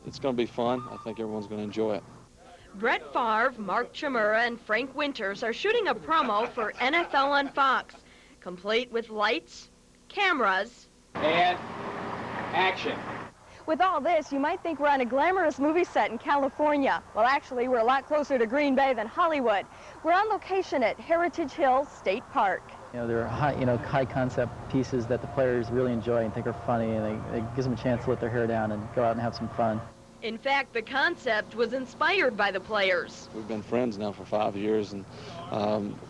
it's going to be fun. I think everyone's going to enjoy it. Brett Favre, Mark Chmura, and Frank Winters are shooting a promo for NFL on Fox, complete with lights, cameras, and action. With all this, you might think we're on a glamorous movie set in California. Well, actually, we're a lot closer to Green Bay than Hollywood. We're on location at Heritage Hills State Park. They're high concept pieces that the players really enjoy and think are funny, and it gives them a chance to let their hair down and go out and have some fun. In fact, the concept was inspired by the players. We've been friends now for 5 years, and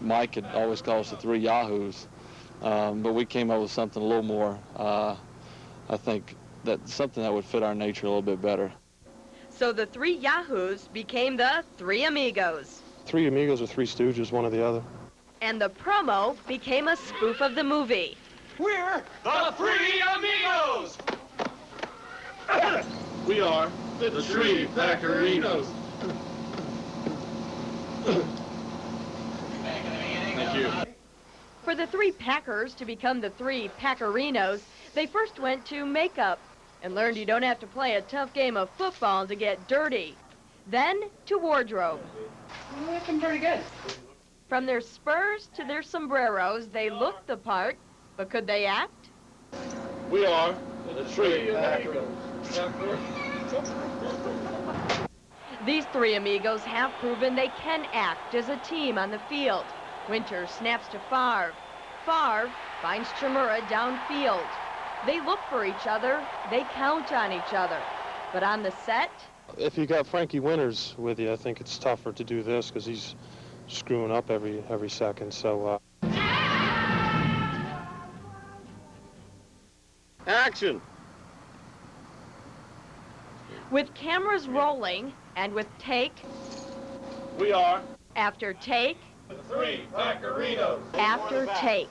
Mike had always called us the Three Yahoos, but we came up with something a little more, I think, that's something that would fit our nature a little bit better. So the Three Yahoos became the Three Amigos. Three Amigos or Three Stooges, one or the other. And the promo became a spoof of the movie. We're the Three Amigos! We are the Three Packerinos. Thank you. For the three Packers to become the Three Packerinos, they first went to makeup and learned you don't have to play a tough game of football to get dirty. Then to wardrobe. Looking pretty good. From their spurs to their sombreros, they looked the part, but could they act? We are the Three Packerinos. These Three Amigos have proven they can act as a team on the field. Winters snaps to Favre. Favre finds Chmura downfield. They look for each other. They count on each other. But on the set, If you got Frankie Winters with you, I think it's tougher to do this because he's screwing up every second. So. Action. with cameras rolling and with take We are after take the Three Packerinos. after take.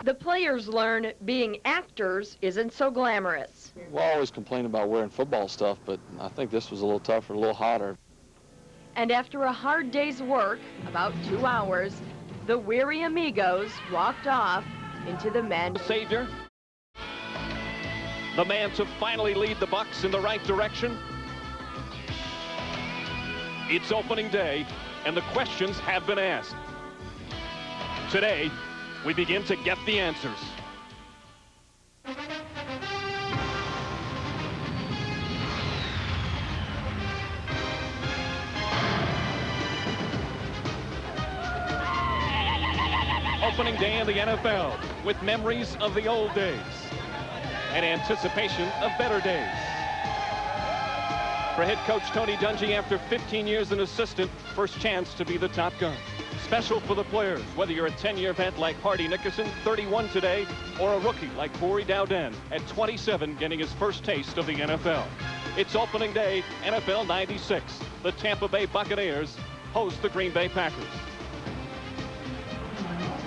The players learn being actors isn't so glamorous. We'll always complain about wearing football stuff, but I think this was a little tougher, a little hotter. And after a hard day's work, about 2 hours, the weary amigos walked off into the men's Savior, the man to finally lead the Bucs in the right direction. It's opening day, and the questions have been asked. Today, we begin to get the answers. Opening day in the NFL with memories of the old days and anticipation of better days. For head coach Tony Dungy, after 15 years an assistant, first chance to be the top gun. Special for the players, whether you're a 10-year vet like Hardy Nickerson, 31 today, or a rookie like Corey Dowden at 27, getting his first taste of the NFL. It's opening day, NFL 96. The Tampa Bay Buccaneers host the Green Bay Packers.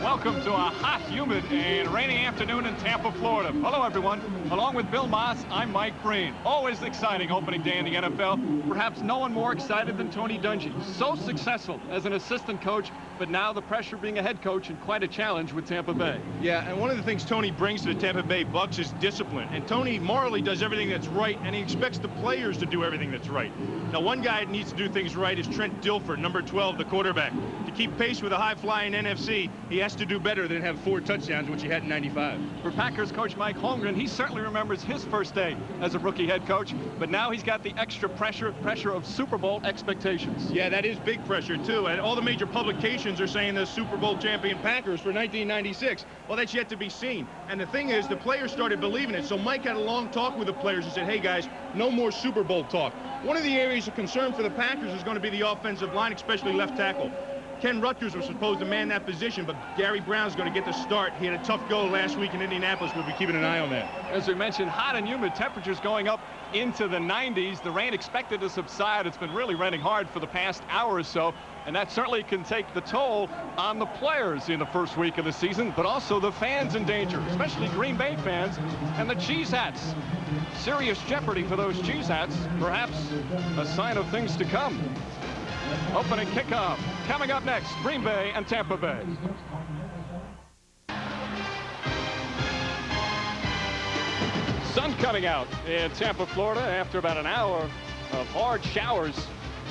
Welcome to a hot, humid, and rainy afternoon in Tampa, Florida. Hello, everyone. Along with Bill Moss, I'm Mike Breen. Always exciting opening day in the NFL. Perhaps no one more excited than Tony Dungy. So successful as an assistant coach, but now the pressure being a head coach and quite a challenge with Tampa Bay. Yeah, and one of the things Tony brings to the Tampa Bay Bucs is discipline. And Tony morally does everything that's right, and he expects the players to do everything that's right. Now, one guy that needs to do things right is Trent Dilfer, number 12, the quarterback. To keep pace with a high-flying NFC, he has to do better than have 4 touchdowns, which he had in '95. For Packers coach Mike Holmgren, he certainly remembers his first day as a rookie head coach, but now he's got the extra pressure of Super Bowl expectations. Yeah, that is big pressure, too. And all the major publications are saying the Super Bowl champion Packers for 1996. Well, that's yet to be seen. And the thing is, the players started believing it. So Mike had a long talk with the players and said, hey, guys, no more Super Bowl talk. One of the areas of concern for the Packers is going to be the offensive line, especially left tackle. Ken Rutgers was supposed to man that position, but Gary Brown's going to get the start. He had a tough go last week in Indianapolis. We'll be keeping an eye on that. As we mentioned, hot and humid, temperatures going up into the 90s. The rain expected to subside. It's been really raining hard for the past hour or so, and that certainly can take the toll on the players in the first week of the season, but also the fans in danger, especially Green Bay fans and the cheese hats. Serious jeopardy for those cheese hats, perhaps a sign of things to come. Opening kickoff coming up next, Green Bay and Tampa Bay. Sun coming out in Tampa, Florida after about an hour of hard showers.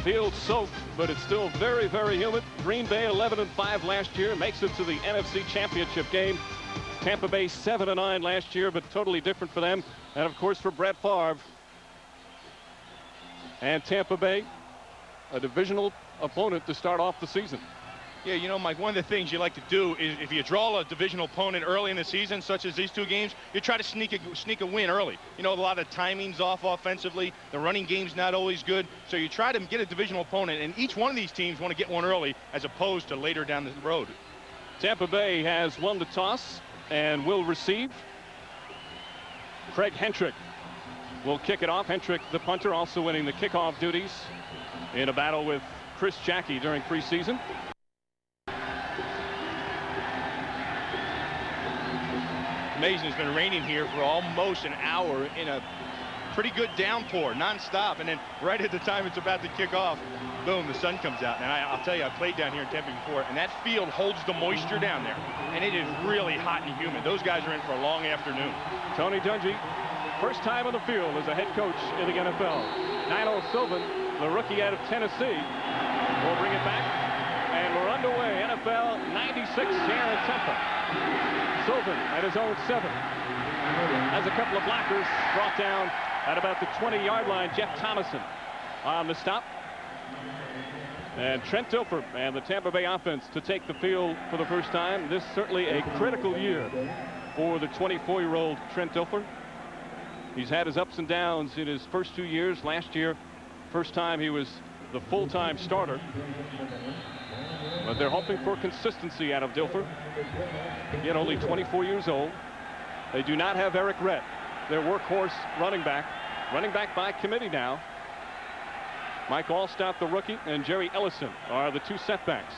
Field soaked, but it's still very, very humid. Green Bay 11-5 last year, makes it to the NFC Championship game. Tampa Bay 7-9 last year, but totally different for them. And of course for Brett Favre. And Tampa Bay, a divisional opponent to start off the season. Yeah, you know, Mike, one of the things you like to do is if you draw a divisional opponent early in the season, such as these two games, you try to sneak a win early. You know, a lot of timing's off offensively. The running game's not always good. So you try to get a divisional opponent, and each one of these teams want to get one early as opposed to later down the road. Tampa Bay has won the toss and will receive. Craig Hentrick will kick it off. Hentrick, the punter, also winning the kickoff duties in a battle with Chris Jackie during preseason. Amazing, it's been raining here for almost an hour in a pretty good downpour, nonstop, and then right at the time it's about to kick off, boom, the sun comes out. And I'll tell you, I played down here in Tempe before, and that field holds the moisture down there, and it is really hot and humid. Those guys are in for a long afternoon. Tony Dungy, first time on the field as a head coach in the NFL. Nino Sylvan, the rookie out of Tennessee, will bring it back, and we're underway. NFL 96 here in Tampa. Sylvan at his own 7. Has a couple of blockers brought down at about the 20-yard line. Jeff Thomason on the stop. And Trent Dilfer and the Tampa Bay offense to take the field for the first time. This is certainly a critical year for the 24-year-old Trent Dilfer. He's had his ups and downs in his first 2 years. Last year, first time he was the full-time starter. But they're hoping for consistency out of Dilfer. Yet only 24 years old. They do not have Eric Rett, their workhorse running back by committee now. Mike Allstott, the rookie, and Jerry Ellison are the two setbacks.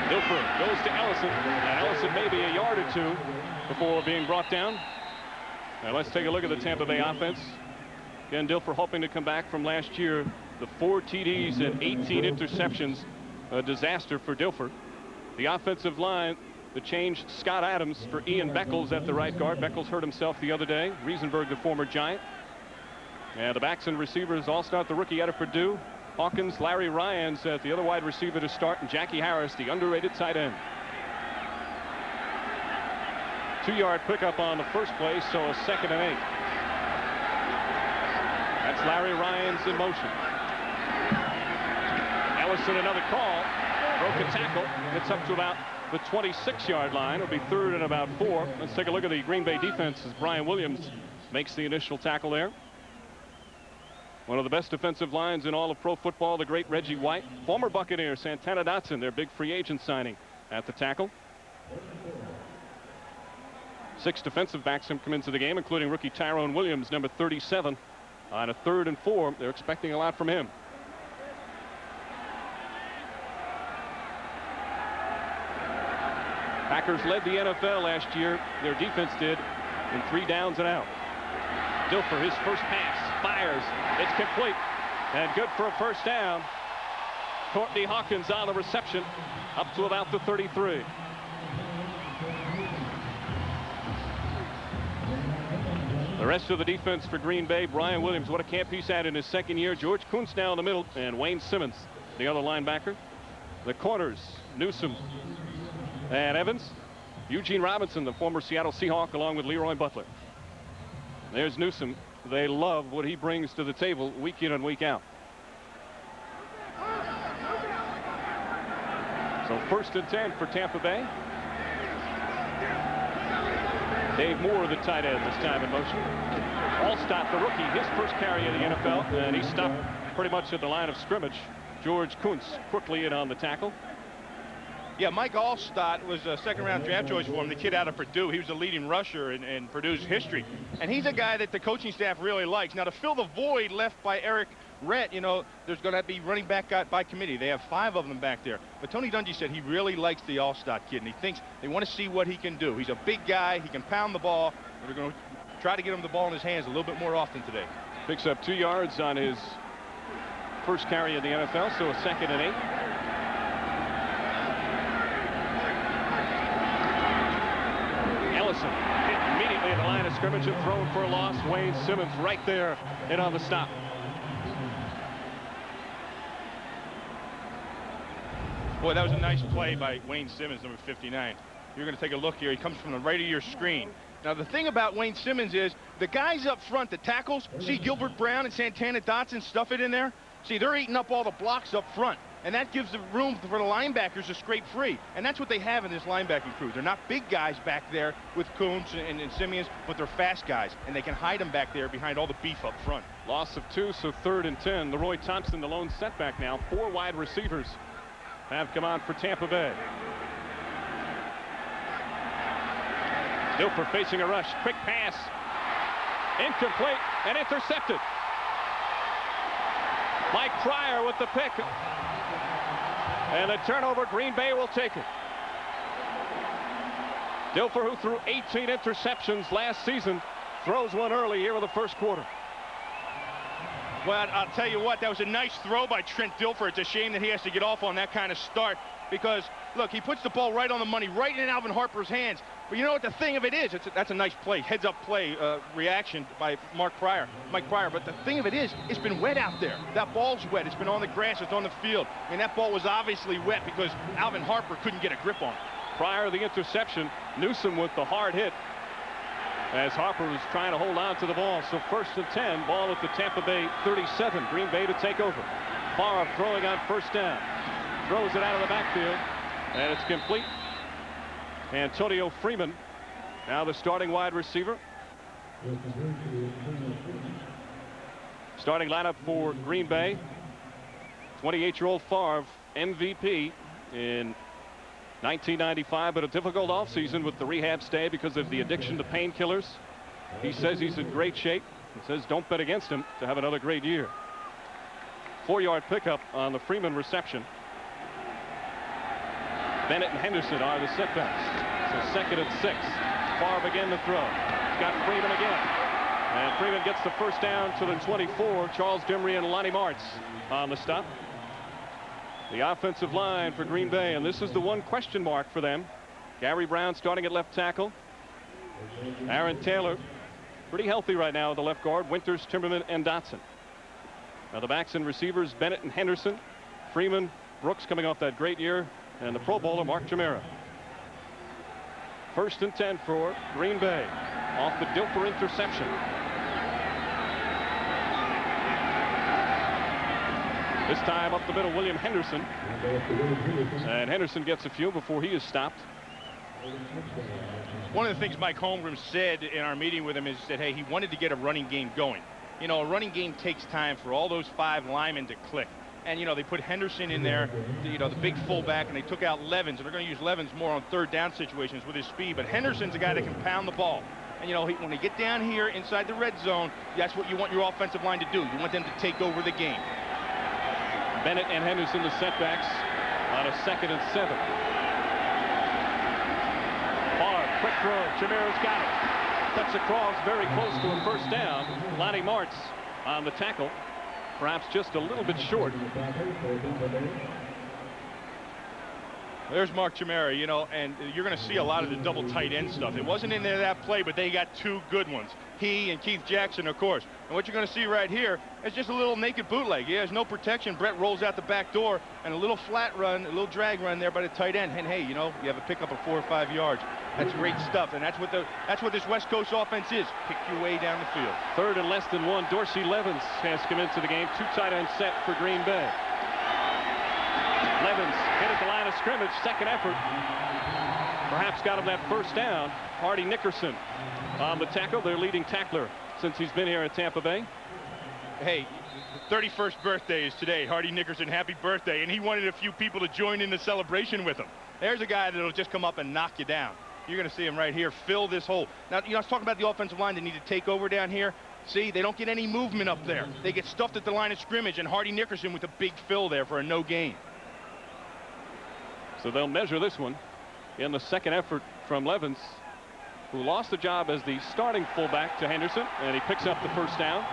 Dilfer goes to Ellison, and Ellison maybe a yard or two before being brought down. Now let's take a look at the Tampa Bay offense. Again, Dilfer hoping to come back from last year. The 4 TDs and 18 interceptions, a disaster for Dilfer. The offensive line, the change Scott Adams for Ian Beckles at the right guard. Beckles hurt himself the other day. Riesenberg, the former Giant. And the backs and receivers all start the rookie out of Purdue. Hawkins, Larry Ryans at the other wide receiver to start, and Jackie Harris, the underrated tight end. 2-yard pickup on the first play, so a 2nd and 8. That's Larry Ryans in motion. Ellison, another call. Broke a tackle. Gets up to about the 26-yard line. It'll be 3rd and about 4. Let's take a look at the Green Bay defense as Brian Williams makes the initial tackle there. One of the best defensive lines in all of pro football, the great Reggie White. Former Buccaneer Santana Dotson, their big free agent signing, at the tackle. 6 defensive backs have come into the game, including rookie Tyrone Williams, number 37. On a 3rd and 4, they're expecting a lot from him. Packers led the NFL last year. Their defense did in 3 downs and out. Dilfer, his first pass, fires. It's complete and good for a first down. Courtney Hawkins on the reception up to about the 33. The rest of the defense for Green Bay, Brian Williams, what a camp he's had in his 2nd year. George Kuntz now in the middle, and Wayne Simmons, the other linebacker. The corners, Newsome and Evans. Eugene Robinson, the former Seattle Seahawk, along with Leroy Butler. There's Newsome. They love what he brings to the table week in and week out. So 1st and 10 for Tampa Bay. Dave Moore, the tight end, this time in motion. Allstott, the rookie, his first carry in the NFL, and he stopped pretty much at the line of scrimmage. George Kuntz quickly in on the tackle. Yeah, Mike Allstott was a 2nd-round draft choice for him, the kid out of Purdue. He was the leading rusher in Purdue's history. And he's a guy that the coaching staff really likes. Now, to fill the void left by Eric Rett, you know, there's going to be running back by committee. They have 5 of them back there. But Tony Dungy said he really likes the Allstott kid, and he thinks they want to see what he can do. He's a big guy. He can pound the ball. They're going to try to get him the ball in his hands a little bit more often today. Picks up 2 yards on his first carry of the NFL, so a 2nd and 8. scrimmage and thrown for a loss. Wayne Simmons right there in on the stop. Boy, that was a nice play by Wayne Simmons, number 59. You're going to take a look here. He comes from the right of your screen. Now, the thing about Wayne Simmons is the guys up front, the tackles, see Gilbert Brown and Santana Dotson stuff it in there? See, they're eating up all the blocks up front. And that gives the room for the linebackers to scrape free. And that's what they have in this linebacking crew. They're not big guys back there with Coombs and Simeons, but they're fast guys. And they can hide them back there behind all the beef up front. Loss of 2, so 3rd and 10. The Roy Thompson, the lone setback now. 4 wide receivers have come on for Tampa Bay. Dilfer facing a rush. Quick pass. Incomplete and intercepted. Mike Pryor with the pick. And the turnover, Green Bay will take it. Dilfer, who threw 18 interceptions last season, throws one early here in the first quarter. Well, I'll tell you what, that was a nice throw by Trent Dilfer. It's a shame that he has to get off on that kind of start because, look, he puts the ball right on the money, right in Alvin Harper's hands. But you know what the thing of it is? That's a nice play, heads-up play reaction by Mike Pryor. But the thing of it is, it's been wet out there. That ball's wet. It's been on the grass. It's on the field. And that ball was obviously wet because Alvin Harper couldn't get a grip on it. Pryor, the interception. Newsom with the hard hit as Harper was trying to hold on to the ball. So 1st and 10, ball at the Tampa Bay 37. Green Bay to take over. Favre throwing on 1st down. Throws it out of the backfield, and it's complete. Antonio Freeman, now the starting wide receiver. Starting lineup for Green Bay. 28-year-old Favre, MVP in 1995, but a difficult offseason with the rehab stay because of the addiction to painkillers. He says he's in great shape. He says don't bet against him to have another great year. 4-yard pickup on the Freeman reception. Bennett and Henderson are the setbacks. So 2nd and 6. Favre again to throw. He's got Freeman again. And Freeman gets the 1st down to the 24. Charles Dimry and Lonnie Martz on the stop. The offensive line for Green Bay, and this is the one question mark for them. Gary Brown starting at left tackle. Aaron Taylor, pretty healthy right now at the left guard. Winters, Timberman, and Dotson. Now the backs and receivers, Bennett and Henderson. Freeman, Brooks coming off that great year, and the Pro Bowler, Mark Chimera. 1st and 10 for Green Bay off the Dilfer interception. This time up the middle, William Henderson. And Henderson gets a few before he is stopped. One of the things Mike Holmgren said in our meeting with him is that, hey, he wanted to get a running game going. You know, a running game takes time for all those 5 linemen to click. And, you know, they put Henderson in there, you know, the big fullback, and they took out Levens. And they're going to use Levens more on 3rd down situations with his speed. But Henderson's a guy that can pound the ball. And, you know, when they get down here inside the red zone, that's what you want your offensive line to do. You want them to take over the game. Bennett and Henderson, the setbacks on a 2nd and 7. Favre, quick throw. Chimera's got it. Cuts across very close to a 1st down. Lonnie Martz on the tackle. Perhaps just a little bit short. There's Mark Chimera, you know, and you're going to see a lot of the double tight end stuff. It wasn't in there that play, but they got 2 good ones. He and Keith Jackson, of course. And what you're going to see right here is just a little naked bootleg. He has no protection. Brett rolls out the back door, and a little flat run, a little drag run there by the tight end. And hey, you know, you have a pickup of 4 or 5 yards. That's great stuff, and that's what this West Coast offense is. Pick your way down the field. 3rd and less than 1. Dorsey Levens has come into the game. 2 tight end set for Green Bay. Levens hit at the line of scrimmage. 2nd effort. Perhaps got him that 1st down. Hardy Nickerson on the tackle, their leading tackler since he's been here at Tampa Bay. Hey, the 31st birthday is today. Hardy Nickerson, happy birthday. And he wanted a few people to join in the celebration with him. There's a guy that'll just come up and knock you down. You're going to see him right here fill this hole. Now, you know, I was talking about the offensive line. They need to take over down here. See, they don't get any movement up there. They get stuffed at the line of scrimmage, and Hardy Nickerson with a big fill there for a no gain. So they'll measure this one in the 2nd effort from Levens, who lost the job as the starting fullback to Henderson, and he picks up the 1st down.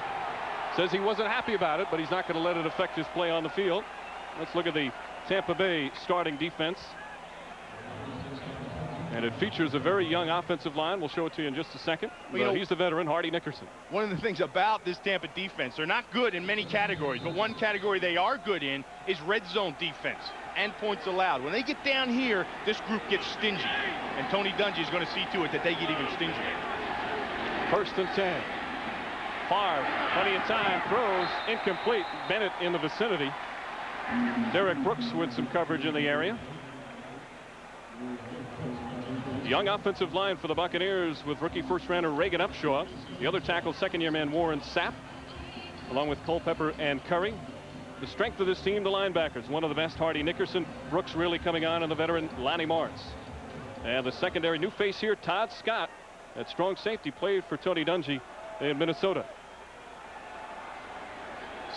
Says he wasn't happy about it, but he's not going to let it affect his play on the field. Let's look at the Tampa Bay starting defense. And it features a very young offensive line. We'll show it to you in just a second. Well, he's the veteran, Hardy Nickerson. One of the things about this Tampa defense, they're not good in many categories, but one category they are good in is red zone defense and points allowed. When they get down here, this group gets stingy. And Tony Dungy is going to see to it that they get even stingier. 1st and 10. Favre, plenty of time, throws, incomplete. Bennett in the vicinity. Derek Brooks with some coverage in the area. Young offensive line for the Buccaneers with rookie first-rounder Reagan Upshaw. The other tackle, second-year man Warren Sapp, along with Culpepper and Curry. The strength of this team, the linebackers. One of the best, Hardy Nickerson. Brooks really coming on, and the veteran Lonnie Morris. And the secondary new face here, Todd Scott. That strong safety played for Tony Dungy in Minnesota.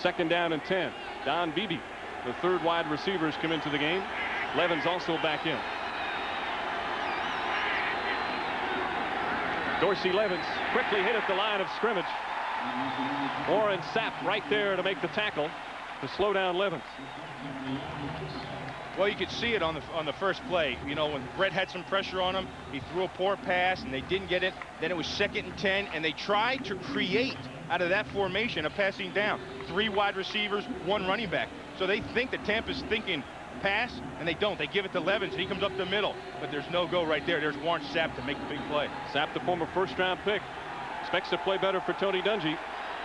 2nd down and 10. Don Beebe, the third wide receivers, come into the game. Levens also back in. Dorsey Levens quickly hit at the line of scrimmage. Warren Sapp right there to make the tackle to slow down Levens. Well, you could see it on the first play. You know, when Brett had some pressure on him, he threw a poor pass and they didn't get it. Then it was 2nd and 10, and they tried to create out of that formation a passing down. 3 wide receivers, 1 running back. So they think that Tampa's thinking pass, and they don't. They give it to Levens, and he comes up the middle. But there's no go right there. There's Warren Sapp to make the big play. Sapp, the former first-round pick, expects to play better for Tony Dungy.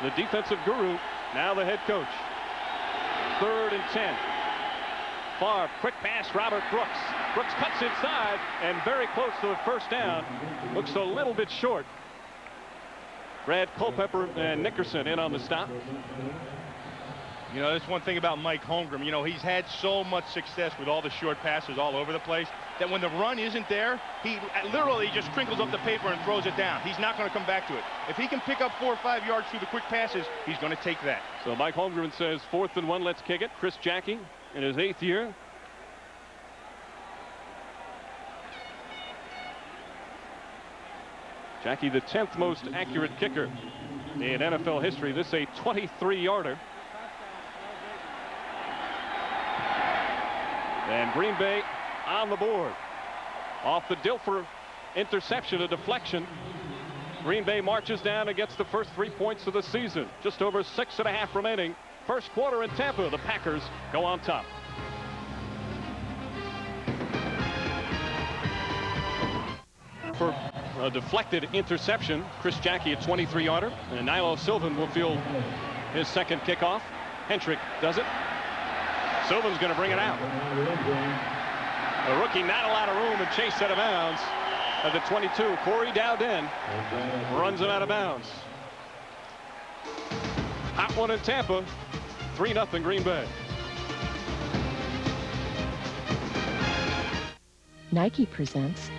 The defensive guru, now the head coach. 3rd and 10. Favre, quick pass, Robert Brooks. Brooks cuts inside, and very close to the first down. Looks a little bit short. Brad Culpepper and Nickerson in on the stop. You know, that's one thing about Mike Holmgren. You know, he's had so much success with all the short passes all over the place that when the run isn't there, he literally just crinkles up the paper and throws it down. He's not going to come back to it. If he can pick up 4 or 5 yards through the quick passes, he's going to take that. So Mike Holmgren says 4th and 1, let's kick it. Chris Jackie in his 8th year. Jackie, the 10th most accurate kicker in NFL history. This a 23-yarder. And Green Bay on the board. Off the Dilfer interception, a deflection. Green Bay marches down and gets the first 3 points of the season. Just over 6.5 remaining. First quarter in Tampa. The Packers go on top. For a deflected interception, Chris Jackie, a 23-yarder. And Nilo Sylvan will field his second kickoff. Hentrick does it. Sylvan's going to bring it out. A rookie, not a lot of room, and chased out of bounds at the 22. Corey Dowden runs him out of bounds. Hot one in Tampa. 3-0 Green Bay. Nike presents.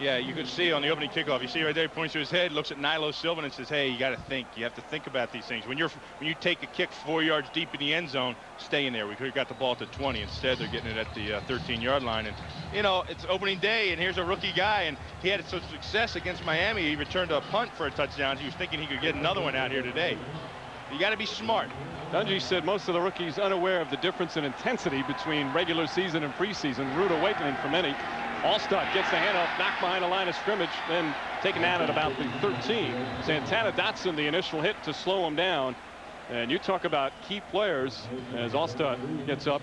Yeah, you could see on the opening kickoff. You see right there, he points to his head, looks at Nilo Sylvan and says, hey, you got to think. You have to think about these things. When you take a kick 4 yards deep in the end zone, stay in there. We could have got the ball to 20. Instead, they're getting it at the 13-yard line. And, you know, it's opening day, and here's a rookie guy, and he had such success against Miami. He returned a punt for a touchdown. He was thinking he could get another one out here today. You got to be smart. Dungy said most of the rookies unaware of the difference in intensity between regular season and preseason. Rude awakening for many. Allstott gets the handoff, knocked behind the line of scrimmage, then taken out at about the 13. Santana Dotson, the initial hit to slow him down. And you talk about key players as Allstott gets up.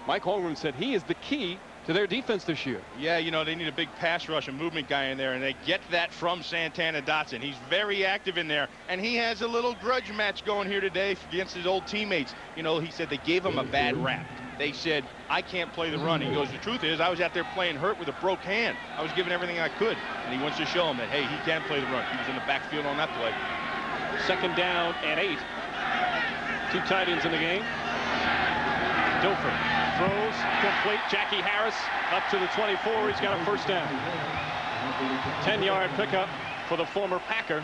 Mike Holmgren said he is the key to their defense this year. Yeah, you know, they need a big pass rush and movement guy in there, and they get that from Santana Dotson. He's very active in there, and he has a little grudge match going here today against his old teammates. You know, he said they gave him a bad rap. They said, I can't play the run. He goes, the truth is, I was out there playing hurt with a broke hand. I was giving everything I could, and he wants to show him that, hey, he can play the run. He was in the backfield on that play. 2nd down and 8. 2 tight ends in the game. Dilfer throws, complete. Jackie Harris up to the 24. He's got a first down. 10-yard pickup for the former Packer.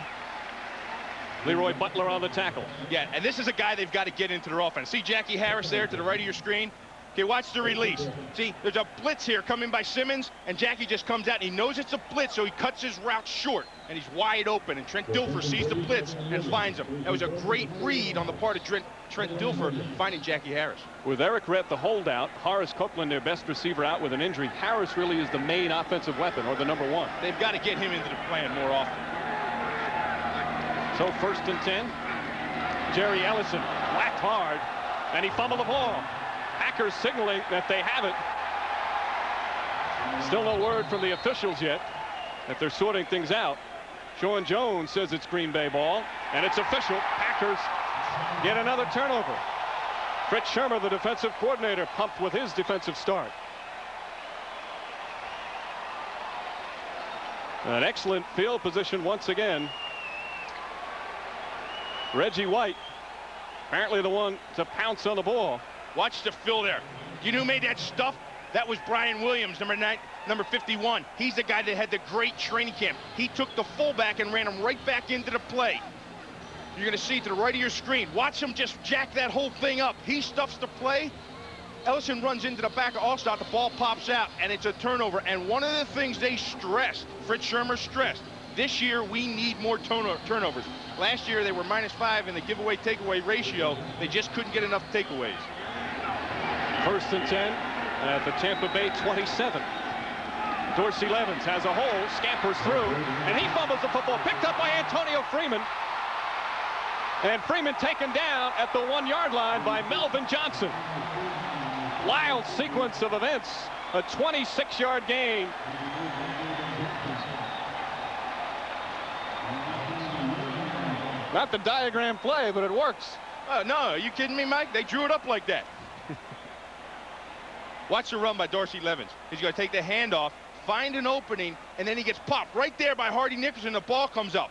Leroy Butler on the tackle. Yeah, and this is a guy they've got to get into their offense. See Jackie Harris there to the right of your screen? Okay, watch the release. See, there's a blitz here coming by Simmons, and Jackie just comes out, and he knows it's a blitz, so he cuts his route short, and he's wide open, and Trent Dilfer sees the blitz and finds him. That was a great read on the part of Trent Dilfer finding Jackie Harris. With Eric Rett, the holdout, Horace Copeland, their best receiver, out with an injury, Harris really is the main offensive weapon, or the number one. They've got to get him into the plan more often. So 1st and 10. Jerry Ellison whacked hard, and he fumbled the ball. Packers signaling that they have it. Still no word from the officials yet that they're sorting things out. Sean Jones says it's Green Bay ball, and it's official. Packers get another turnover. Fritz Shermer, the defensive coordinator, pumped with his defensive start. An excellent field position once again. Reggie White, apparently the one to pounce on the ball. Watch the fill there. You know who made that stuff? That was Brian Williams, number 51. He's the guy that had the great training camp. He took the fullback and ran him right back into the play. You're going to see to the right of your screen. Watch him just jack that whole thing up. He stuffs the play. Ellison runs into the back of Allstott. The ball pops out, and it's a turnover. And one of the things they stressed, Fritz Shermer stressed, this year we need more turnovers. Last year they were -5 in the giveaway takeaway ratio. They just couldn't get enough takeaways. 1st and 10 at the Tampa Bay 27. Dorsey Levens has a hole, scampers through, and he fumbles the football, picked up by Antonio Freeman. And Freeman taken down at the 1-yard line by Melvin Johnson. Wild sequence of events, a 26-yard gain. Not the diagram play, but it works. No, are you kidding me, Mike? They drew it up like that. Watch the run by Dorsey Levens. He's going to take the handoff, find an opening, and then he gets popped right there by Hardy Nickerson. The ball comes up.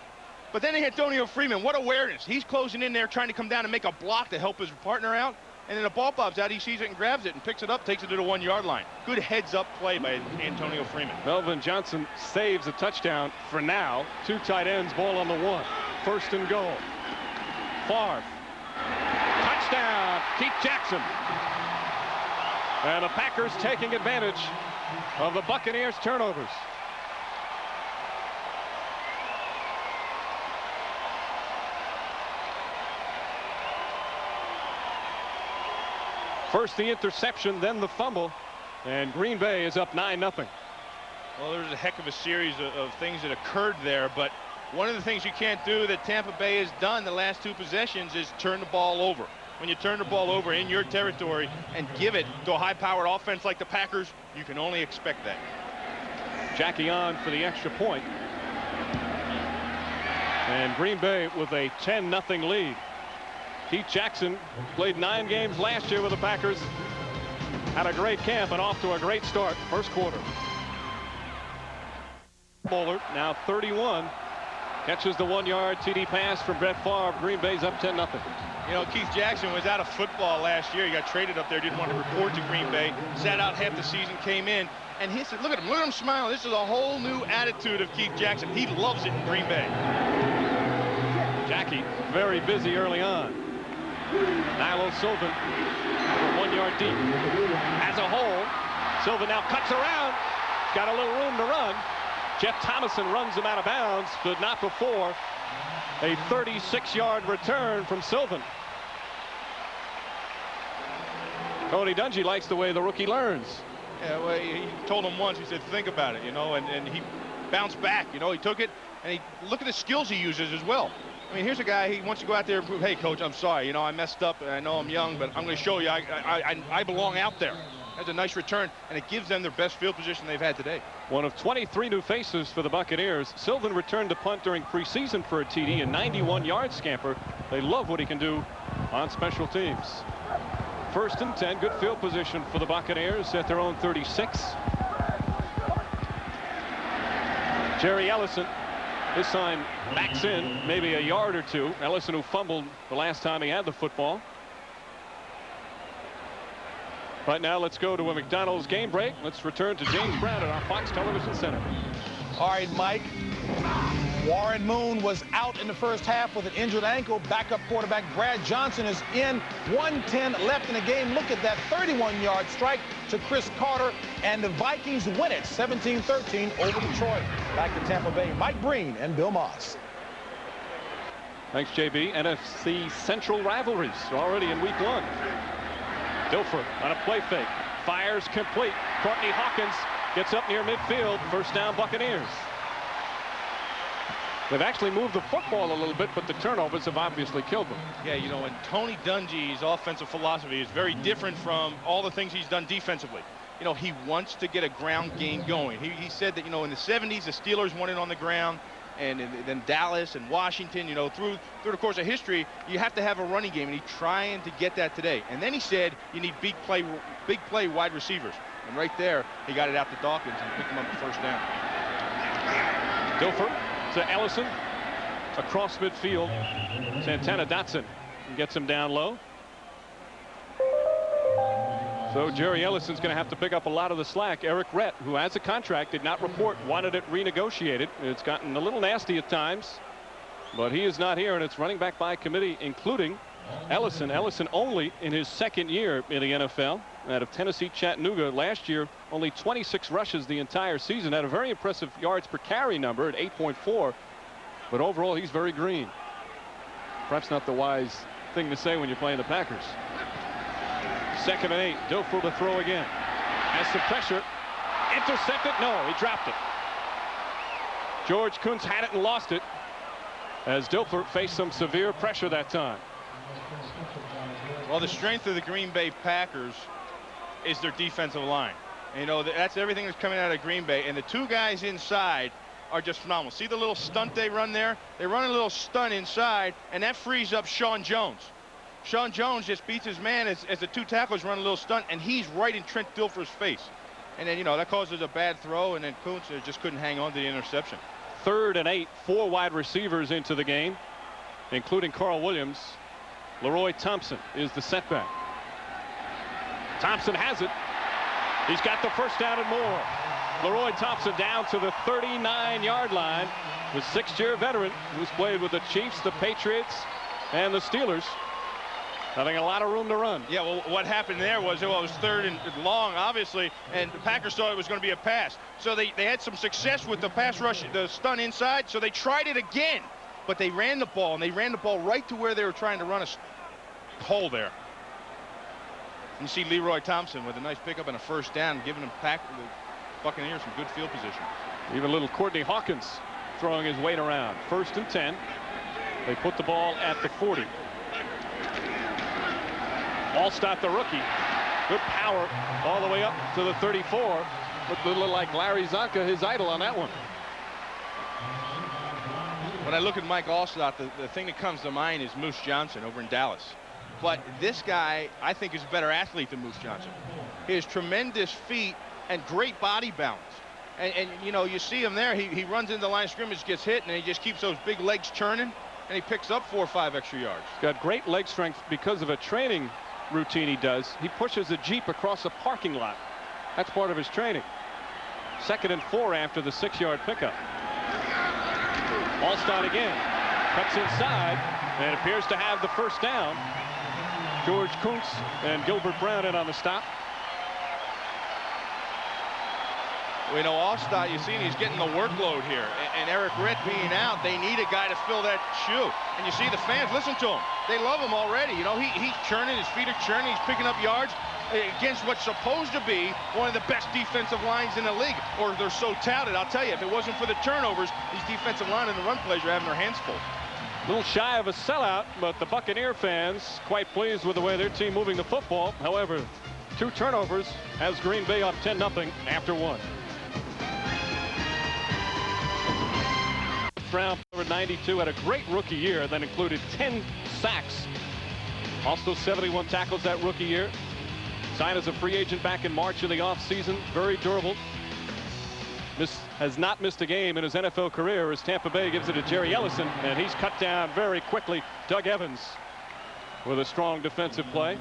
But then Antonio Freeman, what awareness. He's closing in there, trying to come down and make a block to help his partner out. And then the ball pops out. He sees it and grabs it and picks it up, takes it to the 1-yard line. Good heads-up play by Antonio Freeman. Melvin Johnson saves a touchdown for now. 2 tight ends, ball on the 1. 1st and goal. Favre. Touchdown, Keith Jackson. And the Packers taking advantage of the Buccaneers' turnovers. First the interception, then the fumble, and Green Bay is up 9-0. Well, there's a heck of a series of things that occurred there, but one of the things you can't do that Tampa Bay has done the last 2 possessions is turn the ball over. When you turn the ball over in your territory and give it to a high-powered offense like the Packers, you can only expect that. Jackie on for the extra point. And Green Bay with a 10-0 lead. Keith Jackson played 9 games last year with the Packers. Had a great camp and off to a great start. First quarter. Bowler, now 31, catches the 1-yard TD pass from Brett Favre. Green Bay's up 10-0. You know, Keith Jackson was out of football last year. He got traded up there, didn't want to report to Green Bay. Sat out half the season, came in, and he said, look at him smiling. This is a whole new attitude of Keith Jackson. He loves it in Green Bay. Jackie very busy early on. Nilo Sylvan, 1-yard deep, has a hole. Sylvan now cuts around, got a little room to run. Jeff Thomason runs him out of bounds, but not before a 36-yard return from Sylvan. Tony Dungy likes the way the rookie learns. Yeah, well, he told him once, he said, think about it, you know, and he bounced back, you know, he took it, and look at the skills he uses as well. I mean, here's a guy, he wants to go out there and prove, hey, coach, I'm sorry, you know, I messed up, and I know I'm young, but I'm going to show you I belong out there. That's a nice return, and it gives them their best field position they've had today. One of 23 new faces for the Buccaneers. Sylvan returned to punt during preseason for a TD, a 91-yard scamper. They love what he can do on special teams. 1st and 10, good field position for the Buccaneers at their own 36. Jerry Ellison, this time backs in maybe a yard or 2. Ellison, who fumbled the last time he had the football. Right now, let's go to a McDonald's game break. Let's return to James Brown at our Fox Television Center. All right, Mike. Warren Moon was out in the first half with an injured ankle. Backup quarterback Brad Johnson is in. 1:10 left in the game. Look at that 31-yard strike to Chris Carter, and the Vikings win it 17-13 over Detroit. Back to Tampa Bay, Mike Breen and Bill Moss. Thanks, JB. NFC Central rivalries already in week 1. Dilfer on a play fake. Fires complete. Courtney Hawkins gets up near midfield. First down, Buccaneers. They've actually moved the football a little bit, but the turnovers have obviously killed them. Yeah, you know, and Tony Dungy's offensive philosophy is very different from all the things he's done defensively. You know, he wants to get a ground game going. He said that, you know, in the 70s, the Steelers won it on the ground. And then Dallas and Washington, you know, through the course of history, you have to have a running game, and he's trying to get that today. And then he said you need big play wide receivers. And right there, he got it out to Dawkins and picked him up the first down. Dilfer to Ellison across midfield. Santana Dotson gets him down low. So Jerry Ellison's going to have to pick up a lot of the slack. Eric Rett, who has a contract, did not report, wanted it renegotiated. It's gotten a little nasty at times, but he is not here, and it's running back by committee, including Ellison. Ellison only in his second year in the NFL out of Tennessee Chattanooga. Last year, only 26 rushes the entire season. Had a very impressive yards per carry number at 8.4, but overall he's very green. Perhaps not the wise thing to say when you're playing the Packers. 2nd and 8. Dilfer to throw again. Has some pressure. Intercepted. No, he dropped it. George Kuntz had it and lost it as Dilfer faced some severe pressure that time. Well, the strength of the Green Bay Packers is their defensive line. And, you know, that's everything that's coming out of Green Bay. And the two guys inside are just phenomenal. See the little stunt they run there? They run a little stunt inside, and that frees up Sean Jones. Sean Jones just beats his man as the two tacklers run a little stunt, and he's right in Trent Dilfer's face. And then, you know, that causes a bad throw, and then Kuntz just couldn't hang on to the interception. 3rd and 8. 4 wide receivers into the game, including Carl Williams. Leroy Thompson is the setback. Thompson has it. He's got the first down and more. Leroy Thompson down to the 39-yard line. The 6-year veteran who's played with the Chiefs, the Patriots, and the Steelers. Having a lot of room to run. Yeah, well, what happened there was, well, it was 3rd and long, obviously, and the Packers thought it was going to be a pass. So they had some success with the pass rush, the stunt inside, so they tried it again. But they ran the ball, and they ran the ball right to where they were trying to run a hole there. And you see Leroy Thompson with a nice pickup and a first down, giving the Buccaneers some good field position. Even little Courtney Hawkins throwing his weight around. 1st and 10. They put the ball at the 40. Allstott, the rookie, good power all the way up to the 34. Looked a little like Larry Zonka, his idol, on that one. When I look at Mike Allstott, the thing that comes to mind is Moose Johnson over in Dallas. But this guy, I think, is a better athlete than Moose Johnson. He has tremendous feet and great body balance. And you know, you see him there. He runs into the line of scrimmage, gets hit, and he just keeps those big legs churning, and he picks up 4 or 5 extra yards. Got great leg strength because of a training routine he does. He pushes a Jeep across a parking lot. That's part of his training. 2nd and 4 after the 6-yard pickup. Allstott again. Cuts inside and appears to have the first down. George Kuntz and Gilbert Brown in on the stop. We know Allstott, you've seen he's getting the workload here. And Eric Rett being out, they need a guy to fill that shoe. And you see the fans, listen to him. They love him already. You know, he's churning, his feet are churning, he's picking up yards against what's supposed to be one of the best defensive lines in the league. Or they're so touted, I'll tell you, if it wasn't for the turnovers, these defensive line and the run plays are having their hands full. A little shy of a sellout, but the Buccaneer fans quite pleased with the way their team moving the football. However, 2 turnovers has Green Bay up 10-0 after 1. Brown, over 92, had a great rookie year that included 10 sacks. Also 71 tackles that rookie year. Signed as a free agent back in March of the offseason. Very durable. Has not missed a game in his NFL career as Tampa Bay gives it to Jerry Ellison, and he's cut down very quickly. Doug Evans with a strong defensive play.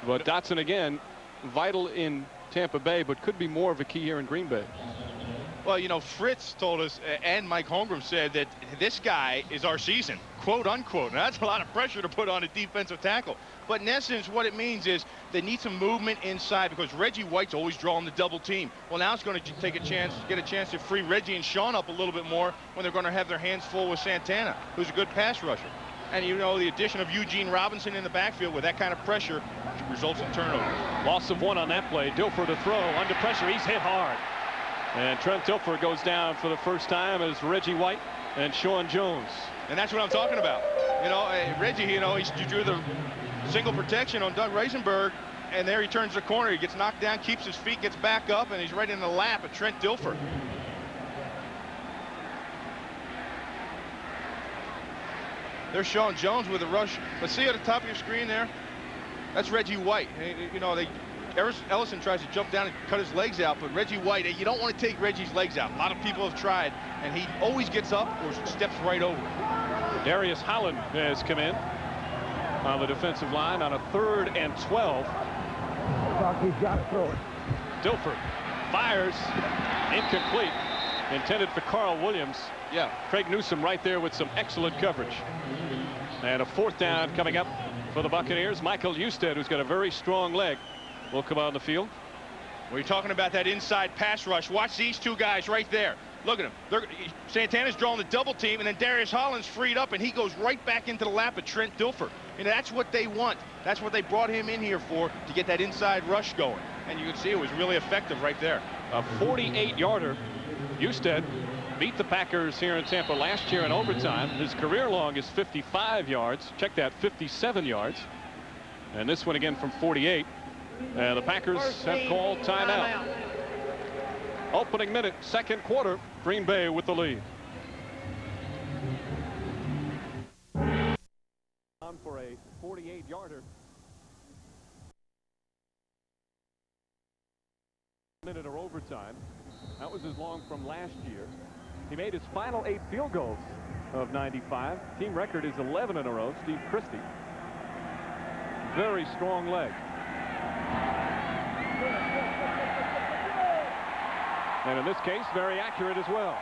But Dotson again, vital in Tampa Bay, but could be more of a key here in Green Bay. Well, you know, Fritz told us, and Mike Holmgren said, that this guy is our season, quote unquote. Now, that's a lot of pressure to put on a defensive tackle. But in essence, what it means is they need some movement inside, because Reggie White's always drawing the double team. Well, now it's going to get a chance to free Reggie and Sean up a little bit more when they're going to have their hands full with Santana, who's a good pass rusher. And, you know, the addition of Eugene Robinson in the backfield with that kind of pressure results in turnovers. Loss of one on that play. Dilfer to throw. Under pressure. He's hit hard. And Trent Dilfer goes down for the first time as Reggie White and Sean Jones. And that's what I'm talking about. You know, Reggie, you know, he drew the single protection on Doug Reisenberg, and there he turns the corner. He gets knocked down, keeps his feet, gets back up, and he's right in the lap of Trent Dilfer. There's Sean Jones with a rush. Let's see at the top of your screen there. That's Reggie White. You know, Ellison tries to jump down and cut his legs out, but Reggie White, you don't want to take Reggie's legs out. A lot of people have tried, and he always gets up or steps right over. Darius Holland has come in on the defensive line on a 3rd and 12. He's got to throw it. Dilfer fires, incomplete, intended for Carl Williams. Yeah. Craig Newsome right there with some excellent coverage. And a 4th down coming up for the Buccaneers. Michael Usted, who's got a very strong leg, will come on the field. Well, you're talking about that inside pass rush. Watch these two guys right there. Look at them. Santana's drawing the double team, and then Darius Holland's freed up, and he goes right back into the lap of Trent Dilfer. And that's what they want. That's what they brought him in here for, to get that inside rush going. And you can see it was really effective right there. A 48-yarder. Usted beat the Packers here in Tampa last year in overtime. His career long is 55 yards. Check that, 57 yards. And this one again from 48. And the Packers have called timeout. Opening minute, 2nd quarter, Green Bay with the lead. On for a 48-yarder. Minute or overtime. That was his long from last year. He made his final 8 field goals of 95. Team record is 11 in a row. Steve Christie. Very strong leg. And in this case, very accurate as well.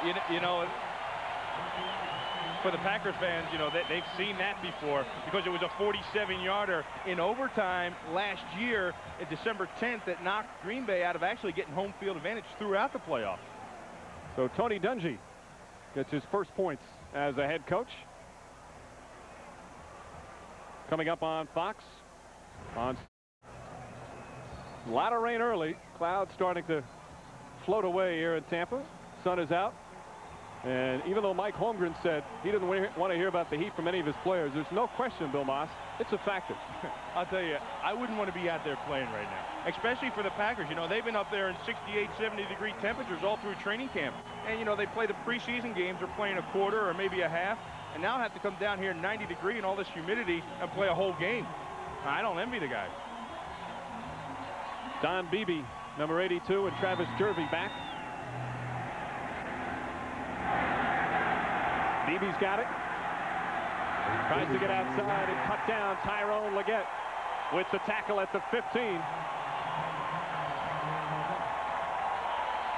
You know, for the Packers fans, you know, they've seen that before, because it was a 47-yarder in overtime last year at December 10th that knocked Green Bay out of actually getting home field advantage throughout the playoffs. So Tony Dungy gets his first points as a head coach. Coming up on Fox. A lot of rain early. Clouds starting to float away here in Tampa. Sun is out. And even though Mike Holmgren said he didn't want to hear about the heat from any of his players, there's no question, Bill Moss, it's a factor. I'll tell you, I wouldn't want to be out there playing right now, especially for the Packers. You know, they've been up there in 68, 70-degree temperatures all through training camp. And, you know, they play the preseason games. They're playing a quarter or maybe a half, and now have to come down here 90-degree and all this humidity and play a whole game. I don't envy the guys. Don Beebe, number 82, and Travis Jervey back. Beebe's got it. Tries to get outside and cut down Tyrone Leggett with the tackle at the 15.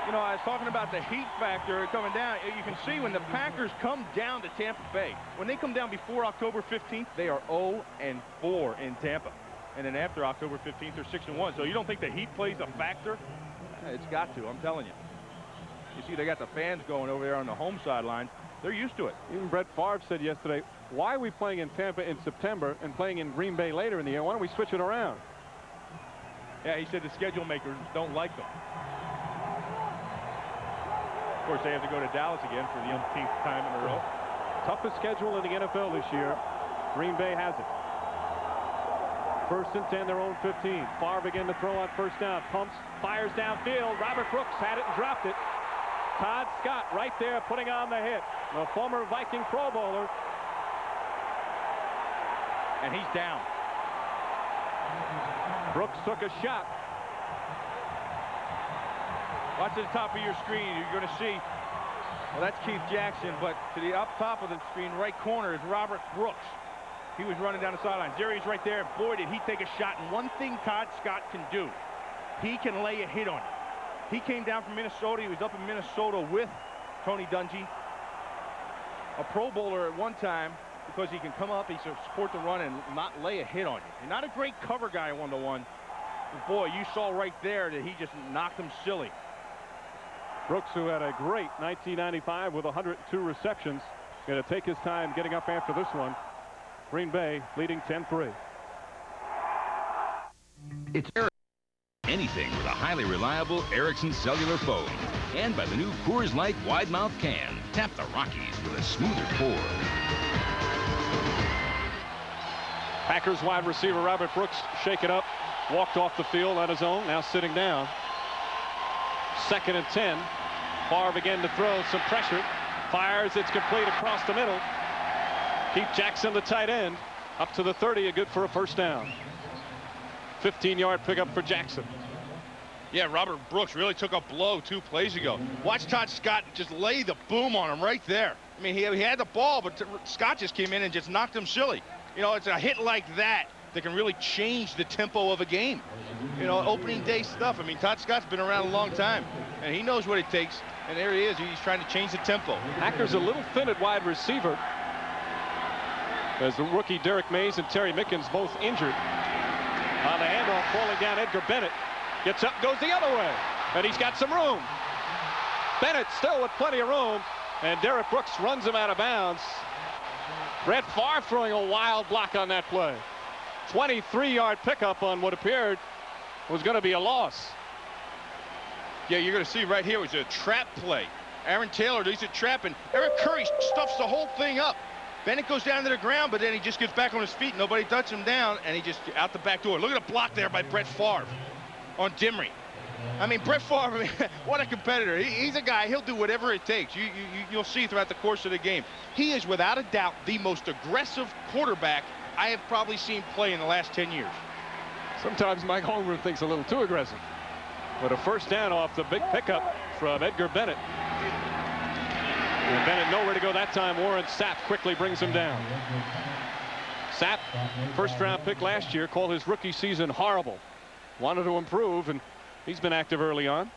You know, I was talking about the heat factor coming down. You can see when the Packers come down to Tampa Bay, when they come down before October 15th, they are 0-4 in Tampa. And then after October 15th, they're 6-1. So you don't think the heat plays a factor? It's got to, I'm telling you. You see, they got the fans going over there on the home sidelines. They're used to it. Even Brett Favre said yesterday, why are we playing in Tampa in September and playing in Green Bay later in the year? Why don't we switch it around? Yeah, he said the schedule makers don't like them. Of course, they have to go to Dallas again for the umpteenth time in a row. Toughest schedule in the NFL this year. Green Bay has it. 1st and 10, their own 15. Favre again to throw on 1st down. Pumps, fires downfield. Robert Brooks had it and dropped it. Todd Scott right there putting on the hit. The former Viking Pro Bowler. And he's down. Brooks took a shot. Watch at the top of your screen. You're going to see, well, that's Keith Jackson, but to the up top of the screen, right corner, is Robert Brooks. He was running down the sidelines. There he is right there. Boy, did he take a shot. And one thing Todd Scott can do, he can lay a hit on you. He came down from Minnesota. He was up in Minnesota with Tony Dungy, a Pro Bowler at one time, because he can come up, he can support the run and not lay a hit on you. He's not a great cover guy one-to-one. But boy, you saw right there that he just knocked him silly. Brooks, who had a great 1995 with 102 receptions, going to take his time getting up after this one. Green Bay leading 10-3. It's anything with a highly reliable Ericsson cellular phone. And by the new Coors Light wide mouth can. Tap the Rockies with a smoother pour. Packers wide receiver Robert Brooks shake it up. Walked off the field on his own. Now sitting down. 2nd and 10. Favre again to throw. Some pressure. Fires. It's complete across the middle. Keith Jackson, the tight end, up to the 30. Good for a first down. 15-yard pickup for Jackson. Yeah, Robert Brooks really took a blow 2 plays ago. Watch Todd Scott just lay the boom on him right there. I mean, he had the ball, but Scott just came in and just knocked him silly. You know, it's a hit like that that can really change the tempo of a game. You know, opening day stuff. I mean, Todd Scott's been around a long time, and he knows what it takes. And there he is. He's trying to change the tempo. Packers a little thin at wide receiver, as the rookie Derek Mays and Terry Mickens both injured. On the handoff, falling down, Edgar Bennett gets up, goes the other way, and he's got some room. Bennett still with plenty of room, and Derek Brooks runs him out of bounds. Brett Favre throwing a wild block on that play. 23-yard pickup on what appeared was going to be a loss. Yeah, you're going to see right here was a trap play. Aaron Taylor does a trap, and Eric Curry stuffs the whole thing up. Bennett goes down to the ground, but then he just gets back on his feet. Nobody touches him down, and he just out the back door. Look at the block there by Brett Favre on Dimry. I mean, Brett Favre, I mean, what a competitor. He's a guy, he'll do whatever it takes. You'll see throughout the course of the game. He is, without a doubt, the most aggressive quarterback I have probably seen play in the last 10 years. Sometimes Mike Holmgren thinks a little too aggressive. But a first down off the big pickup from Edgar Bennett. And Bennett nowhere to go that time. Warren Sapp quickly brings him down. Sapp, first-round pick last year, called his rookie season horrible. Wanted to improve, and he's been active early on.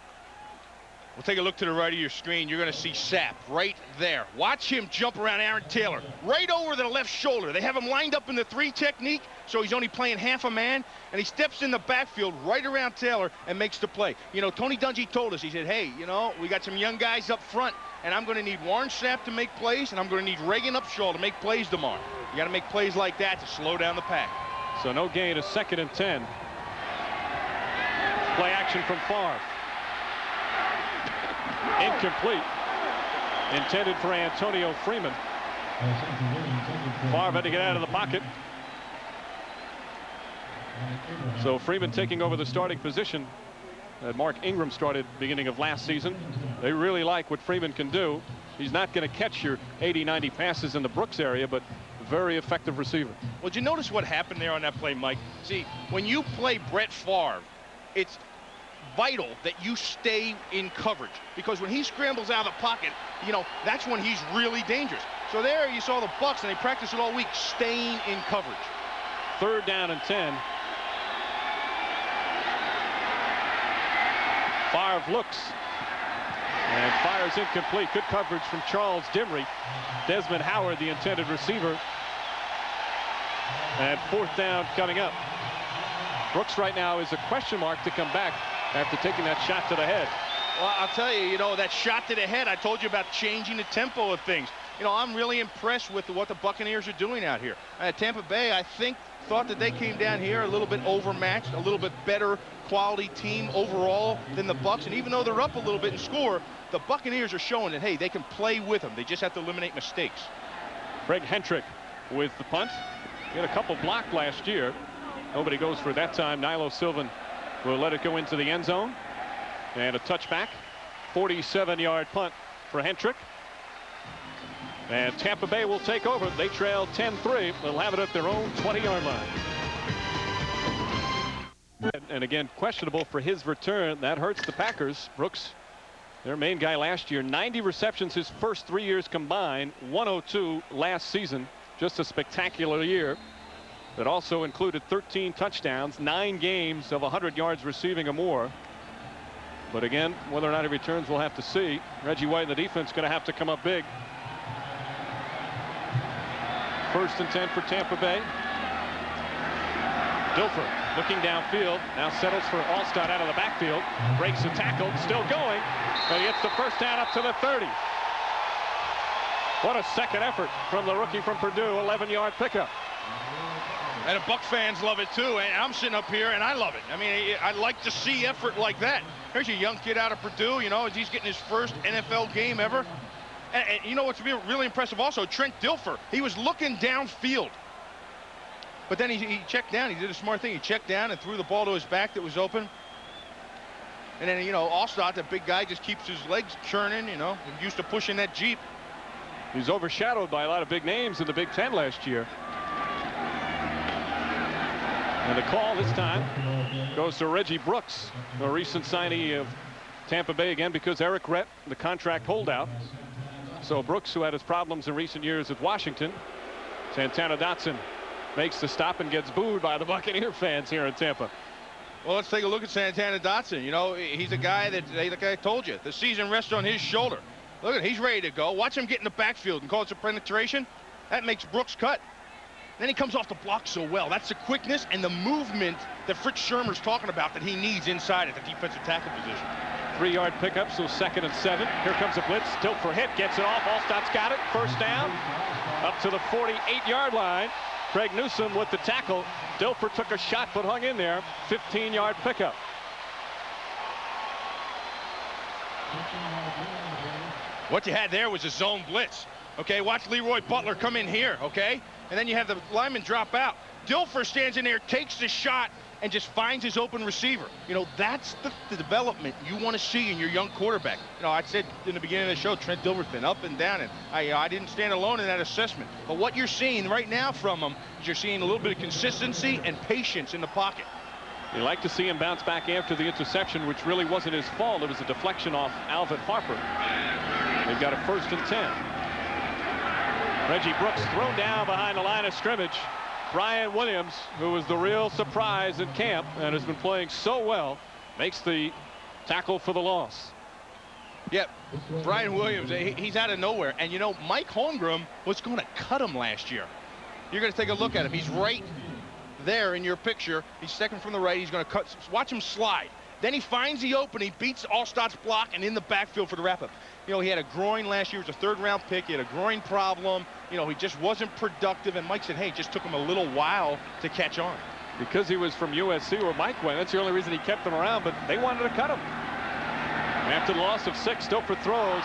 We'll take a look to the right of your screen. You're going to see Sapp right there. Watch him jump around Aaron Taylor right over the left shoulder. They have him lined up in the 3 technique, so he's only playing half a man, and he steps in the backfield right around Taylor and makes the play. You know, Tony Dungy told us, he said, hey, you know, we got some young guys up front, and I'm going to need Warren Sapp to make plays, and I'm going to need Reagan Upshaw to make plays tomorrow. You got to make plays like that to slow down the pack. So no gain, a 2nd and 10. Play action from Favre. Incomplete. Intended for Antonio Freeman. Favre had to get out of the pocket. So Freeman taking over the starting position that Mark Ingram started beginning of last season. They really like what Freeman can do. He's not going to catch your 80-90 passes in the Brooks area, but very effective receiver. Well, did you notice what happened there on that play, Mike? See, when you play Brett Favre, it's vital that you stay in coverage, because when he scrambles out of the pocket, you know, that's when he's really dangerous. So there you saw the Bucs, and they practiced it all week, staying in coverage. 3rd down and 10. Favre looks and fires incomplete. Good coverage from Charles Dimry. Desmond Howard, the intended receiver. And 4th down coming up. Brooks right now is a question mark to come back after taking that shot to the head. Well, I'll tell you, you know, that shot to the head, I told you about changing the tempo of things. You know, I'm really impressed with what the Buccaneers are doing out here. Tampa Bay, I think, thought that they came down here a little bit overmatched, a little bit better quality team overall than the Bucs. And even though they're up a little bit in score, the Buccaneers are showing that, hey, they can play with them. They just have to eliminate mistakes. Craig Hentrick with the punt. He had a couple blocked last year. Nobody goes for it that time. Nilo Sylvan will let it go into the end zone. And a touchback. 47-yard punt for Hentrick. And Tampa Bay will take over. They trail 10-3. They'll have it at their own 20-yard line. And again, questionable for his return. That hurts the Packers. Brooks, their main guy last year, 90 receptions his first 3 years combined, 102 last season. Just a spectacular year. That also included 13 touchdowns, 9 games of 100 yards receiving or more. But again, whether or not he returns, we'll have to see. Reggie White and the defense going to have to come up big. 1st and 10 for Tampa Bay. Dilfer looking downfield, now settles for Allstott out of the backfield, breaks the tackle, still going, and he gets the first down up to the 30. What a second effort from the rookie from Purdue, 11-yard pickup. And the Buck fans love it too, and I'm sitting up here and I love it. I mean, I like to see effort like that. Here's a young kid out of Purdue, you know, he's getting his first NFL game ever. And you know what's really impressive also, Trent Dilfer, he was looking downfield. But then he checked down. He did a smart thing. He checked down and threw the ball to his back that was open. And then, you know, Allstott, that big guy, just keeps his legs churning, you know, used to pushing that Jeep. He's overshadowed by a lot of big names in the Big Ten last year. And the call this time goes to Reggie Brooks, a recent signee of Tampa Bay, again because Eric Rhett, the contract holdout. So Brooks, who had his problems in recent years at Washington. Santana Dotson makes the stop and gets booed by the Buccaneer fans here in Tampa. Well, let's take a look at Santana Dotson. You know, he's a guy that, like I told you, the season rests on his shoulder. Look at he's ready to go. Watch him get in the backfield and call it some penetration. That makes Brooks cut. Then he comes off the block so well. That's the quickness and the movement that Fritz Shurmur's talking about that he needs inside at the defensive tackle position. 3-yard pickup, so 2nd and 7. Here comes a blitz. Dilfer hit, gets it off. Allstott's got it. First down up to the 48-yard line. Craig Newsome with the tackle. Dilfer took a shot but hung in there. 15-yard pickup. What you had there was a zone blitz. Okay, watch Leroy Butler come in here, okay? And then you have the lineman drop out. Dilfer stands in there, takes the shot, and just finds his open receiver. You know, that's the development you want to see in your young quarterback. You know, I said in the beginning of the show, Trent Dilfer's been up and down, and I didn't stand alone in that assessment. But what you're seeing right now from him is you're seeing a little bit of consistency and patience in the pocket. You like to see him bounce back after the interception, which really wasn't his fault. It was a deflection off Alvin Harper. They've got a 1st and 10. Reggie Brooks thrown down behind the line of scrimmage. Brian Williams, who was the real surprise in camp and has been playing so well, makes the tackle for the loss. Yep, Brian Williams, he's out of nowhere. And, you know, Mike Holmgren was going to cut him last year. You're going to take a look at him. He's right there in your picture. He's second from the right. He's going to cut. Watch him slide. Then he finds the opening, beats Allstott's block, and in the backfield for the wrap-up. You know, he had a groin last year. It was a 3rd-round pick. He had a groin problem. You know, he just wasn't productive. And Mike said, hey, it just took him a little while to catch on. Because he was from USC, where Mike went, that's the only reason he kept him around, but they wanted to cut him. After the loss of 6, Dilfer throws.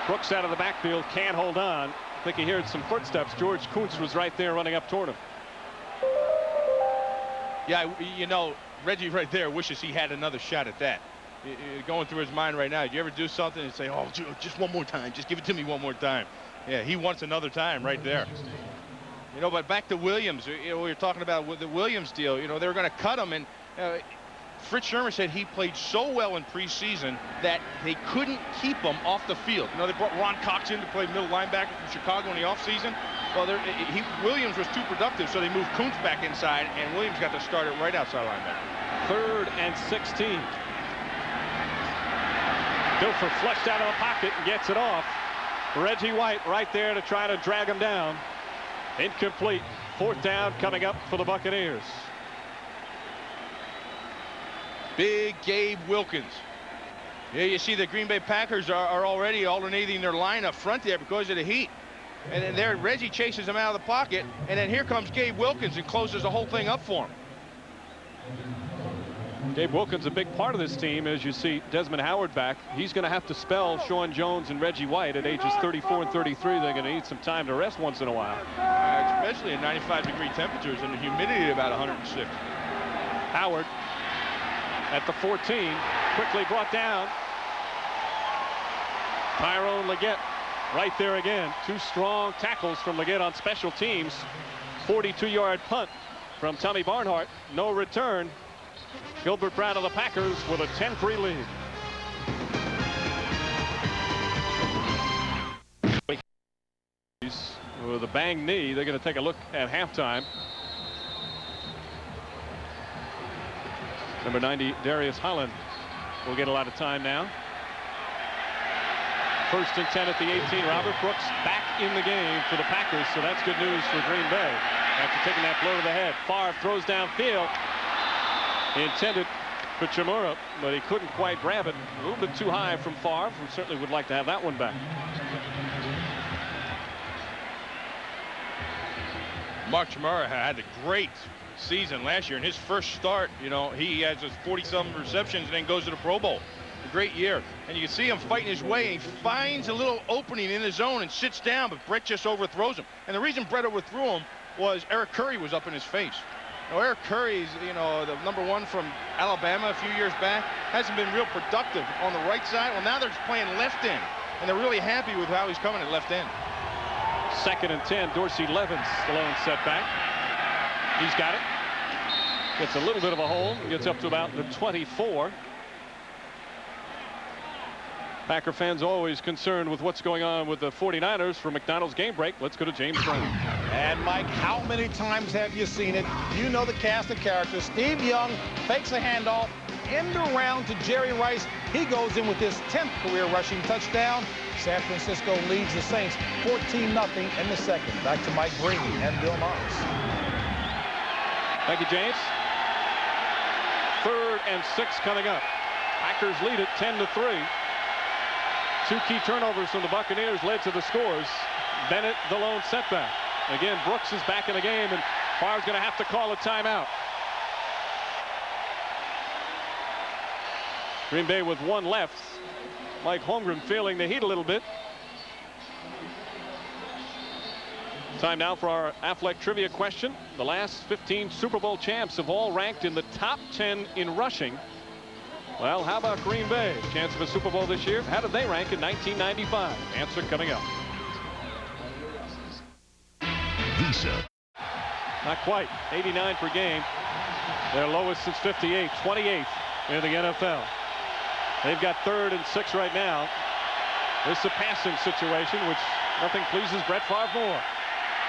Brooks out of the backfield, can't hold on. I think he heard some footsteps. George Kuntz was right there running up toward him. Yeah, you know, Reggie right there wishes he had another shot at that. Going through his mind right now. Did you ever do something and say, oh, just one more time, just give it to me one more time? Yeah, he wants another time right there. You know, but back to Williams. You know, we were talking about with the Williams deal. You know, they were going to cut him, and Fritz Shurmur said he played so well in preseason that they couldn't keep him off the field. You know, they brought Ron Cox in to play middle linebacker from Chicago in the offseason. Well, Williams was too productive, so they moved Kuntz back inside, and Williams got to start it right outside linebacker. 3rd and 16. Dilfer flushed out of the pocket and gets it off. Reggie White right there to try to drag him down. Incomplete. 4th down coming up for the Buccaneers. Big Gabe Wilkins. Yeah, you see the Green Bay Packers are already alternating their line up front there because of the heat. And then there, Reggie chases him out of the pocket. And then here comes Gabe Wilkins and closes the whole thing up for him. Gabe Wilkins, a big part of this team, as you see Desmond Howard back. He's going to have to spell Sean Jones and Reggie White at ages 34 and 33. They're going to need some time to rest once in a while. Especially in 95-degree temperatures and the humidity at about 106. Howard at the 14, quickly brought down. Tyrone Leggett right there again. 2 strong tackles from Leggett on special teams. 42-yard punt from Tommy Barnhart. No return. Gilbert Brown of the Packers with a 10-3 lead. With a banged knee, they're going to take a look at halftime. Number 90, Darius Holland, will get a lot of time now. 1st and 10 at the 18. Robert Brooks back in the game for the Packers, so that's good news for Green Bay. After taking that blow to the head, Favre throws downfield. He intended for Chimura, but he couldn't quite grab it. A little bit too high from Favre, who certainly would like to have that one back. Mark Chimura had a great season last year. In his first start, you know, he has his 40-some receptions and then goes to the Pro Bowl. A great year. And you can see him fighting his way. He finds a little opening in the zone and sits down, but Brett just overthrows him. And the reason Brett overthrew him was Eric Curry was up in his face. Now, Eric Curry's, you know, the #1 from Alabama a few years back, hasn't been real productive on the right side. Well, now they're just playing left end, and they're really happy with how he's coming at left end. 2nd and 10. Dorsey Levens, the lone setback. He's got it. Gets a little bit of a hole. Gets up to about the 24. Packer fans always concerned with what's going on with the 49ers. For McDonald's game break, let's go to James Brown. And Mike, how many times have you seen it? You know the cast of characters. Steve Young fakes a handoff, end around to Jerry Rice. He goes in with his 10th career rushing touchdown. San Francisco leads the Saints 14-0 in the second. Back to Mike Brady and Bill Morris. Thank you, James. 3rd and 6 coming up. Packers lead it 10-3. 2 key turnovers from the Buccaneers led to the scores. Bennett, the lone setback. Again, Brooks is back in the game, and Favre's going to have to call a timeout. Green Bay with 1 left. Mike Holmgren feeling the heat a little bit. Time now for our Affleck trivia question. The last 15 Super Bowl champs have all ranked in the top 10 in rushing. Well, how about Green Bay? Chance of a Super Bowl this year? How did they rank in 1995? Answer coming up. Visa. Not quite. 89 per game. Their lowest since 58. 28th in the NFL. They've got 3rd and 6 right now. This is a passing situation, which nothing pleases Brett Favre more.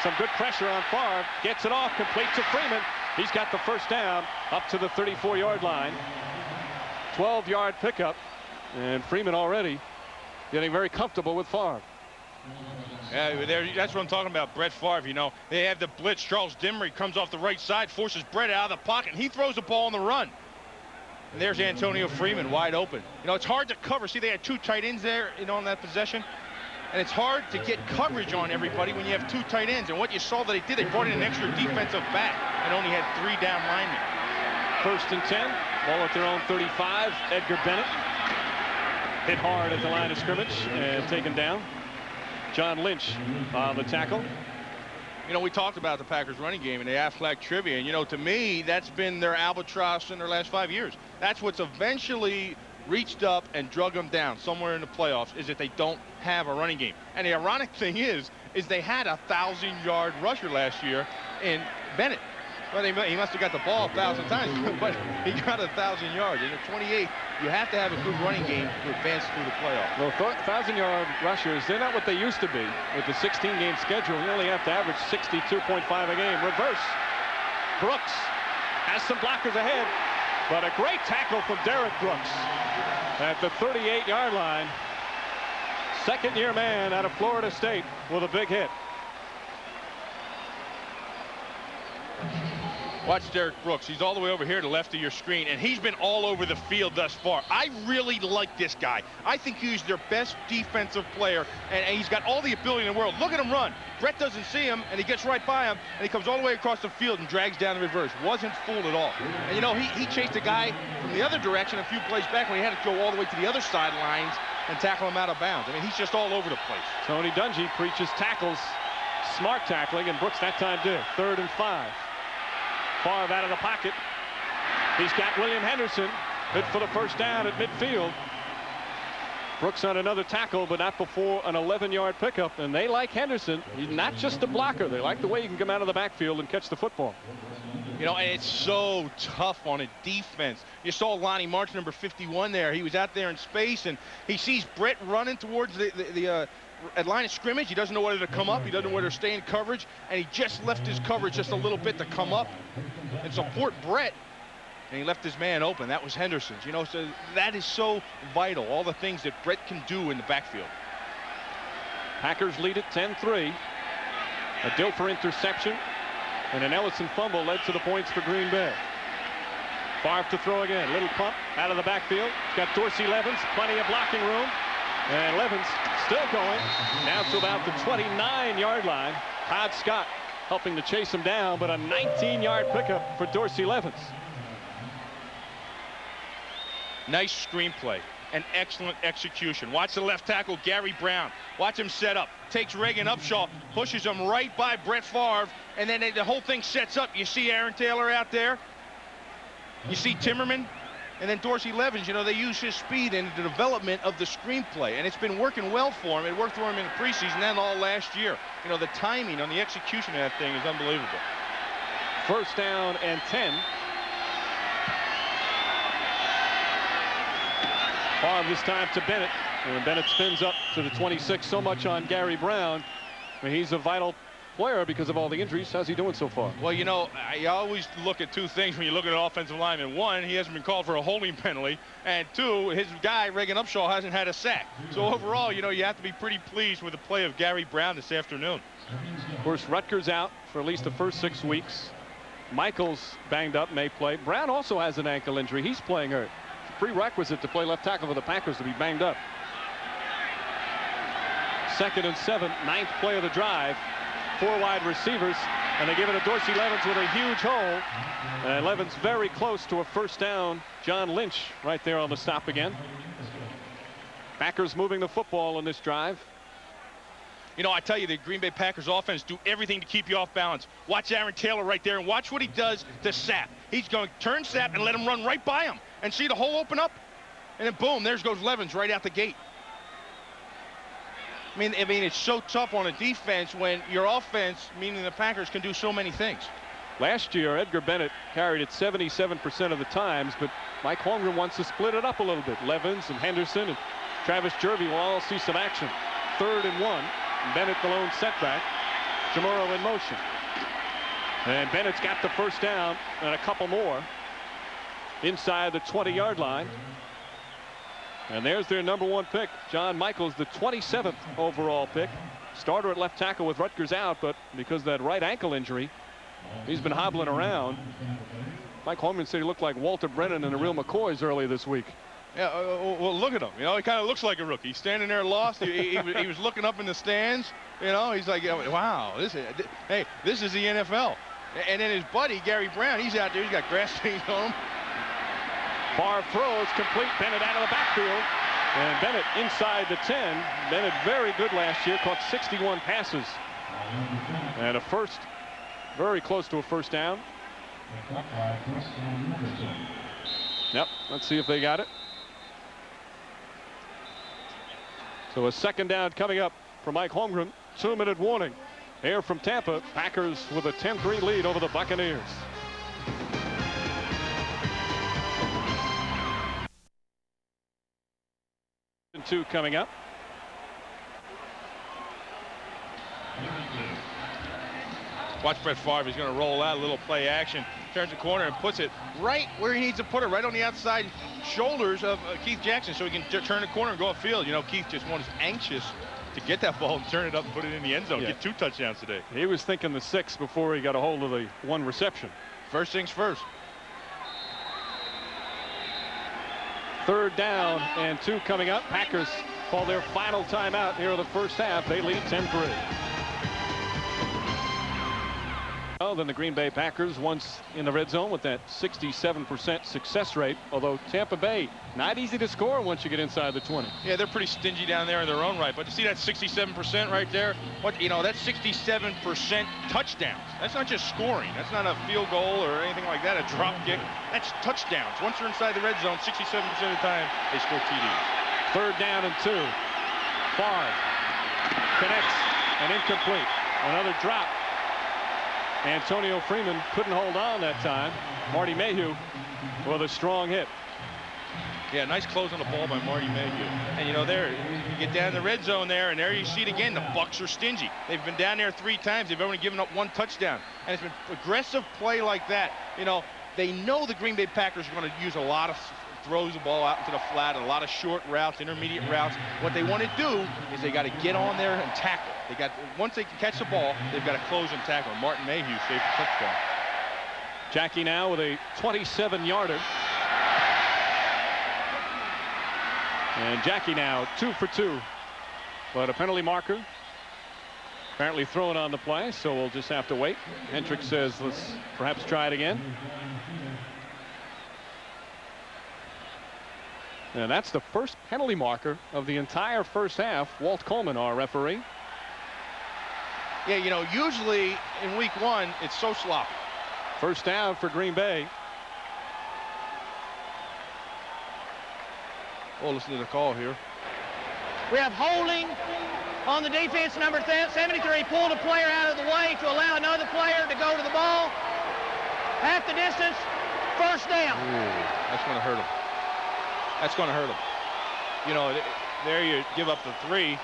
Some good pressure on Favre. Gets it off, complete to Freeman. He's got the first down up to the 34-yard line. 12-yard pickup, and Freeman already getting very comfortable with Favre. Yeah, that's what I'm talking about, Brett Favre. You know, they have the blitz. Charles Dimmery comes off the right side, forces Brett out of the pocket, and he throws the ball on the run. And there's Antonio Freeman wide open. You know, it's hard to cover. See, they had 2 tight ends there, you know, on that possession. And it's hard to get coverage on everybody when you have 2 tight ends. And what you saw that they did, they brought in an extra defensive back and only had 3 down linemen. 1st and 10. Ball at their own 35. Edgar Bennett hit hard at the line of scrimmage and taken down. John Lynch on the tackle. You know, we talked about the Packers running game and the Affleck trivia. And, you know, to me, that's been their albatross in their last 5 years. That's what's eventually reached up and drug them down somewhere in the playoffs, is that they don't have a running game. And the ironic thing is they had a 1,000-yard rusher last year in Bennett. Well, he must have got the ball 1,000 times, but he got 1,000 yards. And at 28, you have to have a good running game to advance through the playoffs. Well, 1,000-yard rushers, they're not what they used to be. With the 16-game schedule, you only have to average 62.5 a game. Reverse. Brooks has some blockers ahead, but a great tackle from Derek Brooks at the 38-yard line. Second-year man out of Florida State with a big hit. Watch Derek Brooks. He's all the way over here to the left of your screen, and he's been all over the field thus far. I really like this guy. I think he's their best defensive player, and he's got all the ability in the world. Look at him run. Brett doesn't see him, and he gets right by him, and he comes all the way across the field and drags down the reverse. Wasn't fooled at all. And, you know, he chased a guy from the other direction a few plays back when he had to go all the way to the other sidelines and tackle him out of bounds. I mean, he's just all over the place. Tony Dungy preaches tackles, smart tackling, and Brooks that time did. 3rd and 5. Favre out of the pocket. He's got William Henderson hit for the first down at midfield. Brooks on another tackle, but not before an 11-yard pickup. And they like Henderson. He's not just a blocker. They like the way he can come out of the backfield and catch the football. You know, and it's so tough on a defense. You saw Lonnie March, number 51 there. He was out there in space, and he sees Brett running towards the at line of scrimmage. He doesn't know whether to come up. He doesn't know whether to stay in coverage, and he just left his coverage just a little bit to come up and support Brett. and he left his man open. That was Henderson's. You know, so that is so vital, all the things that Brett can do in the backfield. Packers lead at 10-3. A Dilfer interception and an Ellison fumble led to the points for Green Bay. Favre to throw again. Little pump out of the backfield. Got Dorsey Levens, plenty of blocking room. And Levens still going down to about the 29-yard line. Todd Scott helping to chase him down, but a 19-yard pickup for Dorsey Levens. Nice screenplay and excellent execution. Watch the left tackle, Gary Brown. Watch him set up. Takes Reagan Upshaw, pushes him right by Brett Favre, and then the whole thing sets up. You see Aaron Taylor out there. You see Timmerman. And then Dorsey Levens, you know, they use his speed in the development of the screenplay. And it's been working well for him. It worked for him in the preseason and all last year. You know, the timing on the execution of that thing is unbelievable. First down and 10. Favre this time to Bennett. And Bennett spins up to the 26. So much on Gary Brown. I mean, he's a vital player because of all the injuries. How's he doing so far? Well, you know, I always look at two things when you look at an offensive lineman. One, he hasn't been called for a holding penalty. And two, his guy, Reagan Upshaw, hasn't had a sack. So overall, you know, you have to be pretty pleased with the play of Gary Brown this afternoon. Of course, Rutgers out for at least the first 6 weeks. Michaels banged up, may play. Brown also has an ankle injury. He's playing hurt. It's a prerequisite to play left tackle for the Packers to be banged up. 2nd and 7, 9th play of the drive. 4 wide receivers, and they give it to Dorsey Levens with a huge hole. And Levens very close to a first down. John Lynch right there on the stop again. Packers moving the football in this drive. You know, I tell you, the Green Bay Packers offense do everything to keep you off balance. Watch Aaron Taylor right there, and watch what he does to Sapp. He's going to turn Sapp and let him run right by him. And see the hole open up? And then boom, there goes Levens right out the gate. I mean, it's so tough on a defense when your offense, meaning the Packers, can do so many things. Last year, Edgar Bennett carried it 77% of the times, but Mike Holmgren wants to split it up a little bit. Levens and Henderson and Travis Jervey will all see some action. 3rd and 1. Bennett the lone setback. Chamorro in motion. And Bennett's got the first down and a couple more inside the 20-yard line. And there's their number 1 pick, John Michaels, the 27th overall pick. Starter at left tackle with Rutgers out, but because of that right ankle injury, he's been hobbling around. Mike Holmgren said he looked like Walter Brennan and the real McCoys earlier this week. Yeah, well, look at him. You know, he kind of looks like a rookie. He's standing there lost. He was looking up in the stands. You know, he's like, wow, this is the NFL. And then his buddy, Gary Brown, he's out there. He's got grass stains on him. Favre throws complete. Bennett out of the backfield. And Bennett inside the 10. Bennett very good last year. Caught 61 passes. And a first, very close to a first down. Yep, let's see if they got it. So a second down coming up for Mike Holmgren. 2-minute warning. Here from Tampa, Packers with a 10-3 lead over the Buccaneers. And 2 coming up. Watch Brett Favre. He's going to roll out a little play action. Turns the corner and puts it right where he needs to put it, right on the outside shoulders of Keith Jackson, so he can turn the corner and go upfield. You know, Keith just was anxious to get that ball and turn it up and put it in the end zone. Get 2 touchdowns today. He was thinking the 6 before he got a hold of the 1 reception. First things first. 3rd down and 2 coming up. Packers call their final timeout here in the first half. They lead 10-3. Well, then the Green Bay Packers once in the red zone with that 67% success rate, although Tampa Bay not easy to score once you get inside the 20. Yeah, they're pretty stingy down there in their own right, but to see that 67% right there, that's 67% touchdowns. That's not just scoring. That's not a field goal or anything like that, a drop kick. That's touchdowns. Once you're inside the red zone, 67% of the time they score TDs. 3rd down and 2. Favre connects and incomplete. Another drop. Antonio Freeman couldn't hold on that time. Marty Mayhew with a strong hit. Yeah, nice close on the ball by Marty Mayhew. And you know, there you get down in the red zone there, and there you see it again. The Bucs are stingy. They've been down there 3 times. They've only given up 1 touchdown. And it's been aggressive play like that. You know, they know the Green Bay Packers are going to use a lot of throws the ball out into the flat, a lot of short routes, intermediate routes. What they want to do is they got to get on there and tackle. Once they catch the ball, they've got to close and tackle. Martin Mayhew saved the touchdown. Jackie now with a 27-yarder. And Jackie now 2 for 2. But a penalty marker apparently thrown on the play, so we'll just have to wait. Hendrick says let's perhaps try it again. And that's the first penalty marker of the entire first half. Walt Coleman, our referee. Yeah, you know, usually in week 1, it's so sloppy. First down for Green Bay. Oh, listen to the call here. We have holding on the defense, number 73. Pulled a player out of the way to allow another player to go to the ball. Half the distance, first down. Ooh, that's going to hurt him. That's going to hurt him. You know, there you give up the 3,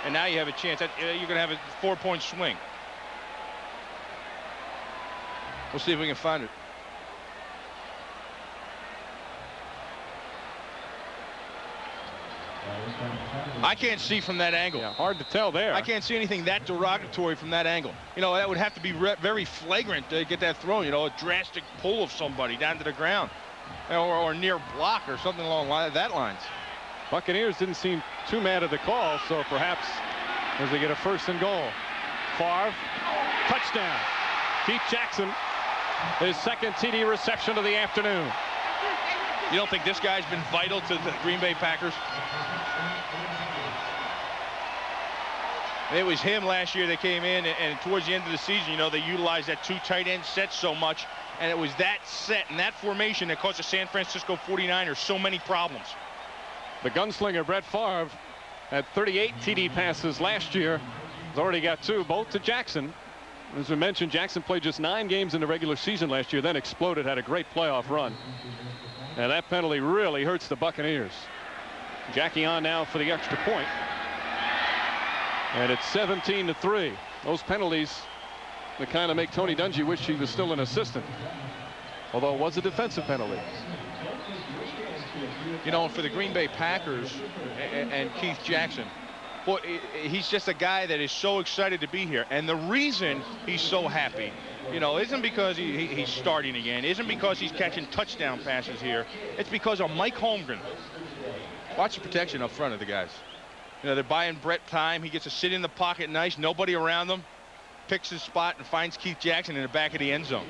and now you have a chance. You're going to have a 4-point swing. We'll see if we can find it. I can't see from that angle. Yeah, hard to tell there. I can't see anything that derogatory from that angle. You know, that would have to be very flagrant to get that thrown. You know, a drastic pull of somebody down to the ground. Or near block or something along that lines. Buccaneers didn't seem too mad at the call, so perhaps as they get a 1st and goal. Favre, touchdown. Keith Jackson, his 2nd TD reception of the afternoon. You don't think this guy's been vital to the Green Bay Packers? It was him last year that came in, and towards the end of the season, you know, they utilized that 2 tight end set so much. And it was that set and that formation that caused the San Francisco 49ers so many problems. The gunslinger Brett Favre had 38 TD passes last year. He's already got 2, both to Jackson. As we mentioned, Jackson played just 9 games in the regular season last year, then exploded, had a great playoff run. And that penalty really hurts the Buccaneers. Jackie on now for the extra point. And it's 17-3. Those penalties, the kind of make Tony Dungy wish he was still an assistant, although it was a defensive penalty. You know, for the Green Bay Packers and Keith Jackson, boy, he's just a guy that is so excited to be here. And the reason he's so happy, you know, isn't because he's starting again, isn't because he's catching touchdown passes here. It's because of Mike Holmgren. Watch the protection up front of the guys. You know, they're buying Brett time. He gets to sit in the pocket nice, nobody around him. Picks his spot and finds Keith Jackson in the back of the end zone.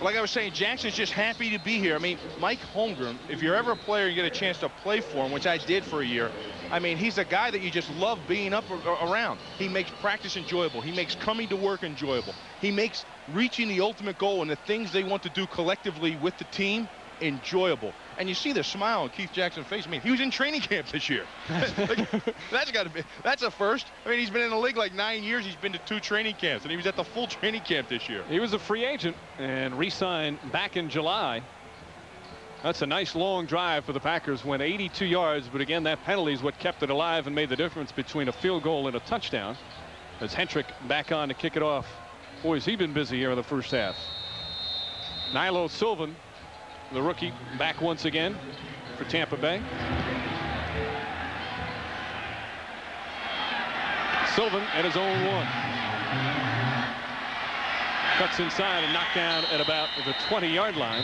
Like I was saying, Jackson's just happy to be here. I mean, Mike Holmgren, if you're ever a player you get a chance to play for him, which I did for a year, I mean, he's a guy that you just love being up around. He makes practice enjoyable. He makes coming to work enjoyable. He makes reaching the ultimate goal and the things they want to do collectively with the team enjoyable. And you see the smile on Keith Jackson's face. I mean, he was in training camp this year. That's a first. I mean, he's been in the league like 9 years. He's been to 2 training camps, and he was at the full training camp this year. He was a free agent and re-signed back in July. That's a nice long drive for the Packers. Went 82 yards, but again, that penalty is what kept it alive and made the difference between a field goal and a touchdown. As Hendrick back on to kick it off. Boy, has he been busy here in the first half. Nilo Sylvan, the rookie, back once again for Tampa Bay. Sylvan at his own 1. Cuts inside and knocked down at about the 20-yard line.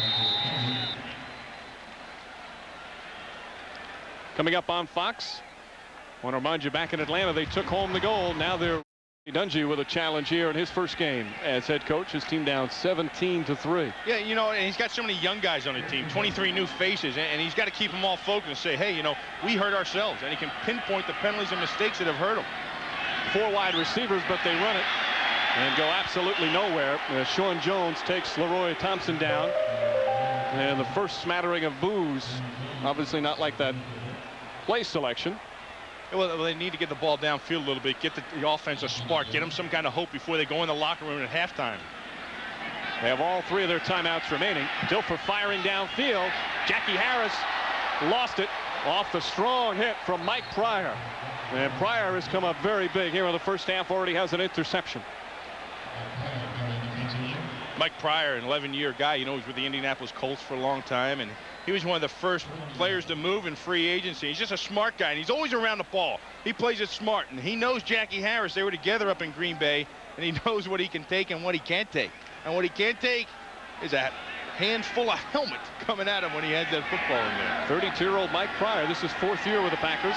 Coming up on Fox, I want to remind you, back in Atlanta, they took home the gold. Now they're Dungy with a challenge here in his first game as head coach. His team down 17-3. Yeah, you know, and he's got so many young guys on the team, 23 new faces, and he's got to keep them all focused and say, hey, you know, we hurt ourselves, and he can pinpoint the penalties and mistakes that have hurt him. 4 wide receivers, but they run it and go absolutely nowhere. Sean Jones takes Leroy Thompson down, and the first smattering of boos, obviously not like that play selection. Well, they need to get the ball downfield a little bit, get the offense a spark, get them some kind of hope before they go in the locker room at halftime. They have all 3 of their timeouts remaining. Dilfer firing downfield. Jackie Harris lost it off the strong hit from Mike Pryor. And Pryor has come up very big here in the first half, already has an interception. Mike Pryor, an 11-year guy, you know, he was with the Indianapolis Colts for a long time, and he was one of the first players to move in free agency. He's just a smart guy, and he's always around the ball. He plays it smart, and he knows Jackie Harris. They were together up in Green Bay, and he knows what he can take and what he can't take. And what he can't take is a handful of helmet coming at him when he has that football in there. 32-year-old Mike Pryor. This is 4th year with the Packers.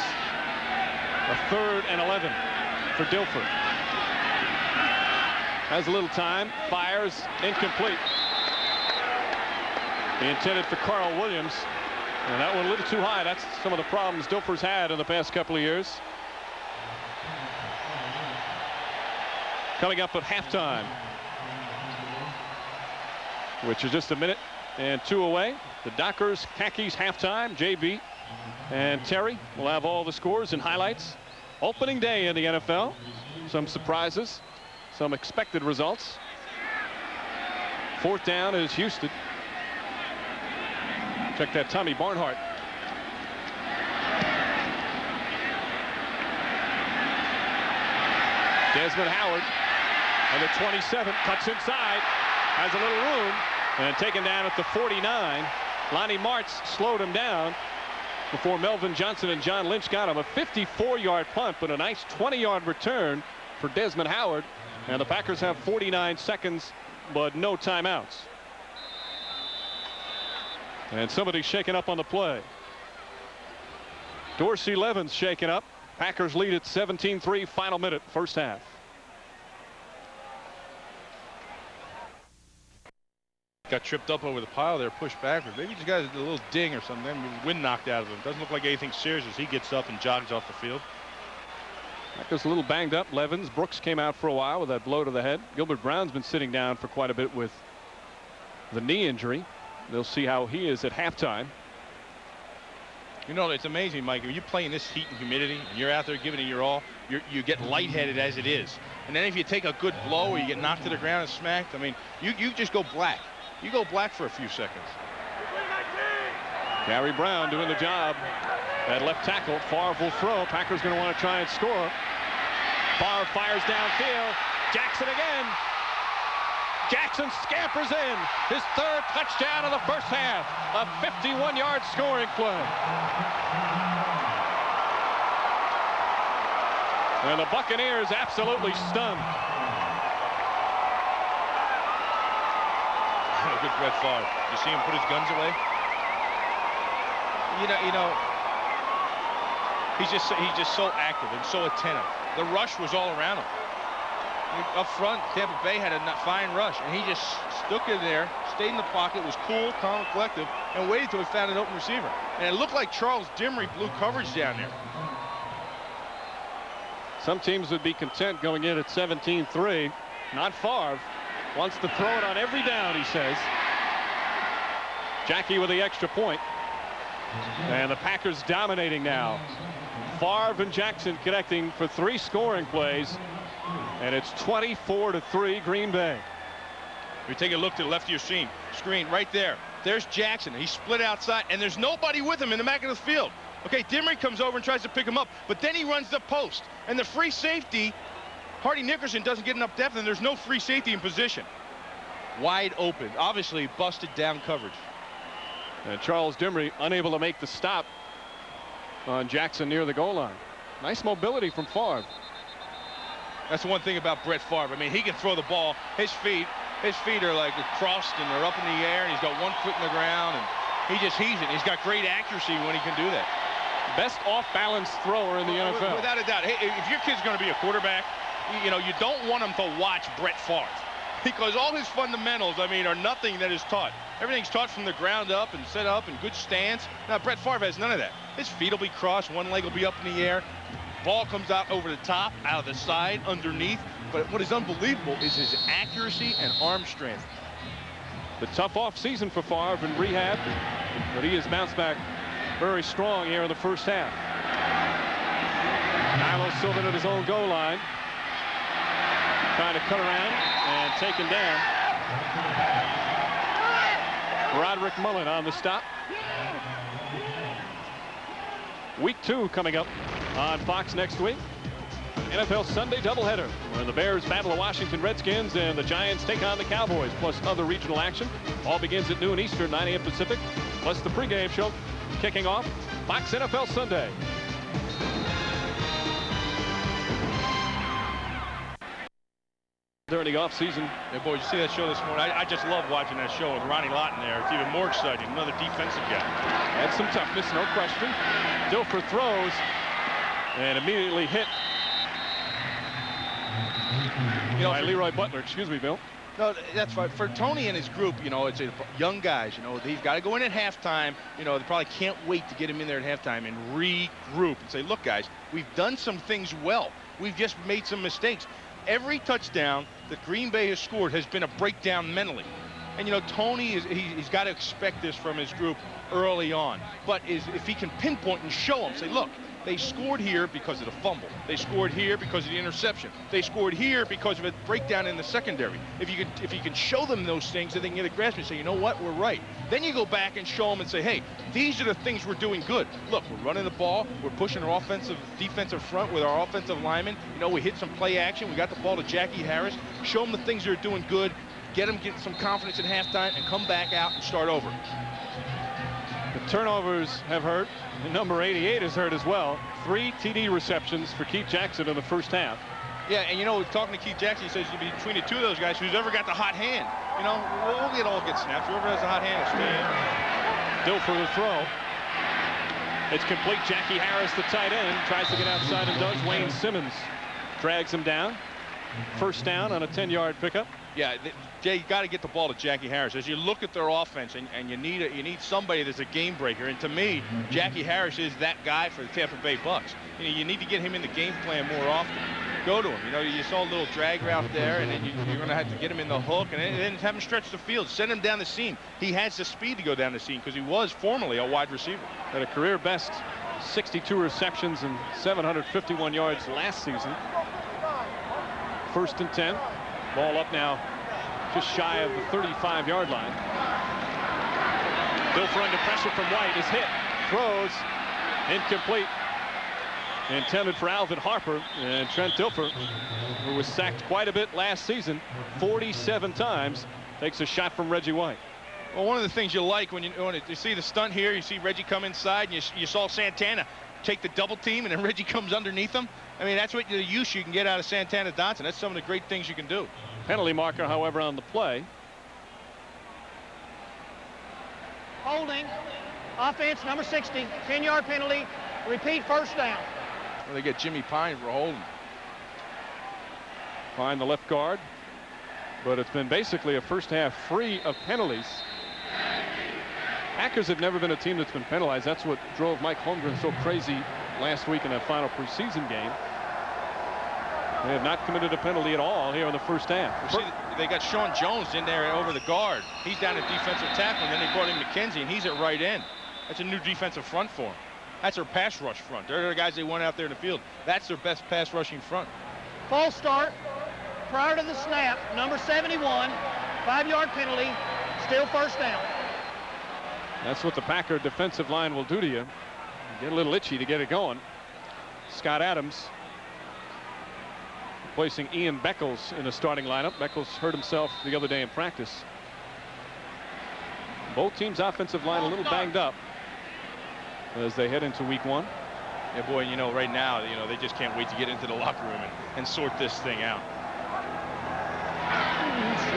A 3rd and 11 for Dilfer. Has a little time, fires, incomplete. He intended for Carl Williams, and that one a little too high. That's some of the problems Dilfer's had in the past couple of years. Coming up at halftime, which is just a minute and 2 away. The Dockers Khakis halftime. JB and Terry will have all the scores and highlights. Opening day in the NFL. Some surprises. Some expected results. 4th down is Houston. Check that Tommy Barnhart. Desmond Howard and the 27 cuts inside, has a little room, and taken down at the 49. Lonnie Martz slowed him down before Melvin Johnson and John Lynch got him. A 54-yard punt, but a nice 20-yard return for Desmond Howard. And the Packers have 49 seconds, but no timeouts. And somebody's shaken up on the play. Dorsey Levin's shaken up. Packers lead at 17-3, final minute, first half. Got tripped up over the pile there, pushed backward. Maybe he's got a little ding or something. Wind knocked out of him. Doesn't look like anything serious as he gets up and jogs off the field. Packers a little banged up. Levins. Brooks came out for a while with that blow to the head. Gilbert Brown's been sitting down for quite a bit with the knee injury. They'll see how he is at halftime. You know, it's amazing, Mike. When you play in this heat and humidity, and you're out there giving it your all, you get lightheaded as it is. And then if you take a good blow or you get knocked to the ground and smacked, I mean, you just go black. You go black for a few seconds. Gary Brown doing the job at left tackle. Favre will throw. Packers going to want to try and score. Favre fires downfield. Jackson again. Jackson scampers in. His 3rd touchdown of the first half. A 51-yard scoring play. And the Buccaneers absolutely stunned. Good Brett Favre. You see him put his guns away? You know, he's just so active and so attentive. The rush was all around him. Up front, Tampa Bay had a fine rush, and he just stuck in there, stayed in the pocket, was cool, calm, and collective, and waited till he found an open receiver. And it looked like Charles Dimry blew coverage down there. Some teams would be content going in at 17-3. Not Favre. Wants to throw it on every down, he says. Jackie with the extra point. And the Packers dominating now. Favre and Jackson connecting for 3 scoring plays. And it's 24-3 Green Bay. We take a look to the left of your screen right there. There's Jackson. He's split outside, and there's nobody with him in the back of the field. Okay, Dimry comes over and tries to pick him up, but then he runs the post. And the free safety, Hardy Nickerson, doesn't get enough depth, and there's no free safety in position. Wide open. Obviously busted down coverage. And Charles Dimry unable to make the stop on Jackson near the goal line. Nice mobility from Favre. That's the one thing about Brett Favre. I mean, he can throw the ball. His feet are like crossed and they're up in the air, and he's got one foot in the ground, and he just heaves it. He's got great accuracy when he can do that. Best off-balance thrower in the NFL. Without a doubt. Hey, if your kid's going to be a quarterback, you know, you don't want him to watch Brett Favre, because all his fundamentals, I mean, are nothing that is taught. Everything's taught from the ground up and set up and good stance. Now, Brett Favre has none of that. His feet will be crossed. One leg will be up in the air. Ball comes out over the top, out of the side, underneath. But what is unbelievable is his accuracy and arm strength. The tough off-season for Favre in rehab, but he has bounced back very strong here in the first half. Milo Sylvan at his own goal line, trying to cut around and taken down. Roderick Mullen on the stop. Week 2 coming up on Fox next week. NFL Sunday doubleheader, where the Bears battle the Washington Redskins and the Giants take on the Cowboys, plus other regional action. All begins at noon Eastern, 9 a.m. Pacific, plus the pregame show kicking off Fox NFL Sunday. During the offseason. Yeah, boy, you see that show this morning? I just love watching that show with Ronnie Lott in there. It's even more exciting. Another defensive guy. Had some toughness, no question. Dilfer throws and immediately hit by Leroy Butler. Excuse me, Bill. No, that's fine. For Tony and his group, you know, it's young guys. You know, they've got to go in at halftime. You know, they probably can't wait to get him in there at halftime and regroup and say, look, guys, we've done some things well. We've just made some mistakes. Every touchdown that Green Bay has scored has been a breakdown mentally. And, you know, Tony, he's got to expect this from his group early on. But if he can pinpoint and show them, say, look, they scored here because of the fumble. They scored here because of the interception. They scored here because of a breakdown in the secondary. If you can show them those things, then they can get a grasp and say, you know what, we're right. Then you go back and show them and say, hey, these are the things we're doing good. Look, we're running the ball. We're pushing our defensive front with our offensive linemen. You know, we hit some play action. We got the ball to Jackie Harris. Show them the things they're doing good. Get some confidence at halftime and come back out and start over. The turnovers have hurt. And number 88 is hurt as well. 3 TD receptions for Keith Jackson in the first half. Yeah, and you know, talking to Keith Jackson, he says between the two of those guys, who's ever got the hot hand, you know, we'll all get snaps. Whoever has the hot hand will stay in. Dilfer the throw. It's complete. Jackie Harris, the tight end, tries to get outside and does. Wayne Simmons drags him down. First down on a 10-yard pickup. Yeah, Jay, you got to get the ball to Jackie Harris. As you look at their offense, and you need somebody that's a game breaker. And to me, Jackie Harris is that guy for the Tampa Bay Bucks. You know, you need to get him in the game plan more often. Go to him. You know, you saw a little drag route there, and then you're going to have to get him in the hook, and then have him stretch the field. Send him down the seam. He has the speed to go down the seam because he was formerly a wide receiver. Had a career best 62 receptions and 751 yards last season. First and 10. Ball up now just shy of the 35-yard line. Dilfer under pressure from White is hit. Throws incomplete. Intended for Alvin Harper, and Trent Dilfer, who was sacked quite a bit last season, 47 times, takes a shot from Reggie White. Well, one of the things you like when you see the stunt here, you see Reggie come inside, and you saw Santana take the double team, and then Reggie comes underneath him. I mean, that's what the use you can get out of Santana Dotson. That's some of the great things you can do. Penalty marker, however, on the play. Holding. Offense, number 60. 10-yard penalty. Repeat, first down. Well, they get Jimmy Pine for holding. Pine, the left guard. But it's been basically a first half free of penalties. Packers have never been a team that's been penalized. That's what drove Mike Holmgren so crazy last week in that final preseason game. They have not committed a penalty at all here in the first half. See, they got Sean Jones in there over the guard. He's down at defensive tackle, and then they brought in McKenzie, and he's at right end. That's a new defensive front for him. That's their pass rush front. They're the guys they want out there in the field. That's their best pass rushing front. False start. Prior to the snap, number 71, 5-yard penalty, still first down. That's what the Packer defensive line will do to you. Get a little itchy to get it going. Scott Adams replacing Ian Beckles in the starting lineup. Beckles hurt himself the other day in practice. Both teams' offensive line a little banged up as they head into week 1. Yeah, boy, you know, right now, you know, they just can't wait to get into the locker room and sort this thing out.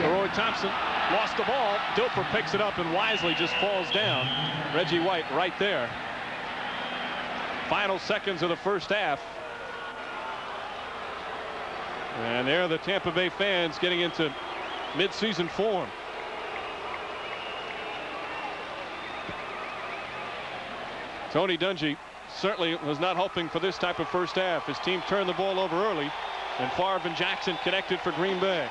Roy Thompson lost the ball. Dilfer picks it up and wisely just falls down. Reggie White right there. Final seconds of the first half. And there are the Tampa Bay fans getting into mid-season form. Tony Dungy certainly was not hoping for this type of first half. His team turned the ball over early, and Favre and Jackson connected for Green Bay.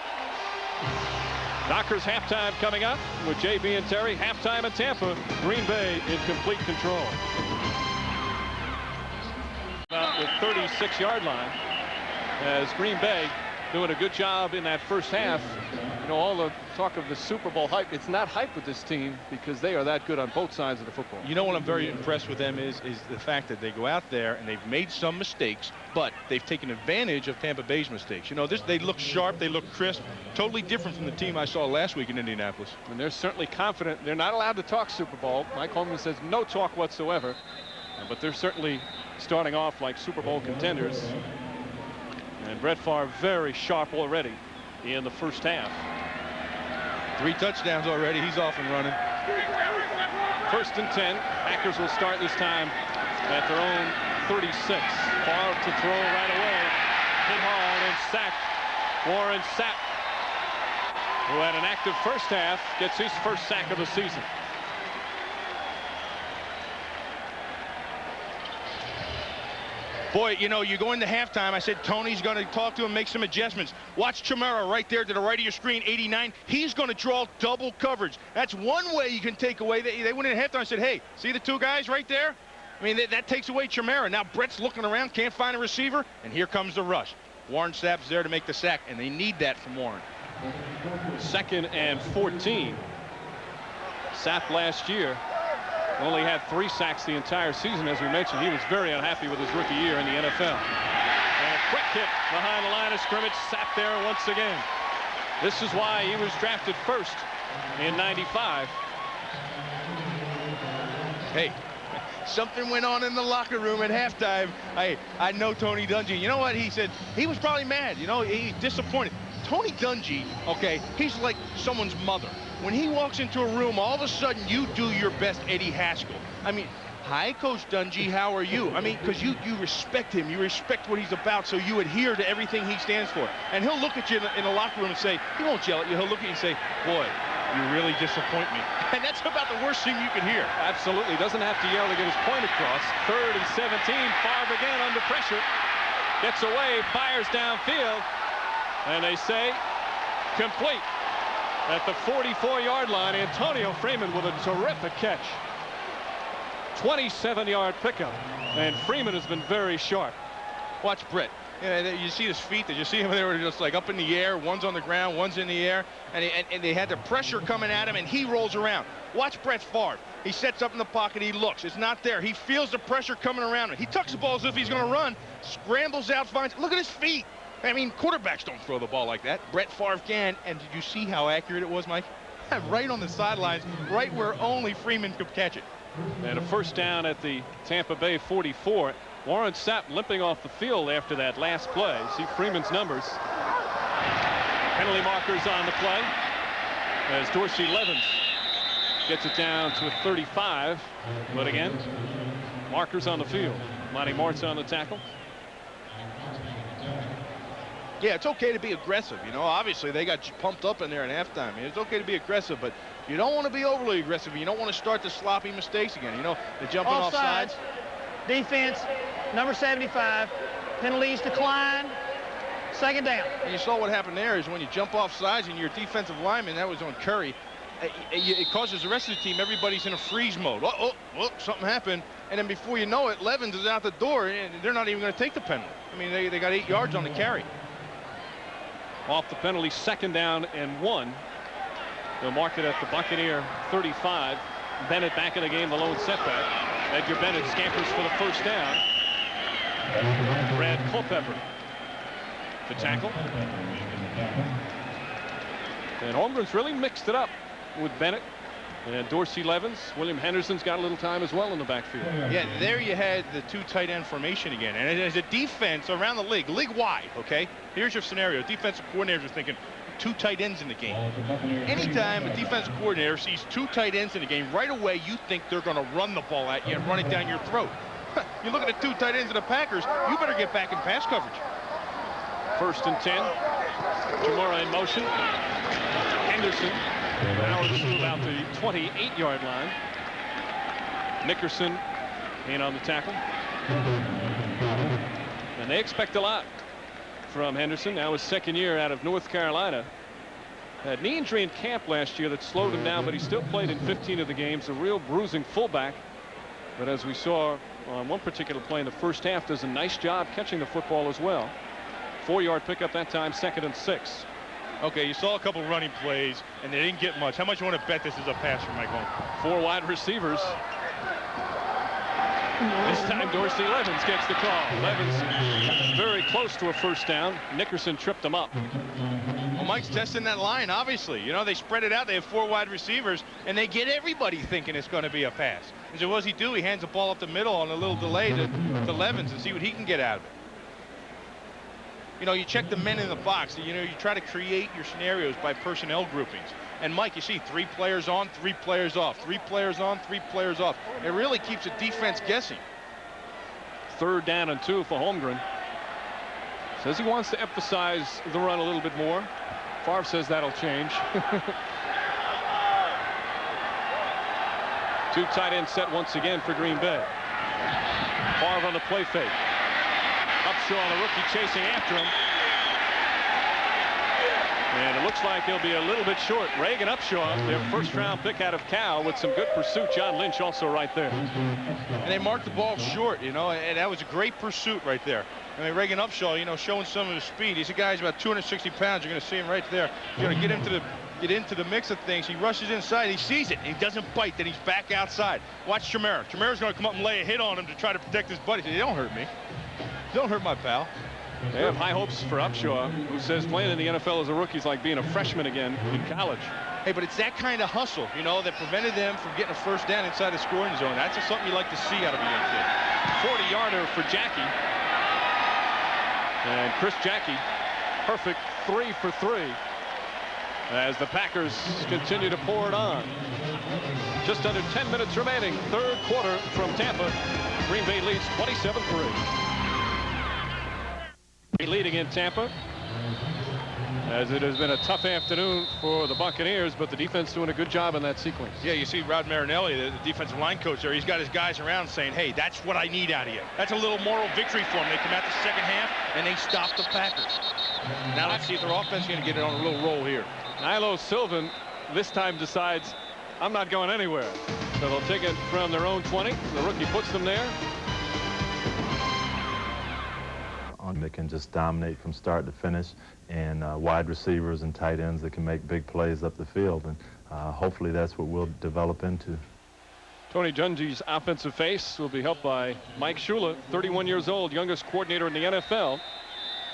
Dockers halftime coming up with JB and Terry. Halftime in Tampa. Green Bay in complete control. About the 36-yard line as Green Bay doing a good job in that first half. You know, all the talk of the Super Bowl hype, it's not hype with this team because they are that good on both sides of the football. You know what I'm very impressed with them is the fact that they go out there and they've made some mistakes, but they've taken advantage of Tampa Bay's mistakes. You know, they look sharp, they look crisp, totally different from the team I saw last week in Indianapolis. And they're certainly confident. They're not allowed to talk Super Bowl. Mike Holmgren says no talk whatsoever. But they're certainly starting off like Super Bowl contenders. And Brett Favre very sharp already in the first half. 3 touchdowns already. He's off and running. 1st and 10. Packers will start this time at their own 36. Favre to throw right away. Hit hard and sacked. Warren Sapp, who had an active first half, gets his first sack of the season. Boy, you know, you go into halftime. I said Tony's going to talk to him, make some adjustments. Watch Chimera right there to the right of your screen, 89. He's going to draw double coverage. That's one way you can take away. They went in halftime and said, hey, see the 2 guys right there? I mean, that takes away Chimera. Now Brett's looking around, can't find a receiver, and here comes the rush. Warren Sapp's there to make the sack, and they need that from Warren. 2nd and 14. Sapp last year only had 3 sacks the entire season. As we mentioned, he was very unhappy with his rookie year in the NFL. And a quick hit behind the line of scrimmage. Sapp there once again. This is why he was drafted first in '95. Hey, something went on in the locker room at halftime. I know Tony Dungy. You know what he said? He was probably mad. You know, he's disappointed. Tony Dungy, okay, he's like someone's mother. When he walks into a room, all of a sudden you do your best Eddie Haskell. I mean, hi, Coach Dungy, how are you? I mean, because you respect him. You respect what he's about, so you adhere to everything he stands for. And he'll look at you in the locker room and say, he won't yell at you. He'll look at you and say, boy, you really disappoint me. And that's about the worst thing you can hear. Absolutely. Doesn't have to yell to get his point across. 3rd and 17. Favre again under pressure. Gets away, fires downfield. And they say complete at the 44-yard line. Antonio Freeman with a terrific catch. 27-yard pickup. And Freeman has been very sharp. Watch Brett. You see his feet. Did you see him? They were just like up in the air. One's on the ground, one's in the air. And they had the pressure coming at him, and he rolls around. Watch Brett Favre. He sets up in the pocket. He looks. It's not there. He feels the pressure coming around him. He tucks the ball as if he's going to run. Scrambles out, finds. Look at his feet. I mean, quarterbacks don't throw the ball like that. Brett Favre can. And did you see how accurate it was, Mike? Right on the sidelines, right where only Freeman could catch it. And a first down at the Tampa Bay 44. Warren Sapp limping off the field after that last play. See Freeman's numbers. Penalty markers on the play as Dorsey Levens gets it down to a 35. But again, markers on the field. Monty Mort's on the tackle. Yeah, it's okay to be aggressive. You know, obviously they got pumped up in there at halftime. I mean, it's okay to be aggressive, but you don't want to be overly aggressive. You don't want to start the sloppy mistakes again. You know, the jumping off sides. Defense, number 75. Penalties decline. 2nd down. And you saw what happened there is when you jump off sides and your defensive lineman, that was on Curry, it causes the rest of the team, everybody's in a freeze mode. Oh, something happened. And then before you know it, Levens is out the door, and they're not even going to take the penalty. I mean, they got 8 yards on the carry. Off the penalty, 2nd down and 1. They'll mark it at the Buccaneer 35. Bennett back in the game, the lone setback. Edgar Bennett scampers for the first down. Brad Culpepper to tackle. And Holmgren's really mixed it up with Bennett and Dorsey Levens. William Henderson's got a little time as well in the backfield. Yeah, there you had the 2 tight end formation again. And as a defense around the league-wide, okay? Here's your scenario. Defensive coordinators are thinking 2 tight ends in the game. Anytime a defensive coordinator sees 2 tight ends in the game, right away you think they're going to run the ball at you and run it down your throat. You look at the 2 tight ends of the Packers, you better get back in pass coverage. 1st and 10. Jamora in motion. Henderson now to about the 28-yard line. Nickerson in on the tackle. And they expect a lot from Henderson. Now his 2nd year out of North Carolina. Had knee injury in camp last year that slowed him down, but he still played in 15 of the games. A real bruising fullback. But as we saw on one particular play in the first half, does a nice job catching the football as well. 4-yard pickup that time, 2nd and 6. Okay, you saw a couple running plays, and they didn't get much. How much you want to bet this is a pass from Mike Holmgren? 4 wide receivers. This time Dorsey Levens gets the call. Levens very close to a first down. Nickerson tripped him up. Well, Mike's testing that line, obviously. You know, they spread it out. They have 4 wide receivers, and they get everybody thinking it's going to be a pass. And so what does he do? He hands the ball up the middle on a little delay to Levens and see what he can get out of it. You know, you check the men in the box. You know, you try to create your scenarios by personnel groupings. And, Mike, you see 3 players on, 3 players off, 3 players on, 3 players off. It really keeps the defense guessing. 3rd down and 2 for Holmgren. Says he wants to emphasize the run a little bit more. Favre says that'll change. 2 tight end set once again for Green Bay. Favre on the play fake. Upshaw, the rookie, chasing after him. And it looks like he'll be a little bit short. Reagan Upshaw, their first-round pick out of Cal, with some good pursuit. John Lynch also right there. And they marked the ball short, you know, and that was a great pursuit right there. I mean, Reagan Upshaw, you know, showing some of his speed. He's a guy who's about 260 pounds. You're going to see him right there. You're going to get into the mix of things. He rushes inside. He sees it. He doesn't bite. Then he's back outside. Watch Chimera. Chimera's going to come up and lay a hit on him to try to protect his buddy. He said, don't hurt me. Don't hurt my pal. They have high hopes for Upshaw, who says playing in the NFL as a rookie is like being a freshman again in college. Hey, but it's that kind of hustle, you know, that prevented them from getting a first down inside the scoring zone. That's just something you like to see out of a young kid. 40-yarder for Jackie. And Chris Jackie, perfect 3 for 3 as the Packers continue to pour it on. Just under 10 minutes remaining, 3rd quarter from Tampa. Green Bay leads 27-3. Leading in Tampa, as it has been a tough afternoon for the Buccaneers, but the defense doing a good job in that sequence. Yeah, you see Rod Marinelli, the defensive line coach there, he's got his guys around saying, hey, that's what I need out of you. That's a little moral victory for them. They come out the second half and they stop the Packers. Now let's see if their offense is going to get it on a little roll here. Nilo Sylvan this time decides, I'm not going anywhere. So they'll take it from their own 20. The rookie puts them there. That can just dominate from start to finish, and wide receivers and tight ends that can make big plays up the field, and hopefully that's what we'll develop into. Tony Dungy's offensive face will be helped by Mike Shula, 31 years old, youngest coordinator in the NFL.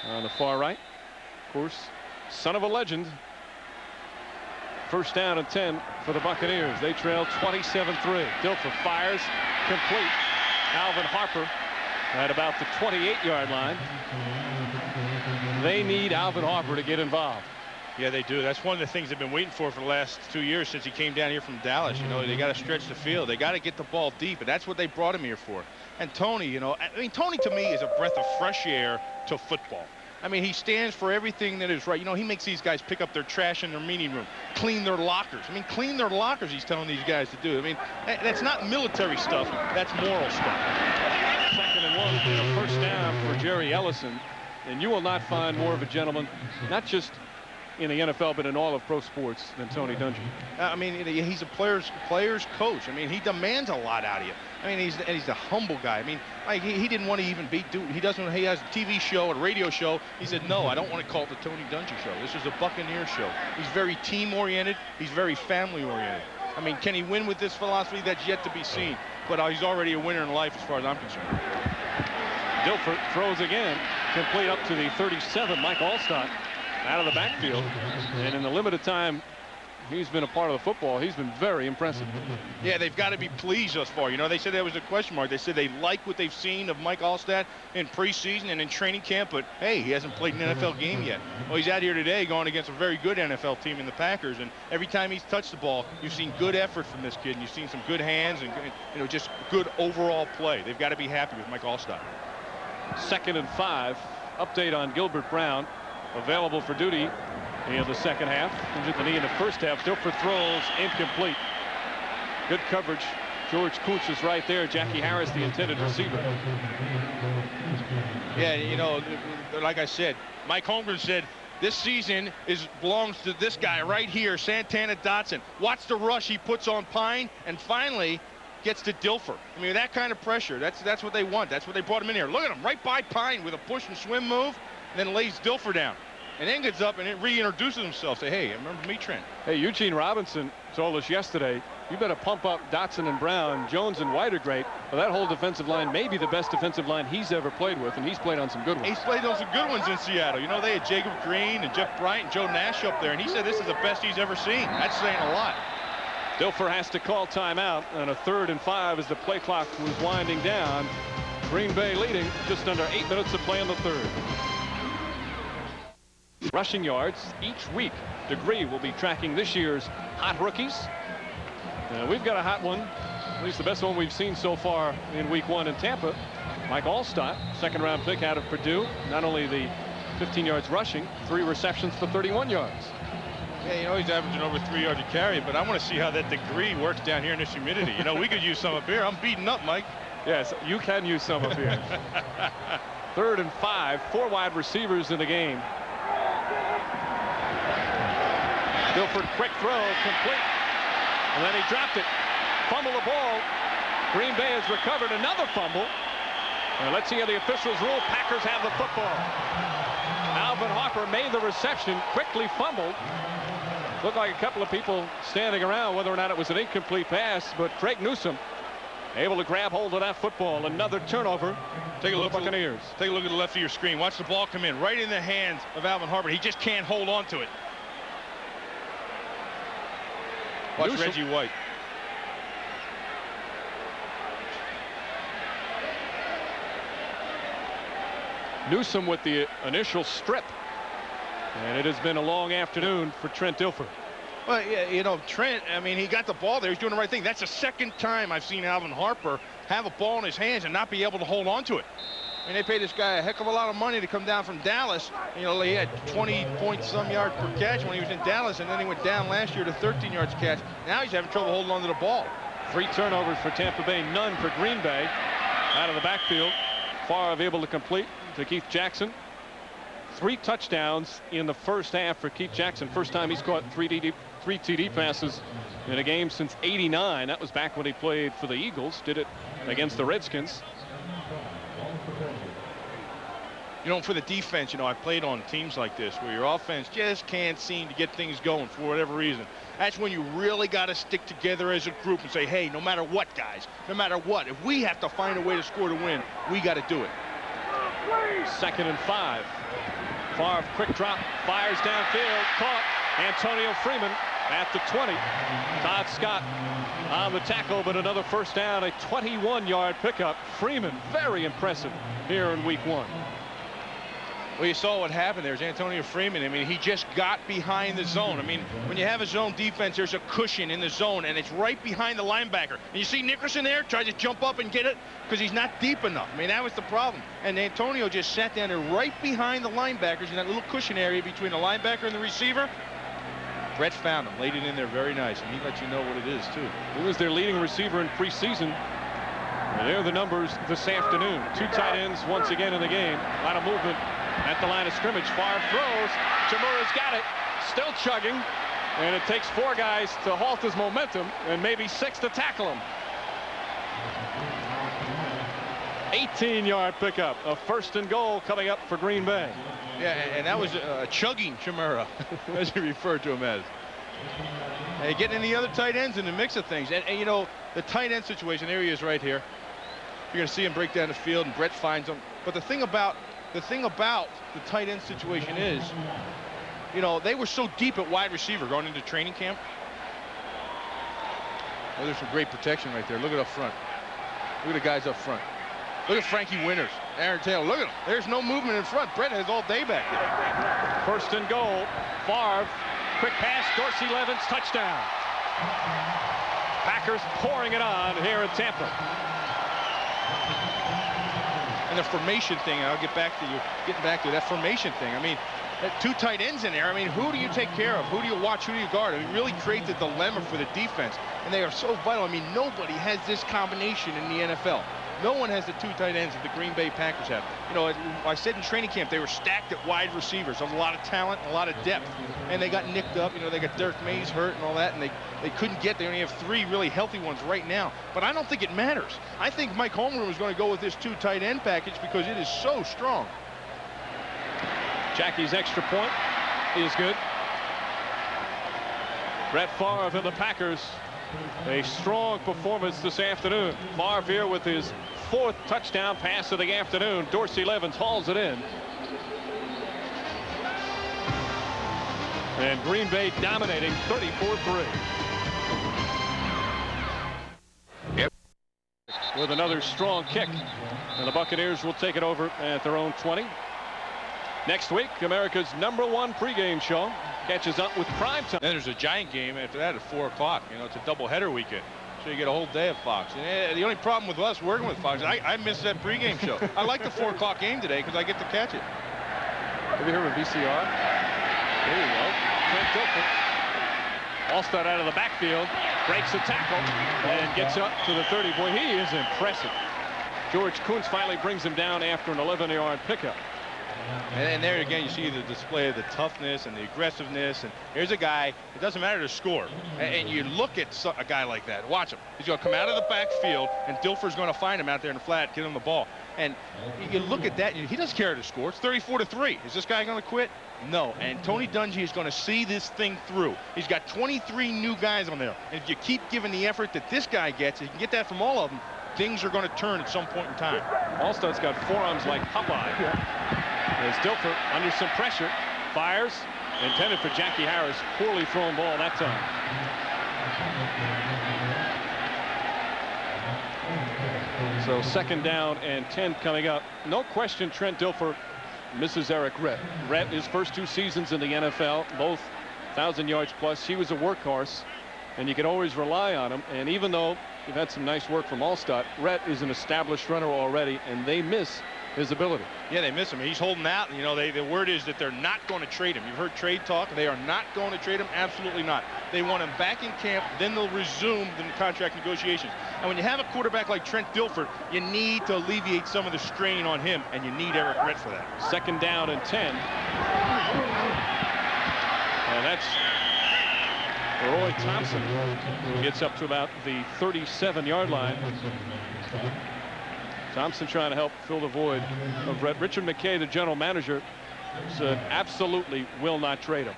On the far right, of course, son of a legend. 1st down and 10 for the Buccaneers. They trail 27-3. Dilfer fires, complete. Alvin Harper at about the 28-yard line. They need Alvin Harper to get involved. Yeah, they do. That's one of the things they've been waiting for the last 2 years since he came down here from Dallas. You know, they got to stretch the field. They got to get the ball deep, and that's what they brought him here for. And Tony, you know, I mean, Tony to me is a breath of fresh air to football. I mean, he stands for everything that is right. You know, he makes these guys pick up their trash in their meeting room, clean their lockers. I mean, clean their lockers, he's telling these guys to do. I mean, that's not military stuff. That's moral stuff. 2nd and 1 for a first down for Jerry Ellison. And you will not find more of a gentleman, not just in the NFL, but in all of pro sports, than Tony Dungy. I mean, he's a player's coach. I mean, he demands a lot out of you. I mean, he's a humble guy. I mean, like, he didn't want to even he has a TV show, a radio show. He said, no, I don't want to call it the Tony Dungy show. This is a Buccaneer show. He's very team-oriented. He's very family-oriented. I mean, can he win with this philosophy? That's yet to be seen. But he's already a winner in life as far as I'm concerned. Dilfer throws again, complete up to the 37. Mike Allstott out of the backfield. And in the limited time he's been a part of the football, he's been very impressive. Yeah, they've got to be pleased thus far. You know, they said there was a question mark. They said they like what they've seen of Mike Allstott in preseason and in training camp, but hey, he hasn't played an NFL game yet. Well, he's out here today going against a very good NFL team in the Packers, and every time he's touched the ball, you've seen good effort from this kid, and you've seen some good hands and, you know, just good overall play. They've got to be happy with Mike Allstott. 2nd and 5. Update on Gilbert Brown, available for duty in the second half. Injured the knee in the first half. Dilfer throws incomplete. Good coverage. George Kuntz is right there. Jackie Harris, the intended receiver. Yeah, you know, like I said, Mike Holmgren said this season belongs to this guy right here, Santana Dotson. Watch the rush he puts on Pine, and finally gets to Dilfer. I mean, that kind of pressure, that's what they want. That's what they brought him in here. Look at him, right by Pine with a push and swim move, and then lays Dilfer down. and then gets up and it reintroduces himself. Say, hey, remember me, Trent? Hey, Eugene Robinson told us yesterday, you better pump up Dotson and Brown. Jones and White are great. Well, that whole defensive line may be the best defensive line he's ever played with, and he's played on some good ones. He's played on some good ones in Seattle. You know, they had Jacob Green and Jeff Bryant and Joe Nash up there, and he said this is the best he's ever seen. That's saying a lot. Dilfer has to call timeout on a 3rd and 5 as the play clock was winding down. Green Bay leading just under 8 minutes to play in the 3rd. Rushing yards each week. Degree will be tracking this year's hot rookies. We've got a hot one, at least the best one we've seen so far in week 1 in Tampa. Mike Allstott, 2nd-round pick out of Purdue. Not only the 15 yards rushing, 3 receptions for 31 yards. Yeah, you know, he's averaging over 3 yards a carry, but I want to see how that Degree works down here in this humidity. You know, we could use some up here. I'm beating up, Mike. Yes, you can use some up here. 3rd and 5, 4 wide receivers in the game. Dilfer, quick throw, complete. And then he dropped it. Fumble the ball. Green Bay has recovered another fumble. Let's see how the officials rule. Packers have the football. Alvin Harper made the reception, quickly fumbled. Looked like a couple of people standing around whether or not it was an incomplete pass, but Craig Newsome able to grab hold of that football. Another turnover. Take a look at the Buccaneers. Take a look at the left of your screen. Watch the ball come in right in the hands of Alvin Harper. He just can't hold on to it. Watch Newsome. Reggie White. Newsome with the initial strip. And it has been a long afternoon for Trent Dilfer. Well, yeah, you know, Trent, I mean, he got the ball there. He's doing the right thing. That's the 2nd time I've seen Alvin Harper have a ball in his hands and not be able to hold on to it. I mean, they paid this guy a heck of a lot of money to come down from Dallas. You know, he had 20-point-some yards per catch when he was in Dallas, and then he went down last year to 13 yards catch. Now he's having trouble holding on to the ball. 3 turnovers for Tampa Bay, none for Green Bay. Out of the backfield, Favre able to complete to Keith Jackson. 3 touchdowns in the first half for Keith Jackson. First time he's caught 3 TD passes in a game since '89. That was back when he played for the Eagles. Did it against the Redskins. You know, for the defense, you know, I played on teams like this where your offense just can't seem to get things going for whatever reason. That's when you really got to stick together as a group and say, hey, no matter what, guys, no matter what, if we have to find a way to score to win, we got to do it. 2nd and 5. Favre, quick drop, fires downfield, caught. Antonio Freeman at the 20. Todd Scott on the tackle, but another first down, a 21-yard pickup. Freeman, very impressive here in week 1. Well, you saw what happened. There's Antonio Freeman. I mean, he just got behind the zone. I mean, when you have a zone defense, there's a cushion in the zone, and it's right behind the linebacker. And you see Nickerson there try to jump up and get it because he's not deep enough. I mean, that was the problem. And Antonio just sat down there right behind the linebackers in that little cushion area between the linebacker and the receiver. Brett found him, laid it in there very nice, and he lets you know what it is, too. He was their leading receiver in preseason. And there are the numbers this afternoon. 2 tight ends once again in the game. A lot of movement at the line of scrimmage. Favre throws. Chimura's got it. Still chugging. And it takes 4 guys to halt his momentum and maybe 6 to tackle him. 18-yard pickup. A 1st and goal coming up for Green Bay. Yeah, and that was chugging Chimura, as you referred to him as. And getting in the other tight ends in the mix of things. And you know, the tight end situation, there he is right here. You're going to see him break down the field, and Brett finds him. But the thing about the tight end situation is, you know, they were so deep at wide receiver going into training camp. Oh, there's some great protection right there. Look at up front. Look at the guys up front. Look at Frankie Winters, Aaron Taylor. Look at him. There's no movement in front. Brett has all day back there. 1st and goal. Favre, quick pass. Dorsey Levens, touchdown. Packers pouring it on here in Tampa. And the formation thing, and I'll get back to you, getting back to that formation thing. I mean, 2 tight ends in there. I mean, who do you take care of? Who do you watch? Who do you guard? I mean, it really creates a dilemma for the defense. And they are so vital. I mean, nobody has this combination in the NFL. No one has the 2 tight ends that the Green Bay Packers have. You know, I said in training camp they were stacked at wide receivers, a lot of talent, a lot of depth, and they got nicked up. You know, they got Derek Mays hurt and all that, and they couldn't get. They only have 3 really healthy ones right now. But I don't think it matters. I think Mike Holmgren is going to go with this 2 tight end package because it is so strong. Jackie's extra point. is good. Brett Favre and the Packers. A strong performance this afternoon. Favre here with his 4th touchdown pass of the afternoon. Dorsey Levens hauls it in. And Green Bay dominating 34-3. With another strong kick. And the Buccaneers will take it over at their own 20. Next week, America's #1 pregame show catches up with primetime. Then there's a Giant game after that at 4 o'clock. You know, it's a doubleheader weekend. So you get a whole day of Fox. And the only problem with us working with Fox is I miss that pregame show. I like the 4 o'clock game today because I get to catch it. Have you heard of VCR? There you go. Trent Dilfer. Allstott out of the backfield, breaks a tackle, and gets up to the 30. Boy, he is impressive. George Kuntz finally brings him down after an 11-yard pickup. And there again, you see the display of the toughness and the aggressiveness. And here's a guy, it doesn't matter to score. And you look at a guy like that. Watch him. He's going to come out of the backfield, and Dilfer's going to find him out there in the flat, get him the ball. And you look at that, and he doesn't care to score. It's 34-3. Is this guy going to quit? No. And Tony Dungy is going to see this thing through. He's got 23 new guys on there. And if you keep giving the effort that this guy gets, you can get that from all of them, things are going to turn at some point in time. Allstott's got forearms like Popeye. As Dilfer under some pressure, fires, intended for Jackie Harris. Poorly thrown ball that time. So 2nd down and 10 coming up. No question Trent Dilfer misses Eric Rhett. Rhett, his first 2 seasons in the NFL, both 1,000 yards plus. He was a workhorse, and you can always rely on him. And even though you've had some nice work from Allstott, Rhett is an established runner already, and they miss his ability. Yeah, they miss him. He's holding out. You know, the word is that they're not going to trade him. You've heard trade talk. They are not going to trade him. Absolutely not. They want him back in camp. Then they'll resume the contract negotiations. And when you have a quarterback like Trent Dilfer, you need to alleviate some of the strain on him, and you need Eric Rhett for that. 2nd down and 10. And that's Roy Thompson, who gets up to about the 37-yard line. Thompson trying to help fill the void of Rhett. Richard McKay, the general manager, said absolutely will not trade him.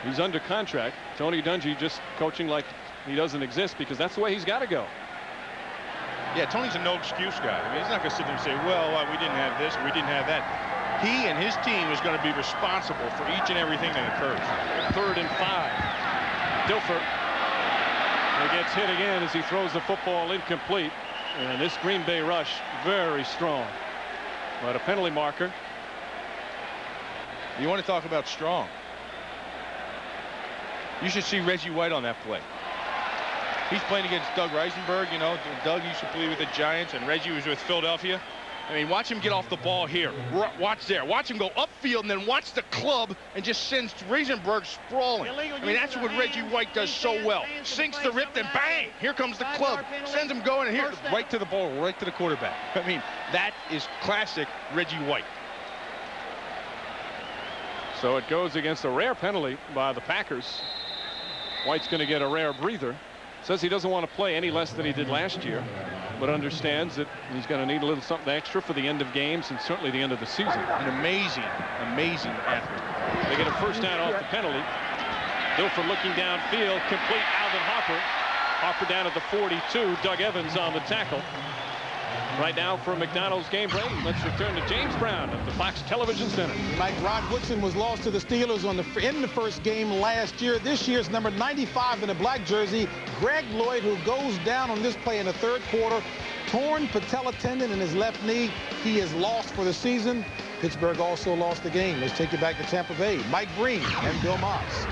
He's under contract. Tony Dungy just coaching like he doesn't exist because that's the way he's got to go. Yeah, Tony's a no excuse guy. I mean, he's not going to sit there and say, well, we didn't have this, we didn't have that. He and his team is going to be responsible for each and everything that occurs. 3rd and 5. Dilfer gets hit again as he throws the football incomplete. And this Green Bay rush, very strong. But a penalty marker. You want to talk about strong. You should see Reggie White on that play. He's playing against Doug Reisenberg. You know, Doug used to play with the Giants, and Reggie was with Philadelphia. I mean, watch him get off the ball here. Watch there. Watch him go upfield, and then watch the club and just sends Reisenberg sprawling. I mean, that's what Reggie White does so well. Sinks the rip, then bang! Here comes the club. Sends him going, and here, right to the ball, right to the quarterback. I mean, that is classic Reggie White. So it goes against a rare penalty by the Packers. White's going to get a rare breather. Says he doesn't want to play any less than he did last year, but understands that he's going to need a little something extra for the end of games and certainly the end of the season. An amazing, amazing athlete. They get a 1st down off the penalty. Dilfer looking downfield, complete. Alvin Harper. Harper down at the 42. Doug Evans on the tackle. Right now for McDonald's game break, let's return to James Brown at the Fox Television Center. Like Rod Woodson was lost to the Steelers in the first game last year. This year's number 95 in a black jersey, Greg Lloyd, who goes down on this play in the 3rd quarter. Torn patella tendon in his left knee. He is lost for the season. Pittsburgh also lost the game. Let's take you back to Tampa Bay. Mike Breen and Bill Moss.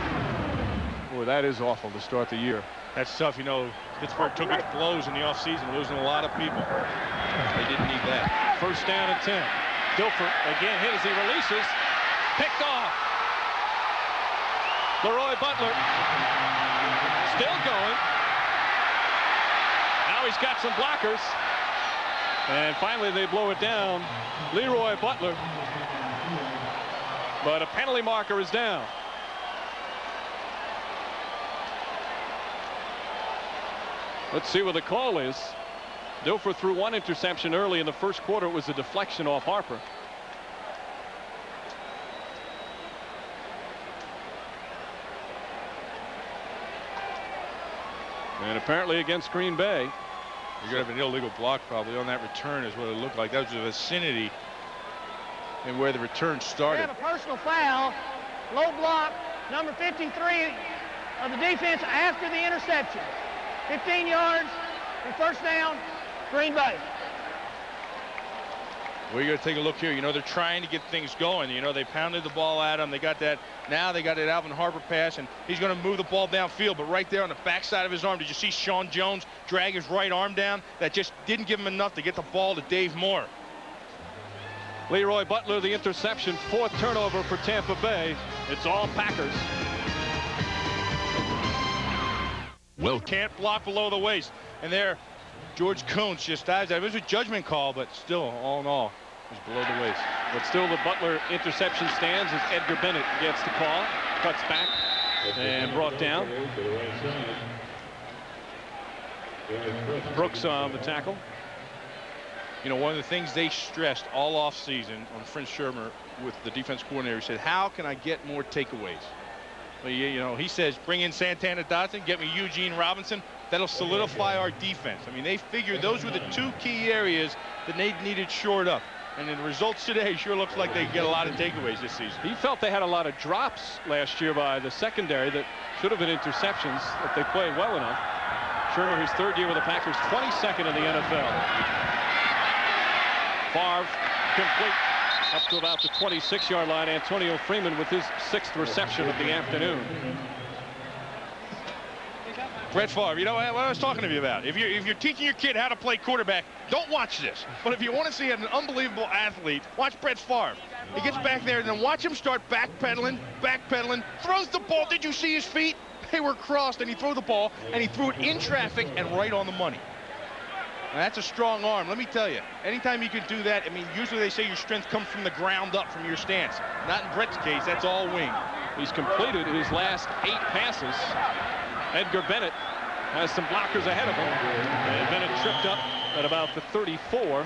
Boy, that is awful to start the year. That's tough. You know, Pittsburgh took its blows in the offseason, losing a lot of people. They didn't need that. 1st down and 10. Dilfer again hit as he releases. Picked off. Leroy Butler still going. Now he's got some blockers. And finally they blow it down. Leroy Butler. But a penalty marker is down. Let's see what the call is. Dilfer threw 1 interception early in the 1st quarter. It was a deflection off Harper. And apparently against Green Bay. You're going to have an illegal block probably on that return is what it looked like. That was the vicinity and where the return started. We have a personal foul, low block, number 53 of the defense after the interception. 15 yards and first down, Green Bay. Well, you're going to take a look here. You know, they're trying to get things going. You know, they pounded the ball at him. They got that. Now they got that Alvin Harper pass, and he's going to move the ball downfield. But right there on the backside of his arm, did you see Sean Jones drag his right arm down? That just didn't give him enough to get the ball to Dave Moore. Leroy Butler, the interception, 4th turnover for Tampa Bay. It's all Packers. Well, can't block below the waist. And there, George Coons just dives out. It was a judgment call, but still, all in all, it was below the waist. But still, the Butler interception stands as Edgar Bennett gets the call, cuts back, and brought down. Brooks on the tackle. You know, one of the things they stressed all offseason on French Shermer with the defense coordinator, he said, how can I get more takeaways? Well, you know, he says, bring in Santana Dotson, get me Eugene Robinson. That'll solidify our defense. I mean, they figured those were the 2 key areas that they needed shored up. And the results today sure looks like they get a lot of takeaways this season. He felt they had a lot of drops last year by the secondary that should have been interceptions if they played well enough. Shermer, his 3rd year with the Packers, 22nd in the NFL. Favre complete up to about the 26-yard line. Antonio Freeman with his 6th reception of the afternoon. Brett Favre, you know what I was talking to you about. If you're teaching your kid how to play quarterback, don't watch this. But if you want to see an unbelievable athlete, watch Brett Favre. He gets back there and then watch him start backpedaling, throws the ball. Did you see his feet? They were crossed, and he threw the ball, and he threw it in traffic and right on the money. Now, that's a strong arm. Let me tell you, anytime you can do that, I mean, usually they say your strength comes from the ground up, from your stance. Not in Brett's case, that's all wing. He's completed his last 8 passes. Edgar Bennett has some blockers ahead of him. And Bennett tripped up at about the 34.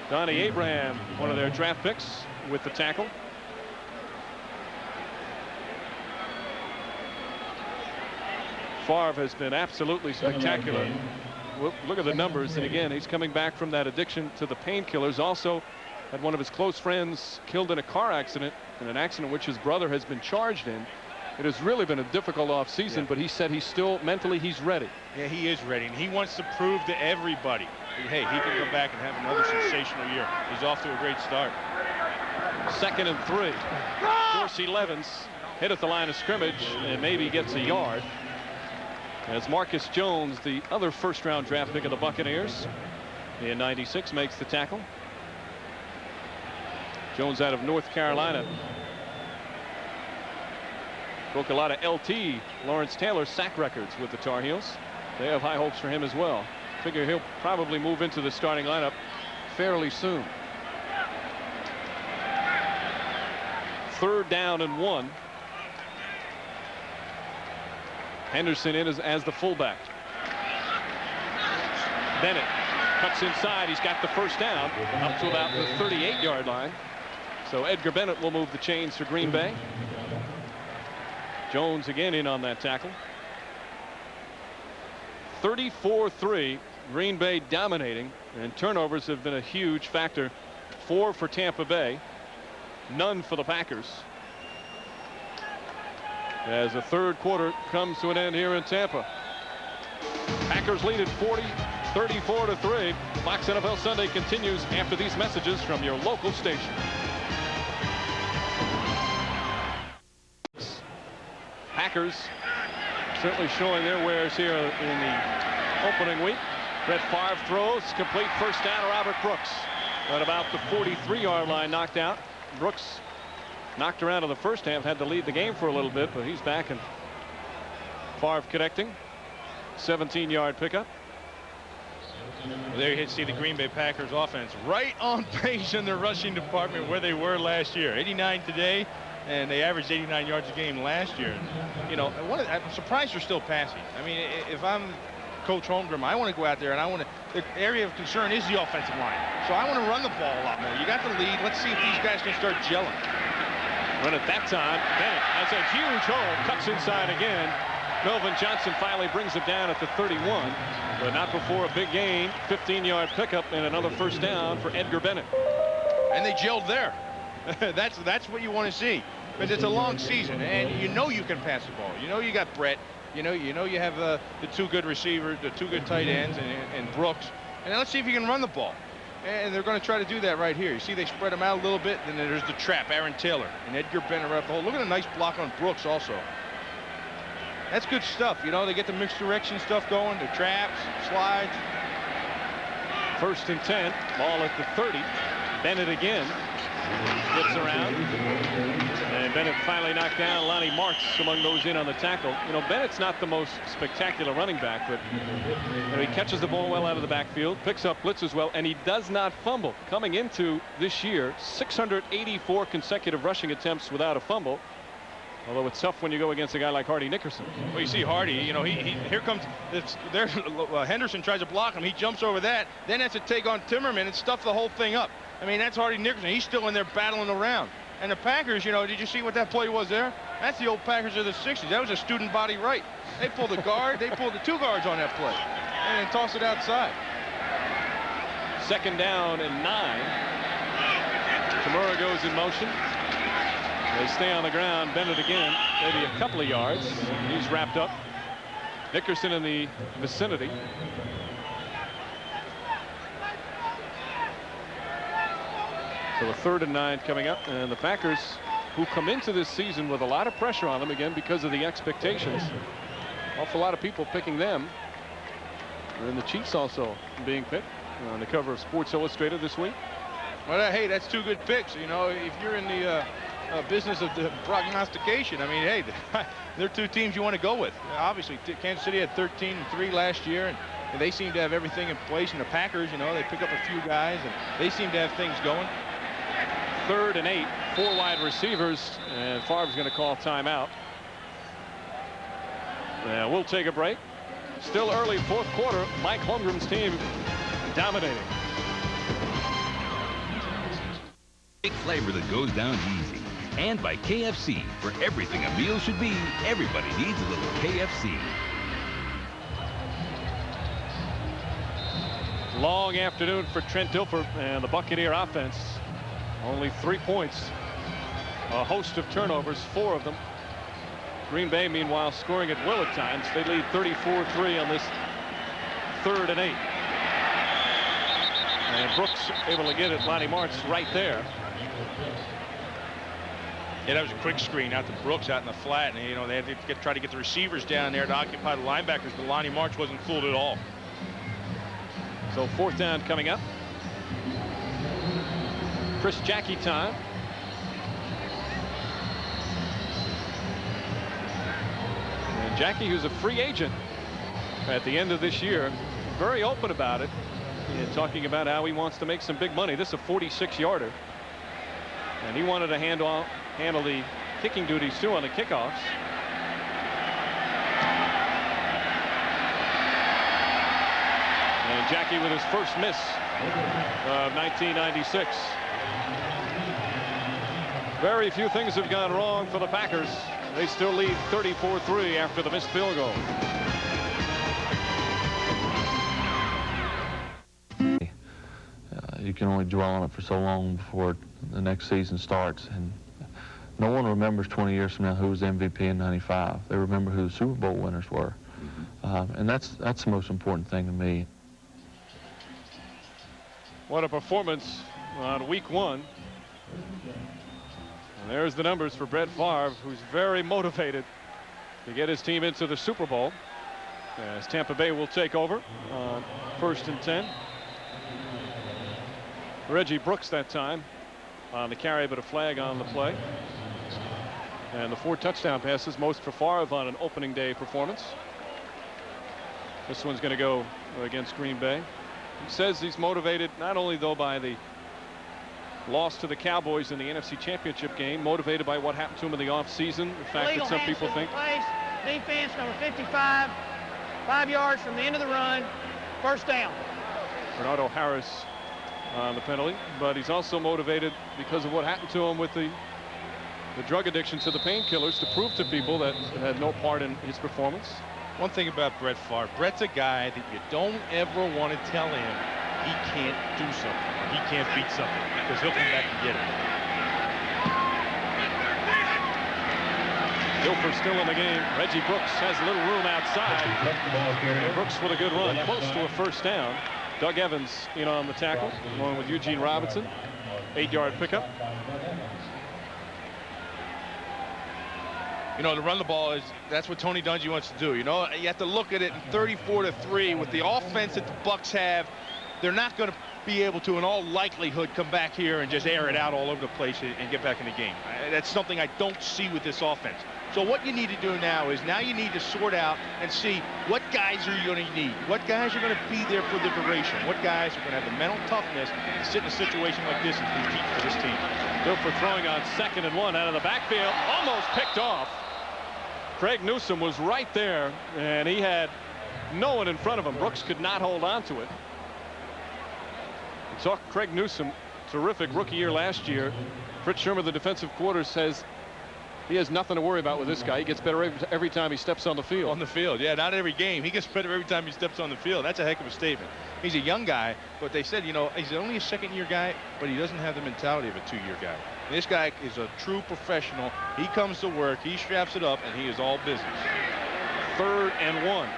Donnie Abraham, one of their draft picks, with the tackle. Favre has been absolutely spectacular. Look at the numbers, and again, he's coming back from that addiction to the painkillers. Also had one of his close friends killed in a car accident, in an accident which his brother has been charged in. It has really been a difficult offseason, but he said he's still mentally, he's ready. Yeah, he is ready, and he wants to prove to everybody, hey, he can come back and have another sensational year. He's off to a great start. 2nd and 3. Dorsey Levens hit at the line of scrimmage and maybe gets a yard. As Marcus Jones, the other 1st-round draft pick of the Buccaneers in '96, makes the tackle. Jones out of North Carolina. Broke a lot of LT, Lawrence Taylor, sack records with the Tar Heels. They have high hopes for him as well. Figure he'll probably move into the starting lineup fairly soon. 3rd down and 1. Henderson in as the fullback. Bennett cuts inside. He's got the first down up to about the 38-yard line. So Edgar Bennett will move the chains for Green Bay. Jones again in on that tackle. 34-3. Green Bay dominating, and turnovers have been a huge factor. 4 for Tampa Bay, none for the Packers. As the 3rd quarter comes to an end here in Tampa. Packers lead at 34-3. Fox NFL Sunday continues after these messages from your local station. Packers certainly showing their wares here in the opening week. Brett Favre throws, complete, first down to Robert Brooks. At about the 43-yard line, knocked out. Brooks knocked around in the first half, had to lead the game for a little bit, but he's back, and Favre connecting. 17-yard pickup. Well, there you see the Green Bay Packers offense right on pace in the rushing department where they were last year. 89 today, and they averaged 89 yards a game last year. You know, I'm surprised they're still passing. I mean, if I'm Coach Holmgren, I want to go out there, and I want to. The area of concern is the offensive line. So I want to run the ball a lot more. You got the lead. Let's see if these guys can start gelling. Run at that time. Bennett has a huge hole. Cuts inside again. Melvin Johnson finally brings it down at the 31, but not before a big gain. 15-yard pickup and another first down for Edgar Bennett. And they gelled there. That's what you want to see, because it's a long season, and you know you can pass the ball. You know you got Brett. You know you have the two good receivers, the two good tight ends, and Brooks. And now let's see if you can run the ball. And they're going to try to do that right here. You see they spread them out a little bit. Then there's the trap, Aaron Taylor. And Edgar Bennett right up the hole. Look at a nice block on Brooks also. That's good stuff. You know, they get the mixed direction stuff going, the traps, slides. 1st and 10. Ball at the 30. Bennett again. Flips around. And Bennett finally knocked down Lonnie Marks among those in on the tackle. You know, Bennett's not the most spectacular running back, but you know, he catches the ball well out of the backfield, picks up blitzes well, and he does not fumble. Coming into this year, 684 consecutive rushing attempts without a fumble. Although it's tough when you go against a guy like Hardy Nickerson. Well, you see Hardy, you know, here comes Henderson tries to block him. He jumps over that. Then that's a take on Timmerman and stuff the whole thing up. I mean, that's Hardy Nickerson. He's still in there battling around. And the Packers, you know, did you see what that play was there? That's the old Packers of the 60s. That was a student body right. They pulled the guard. They pulled the 2 guards on that play. And then tossed it outside. 2nd down and 9. Tamura goes in motion. They stay on the ground. Bennett again, maybe a couple of yards. He's wrapped up. Nickerson in the vicinity. So a 3rd and 9 coming up, and the Packers, who come into this season with a lot of pressure on them again because of the expectations. Awful lot of people picking them. And the Chiefs also being picked on the cover of Sports Illustrated this week. Well, hey, that's 2 good picks. You know, if you're in the business of the prognostication, I mean, hey, they're 2 teams you want to go with. Obviously, Kansas City had 13-3 last year, and they seem to have everything in place. And the Packers, you know, they pick up a few guys, and they seem to have things going. 3rd and 8, 4 wide receivers, and Favre's going to call timeout. And we'll take a break. Still early 4th quarter. Mike Holmgren's team dominating. Big flavor that goes down easy. And by KFC. For everything a meal should be, everybody needs a little KFC. Long afternoon for Trent Dilfer and the Buccaneer offense. Only 3 points. A host of turnovers, 4 of them. Green Bay, meanwhile, scoring at will at times. They lead 34-3 on this 3rd and 8. And Brooks able to get it. Lonnie Marks right there. Yeah, that was a quick screen out to Brooks out in the flat. And, you know, they had to try to get the receivers down there to occupy the linebackers, but Lonnie Marks wasn't fooled at all. So 4th down coming up. Chris Jackie time. And Jackie, who's a free agent at the end of this year, very open about it and talking about how he wants to make some big money. This is a 46-yarder. And he wanted to handle the kicking duties too on the kickoffs. And Jackie with his first miss of 1996. Very few things have gone wrong for the Packers. They still lead 34-3 after the missed field goal. You can only dwell on it for so long before the next season starts. And no one remembers 20 years from now who was MVP in '95. They remember who the Super Bowl winners were. And that's the most important thing to me. What a performance on week 1. And there's the numbers for Brett Favre, who's very motivated to get his team into the Super Bowl, as Tampa Bay will take over on 1st and 10. Reggie Brooks that time on the carry, but a flag on the play. And the 4 touchdown passes, most for Favre on an opening day performance. This one's going to go against Green Bay. He says he's motivated not only though by the loss to the Cowboys in the NFC Championship game, motivated by what happened to him in the offseason. The fact that some people think defense number 55, 5 yards from the end of the run, 1st down. Bernardo Harris on the penalty, but he's also motivated because of what happened to him with the the drug addiction to the painkillers to prove to people that it had no part in his performance. One thing about Brett Favre, Brett's a guy that you don't ever want to tell him he can't do something, or he can't beat something, because he'll come back and get it. Dilfer still in the game. Reggie Brooks has a little room outside. Brooks with a good run, close to a first down. Doug Evans in on the tackle, along with Eugene Robinson. 8-yard pickup. You know, to run the ball that's what Tony Dungy wants to do. You know, you have to look at it in 34-3 with the offense that the Bucs have. They're not going to be able to, in all likelihood, come back here and just air it out all over the place and get back in the game. That's something I don't see with this offense. So what you need to do now is you need to sort out and see what guys are you going to need, what guys are going to be there for the duration, what guys are going to have the mental toughness to sit in a situation like this and compete for this team. Dilfer throwing on 2nd and 1 out of the backfield, almost picked off. Craig Newsome was right there, and he had no one in front of him. Brooks could not hold on to it. So Craig Newsome, terrific rookie year last year. Fritz Shermer, the defensive coordinator, says he has nothing to worry about with this guy. He gets better every time he steps on the field. On the field, yeah, not every game. He gets better every time he steps on the field. That's a heck of a statement. He's a young guy, but they said, you know, he's only a second-year guy, but he doesn't have the mentality of a 2-year guy. This guy is a true professional. He comes to work, he straps it up, and he is all business. 3rd and 1.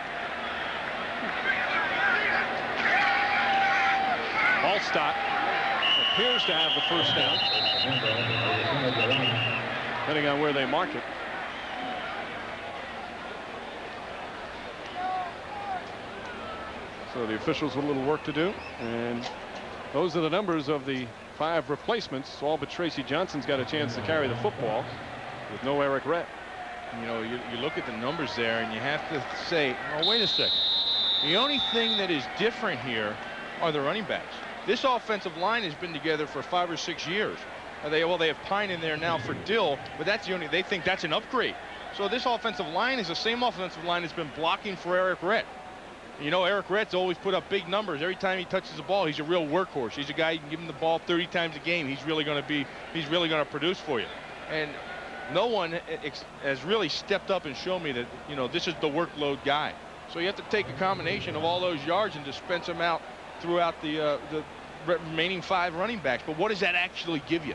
Allstott appears to have the first down, depending on where they mark it. So the officials with a little work to do, and those are the numbers of the 5 replacements. All but Tracy Johnson's got a chance to carry the football with no Eric Rett. You know, you look at the numbers there, and you have to say, oh, wait a second. The only thing that is different here are the running backs. This offensive line has been together for 5 or 6 years. They have Pine in there now for Dill, but that's the only, they think that's an upgrade. So this offensive line is the same offensive line that's been blocking for Eric Rett. You know, Eric Rett's always put up big numbers. Every time he touches the ball, he's a real workhorse. He's a guy, you can give him the ball 30 times a game. He's really going to produce for you. And no one has really stepped up and shown me that, you know, this is the workload guy. So you have to take a combination of all those yards and dispense them out throughout the remaining 5 running backs. But what does that actually give you?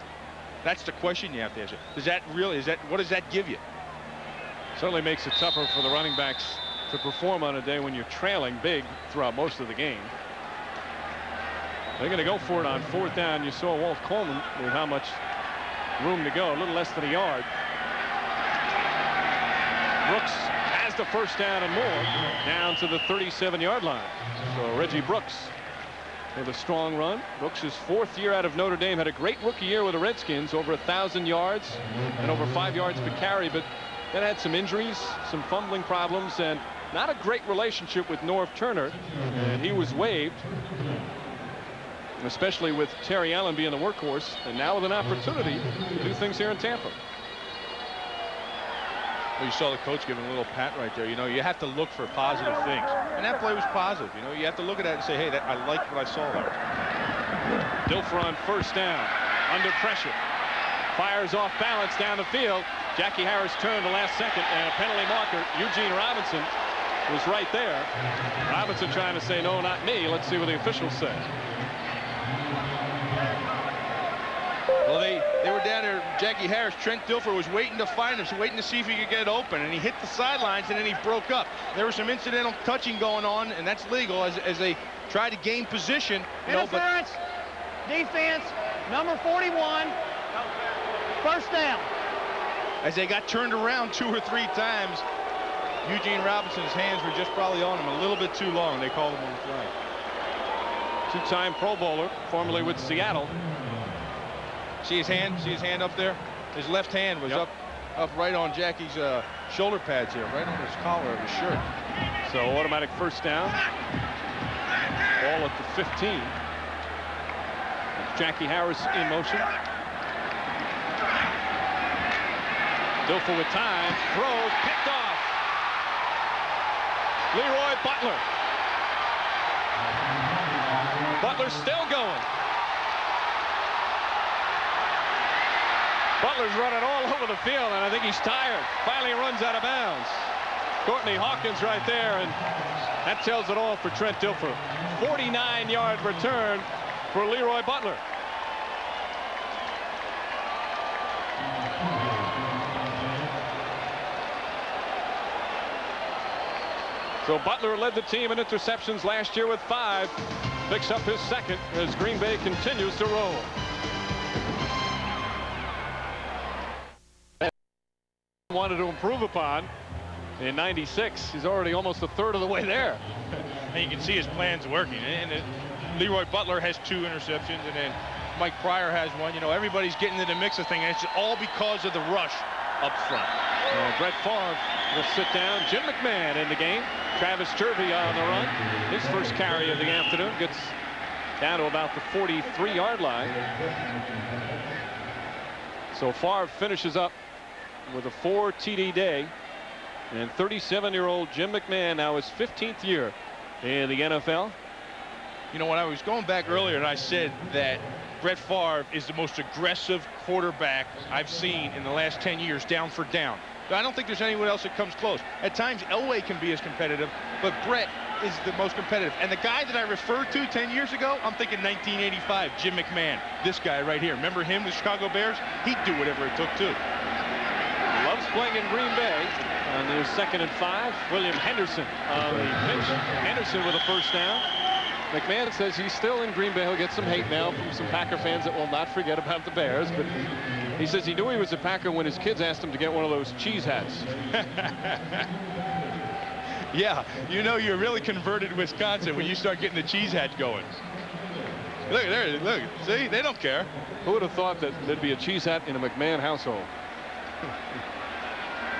That's the question you have to answer. What does that give you? Certainly makes it tougher for the running backs to perform on a day when you're trailing big throughout most of the game. They're going to go for it on 4th down. You saw Walt Coleman with how much room to go, a little less than a yard. Brooks has the first down and more, down to the 37-yard line. So Reggie Brooks with a strong run. Brooks' 4th year out of Notre Dame, had a great rookie year with the Redskins, over 1,000 yards and over 5 yards per carry, but then had some injuries, some fumbling problems, and not a great relationship with Norv Turner, and he was waived, especially with Terry Allen being the workhorse, and now with an opportunity to do things here in Tampa. Well, you saw the coach giving a little pat right there. You know, you have to look for positive things, and that play was positive. You know, you have to look at that and say, hey, I like what I saw there. Dilfer on 1st down, under pressure, fires off balance down the field. Jackie Harris turned the last second, and a penalty marker, Eugene Robinson, was right there. Robinson trying to say, no, not me. Let's see what the officials say. Well, they were down there. Jackie Harris, Trent Dilfer was waiting to find him, so waiting to see if he could get open, and he hit the sidelines, and then he broke up. There was some incidental touching going on, and that's legal as they tried to gain position. Interference, defense, number 41, 1st down. As they got turned around 2 or 3 times, Eugene Robinson's hands were just probably on him a little bit too long. They called him on the flag. 2-time Pro Bowler, formerly with Seattle. See his hand? See his hand up there? His left hand was up right on Jackie's shoulder pads here, right on his collar of his shirt. So automatic 1st down. Ball at the 15. Jackie Harris in motion. Dilfer with time, throws, picked off. Leroy Butler. Butler still going. Butler's running all over the field, and I think he's tired. Finally runs out of bounds. Courtney Hawkins right there, and that tells it all for Trent Dilfer. 49-yard return for Leroy Butler. So Butler led the team in interceptions last year with 5. Picks up his second as Green Bay continues to roll. Wanted to improve upon in '96. He's already almost a third of the way there. And you can see his plan's working. And Leroy Butler has 2 interceptions, and then Mike Pryor has 1. You know, everybody's getting into the mix of things, and it's all because of the rush up front. Brett Favre will sit down. Jim McMahon in the game. Travis Jervey on the run. His first carry of the afternoon gets down to about the 43-yard line. So Favre finishes up with a 4 TD day. And 37-year-old Jim McMahon now his 15th year in the NFL. You know, when I was going back earlier and I said that Brett Favre is the most aggressive quarterback I've seen in the last 10 years down for down. I don't think there's anyone else that comes close. At times Elway can be as competitive, but Brett is the most competitive. And the guy that I referred to 10 years ago, I'm thinking 1985, Jim McMahon. This guy right here. Remember him, the Chicago Bears? He'd do whatever it took too. Loves playing in Green Bay. On their 2nd and 5, William Henderson on the pitch. Henderson with a first down. McMahon says he's still in Green Bay. He'll get some hate now from some Packer fans that will not forget about the Bears. But he says he knew he was a Packer when his kids asked him to get one of those cheese hats. Yeah, you know you're really converted to Wisconsin when you start getting the cheese hats going. Look, there, look, see, they don't care. Who would have thought that there'd be a cheese hat in a McMahon household?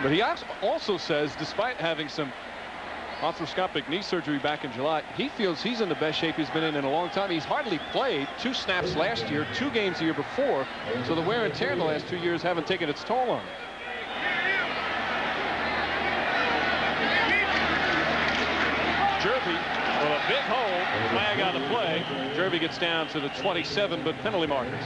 But he also says, despite having some arthroscopic knee surgery back in July, he feels he's in the best shape he's been in a long time. He's hardly played. 2 snaps last year, 2 games the year before. So the wear and tear in the last 2 years haven't taken its toll on him. Jervey with a big hole. Flag on the play. Jervey gets down to the 27, but penalty markers.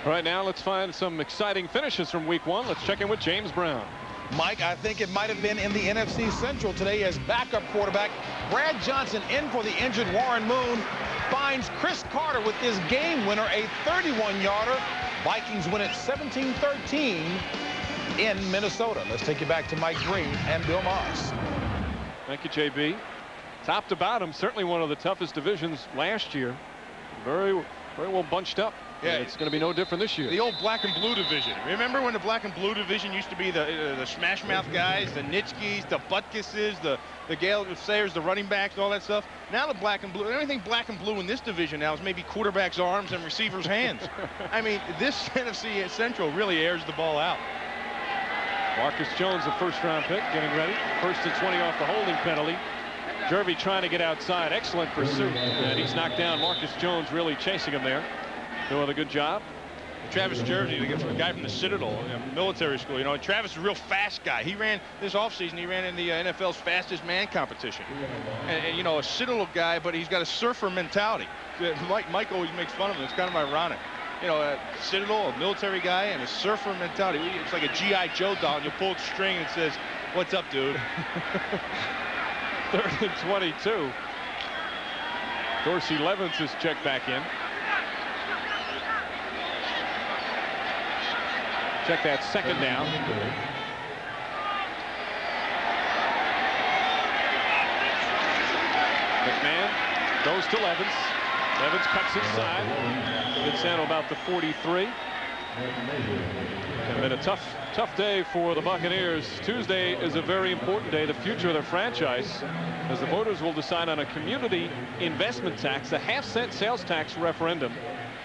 All right, now let's find some exciting finishes from week 1. Let's check in with James Brown. Mike, I think it might have been in the NFC Central today as backup quarterback Brad Johnson in for the injured Warren Moon finds Chris Carter with his game winner, a 31-yarder. Vikings win it 17-13 in Minnesota. Let's take you back to Mike Green and Bill Moss. Thank you, JB. Top to bottom, certainly one of the toughest divisions last year. Very well bunched up. Yeah, it's going to be no different this year. The old black and blue division. Remember when the black and blue division used to be the smash mouth guys, the Nitschkes, the Butkuses, the Gale Sayers, the running backs, all that stuff. Now the black and blue, everything black and blue in this division now is maybe quarterbacks' arms and receivers' hands. I mean, this NFC Central really airs the ball out. Marcus Jones, the first-round pick, getting ready. 1st and 20 off the holding penalty. Jervey trying to get outside. Excellent pursuit. And he's knocked down. Marcus Jones really chasing him there. Doing a good job. Travis Jervey, the guy from the Citadel military school. You know, Travis is a real fast guy. He ran this offseason. He ran in the NFL's fastest man competition. And you know, a Citadel guy, but he's got a surfer mentality. Mike always makes fun of him. It's kind of ironic. You know, a Citadel, a military guy, and a surfer mentality. It's like a G.I. Joe doll, and you pull the string and it says, "What's up, dude?" 3rd and 22. Dorsey Levens is checked back in. Check that 2nd down. McMahon goes to Levens. Levens cuts inside. Gets down to about the 43. And then a tough day for the Buccaneers. Tuesday is a very important day, the future of their franchise, as the voters will decide on a community investment tax, a half-cent sales tax referendum.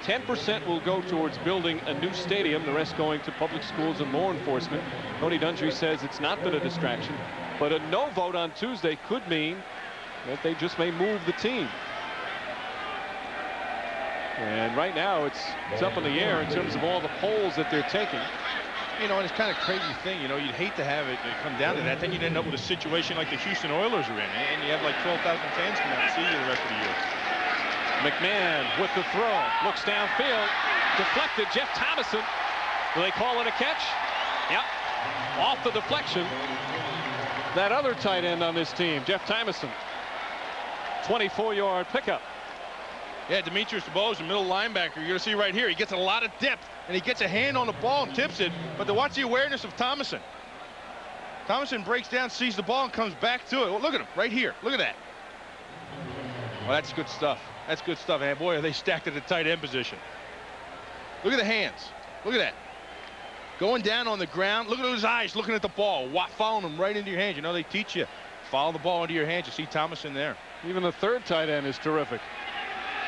10% will go towards building a new stadium, the rest going to public schools and law enforcement. Tony Dungy says it's not been a distraction, but a no vote on Tuesday could mean that they just may move the team. And right now it's up in the air in terms of all the polls that they're taking. You know, and it's kind of a crazy thing. You know, you'd hate to have it come down to that. Then you'd end up with a situation like the Houston Oilers are in, and you have like 12,000 fans come out and see you the rest of the year. McMahon with the throw. Looks downfield. Deflected. Jeff Thomason. Will they call it a catch? Yep. Off the deflection. That other tight end on this team, Jeff Thomason. 24-yard pickup. Yeah, Demetrius DeBose, the middle linebacker. You're going to see right here. He gets a lot of depth, and he gets a hand on the ball and tips it. But to watch the awareness of Thomason. Thomason breaks down, sees the ball, and comes back to it. Well, look at him right here. Look at that. Well, that's good stuff. That's good stuff. And boy, are they stacked at the tight end position. Look at the hands. Look at that. Going down on the ground. Look at those eyes looking at the ball. Following them right into your hands. You know, they teach you. Follow the ball into your hands. You see Thomason there. Even the third tight end is terrific.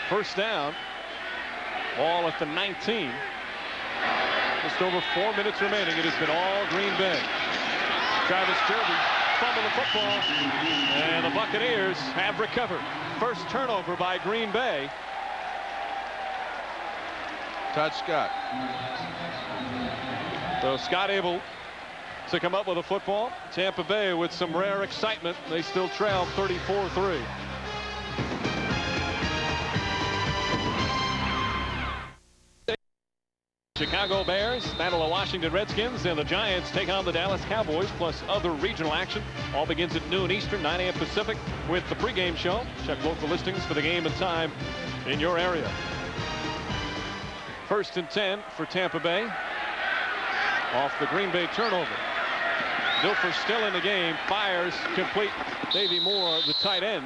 First down. Ball at the 19. Just over 4 minutes remaining. It has been all Green Bay. Travis Derby fumbled the football. And the Buccaneers have recovered. First turnover by Green Bay. Todd Scott. So Scott able to come up with a football. Tampa Bay with some rare excitement. They still trail 34-3. Chicago Bears battle the Washington Redskins, and the Giants take on the Dallas Cowboys, plus other regional action. All begins at noon Eastern, 9 a.m. Pacific with the pregame show. Check local listings for the game and time in your area. 1st and 10 for Tampa Bay. Off the Green Bay turnover. Dilfer still in the game, fires complete. Davey Moore, the tight end,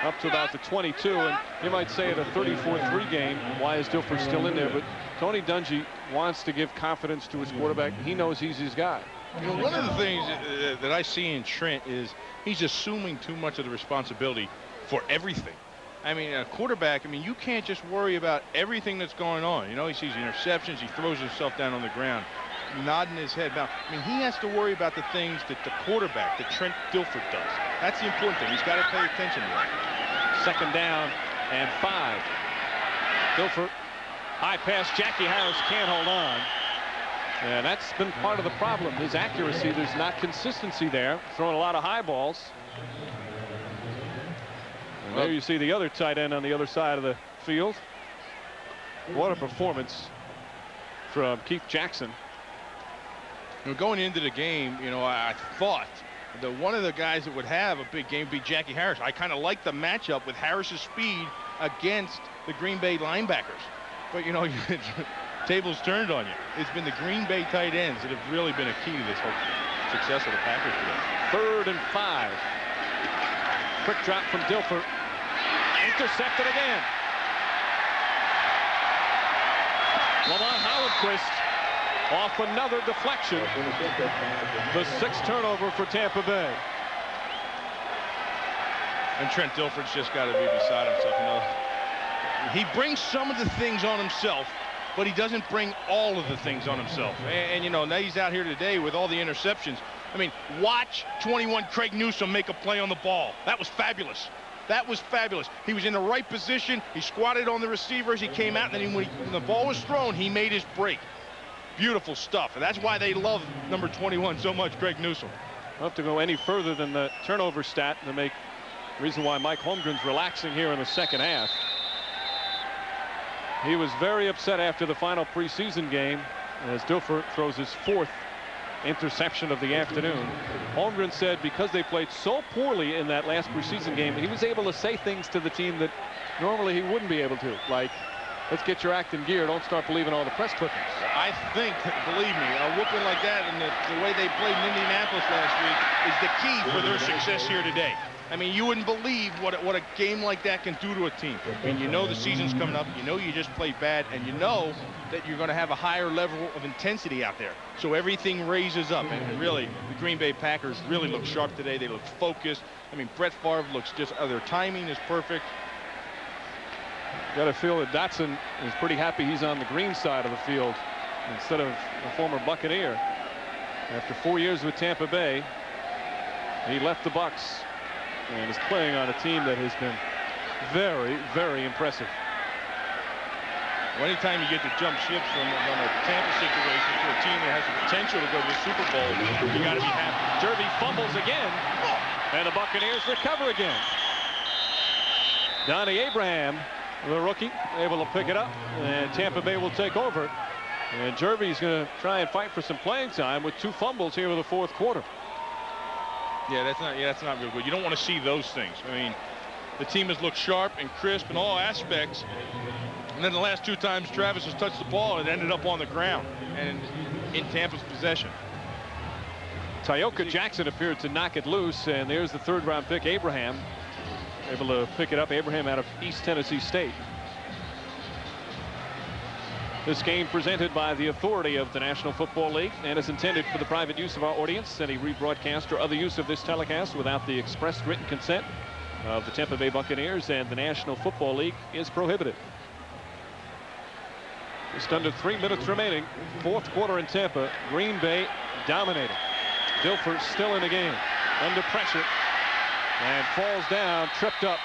up to about the 22, and you might say at a 34-3 game, why is Dilfer still in there? But Tony Dungy wants to give confidence to his quarterback. He knows he's his guy. You know, one of the things that I see in Trent is he's assuming too much of the responsibility for everything. I mean, a quarterback, I mean, you can't just worry about everything that's going on. You know, he sees interceptions, he throws himself down on the ground, nodding his head. Now, I mean, he has to worry about the things that the quarterback, that Trent Dilfer does. That's the important thing. He's got to pay attention to that. 2nd down and 5. Dilfer, high pass. Jackie Harris can't hold on. And that's been part of the problem. His accuracy, there's not consistency there. Throwing a lot of high balls. And there you see the other tight end on the other side of the field. What a performance from Keith Jackson. You know, going into the game, you know, I thought that one of the guys that would have a big game would be Jackie Harris. I kind of like the matchup with Harris's speed against the Green Bay linebackers. But, you know, tables turned on you. It's been the Green Bay tight ends that have really been a key to this whole success of the Packers today. 3rd and 5. Quick drop from Dilfer. Intercepted again. Lamont Hollenquist off another deflection. The 6th turnover for Tampa Bay. And Trent Dilfer's just got to be beside himself. You know, he brings some of the things on himself, but he doesn't bring all of the things on himself. And you know, now he's out here today with all the interceptions. I mean, watch 21 Craig Newsome make a play on the ball. That was fabulous. That was fabulous. He was in the right position. He squatted on the receivers. He came out, and then when the ball was thrown, he made his break. Beautiful stuff. And that's why they love number 21 so much, Craig Newsome. I'll have to go any further than the turnover stat to make the reason why Mike Holmgren's relaxing here in the 2nd half. He was very upset after the final preseason game as Dilfer throws his 4th interception of the afternoon. Holmgren said because they played so poorly in that last preseason game, he was able to say things to the team that normally he wouldn't be able to, like, let's get your act in gear. Don't start believing all the press clippings. I think, believe me, a whooping like that and the way they played in Indianapolis last week is the key for their success here today. I mean, you wouldn't believe what a game like that can do to a team. I mean, you know the season's coming up. You know you just played bad, and you know that you're going to have a higher level of intensity out there. So everything raises up, and really, the Green Bay Packers really look sharp today. They look focused. I mean, Brett Favre looks just, their timing is perfect. Got to feel that Dotson is pretty happy he's on the green side of the field instead of a former Buccaneer. After 4 years with Tampa Bay, he left the Bucs and is playing on a team that has been very, very impressive. Well, anytime you get to jump ships from a Tampa situation to a team that has the potential to go to the Super Bowl, you got to be happy. Derby fumbles again, and the Buccaneers recover again. Donnie Abraham the rookie, able to pick it up, and Tampa Bay will take over. And Jervy's going to try and fight for some playing time with 2 fumbles here in the 4th quarter. Yeah, that's not real good. You don't want to see those things. I mean, the team has looked sharp and crisp in all aspects. And then the last 2 times Travis has touched the ball, it ended up on the ground and in Tampa's possession. Tyoka Jackson appeared to knock it loose, and there's the 3rd-round pick, Abraham. Able to pick it up, Abraham out of East Tennessee State. This game presented by the authority of the National Football League and is intended for the private use of our audience. Any rebroadcast or other use of this telecast without the express written consent of the Tampa Bay Buccaneers and the National Football League is prohibited. Just under 3 minutes remaining. 4th quarter in Tampa. Green Bay dominating. Dilfer still in the game. Under pressure. And falls down. Tripped up.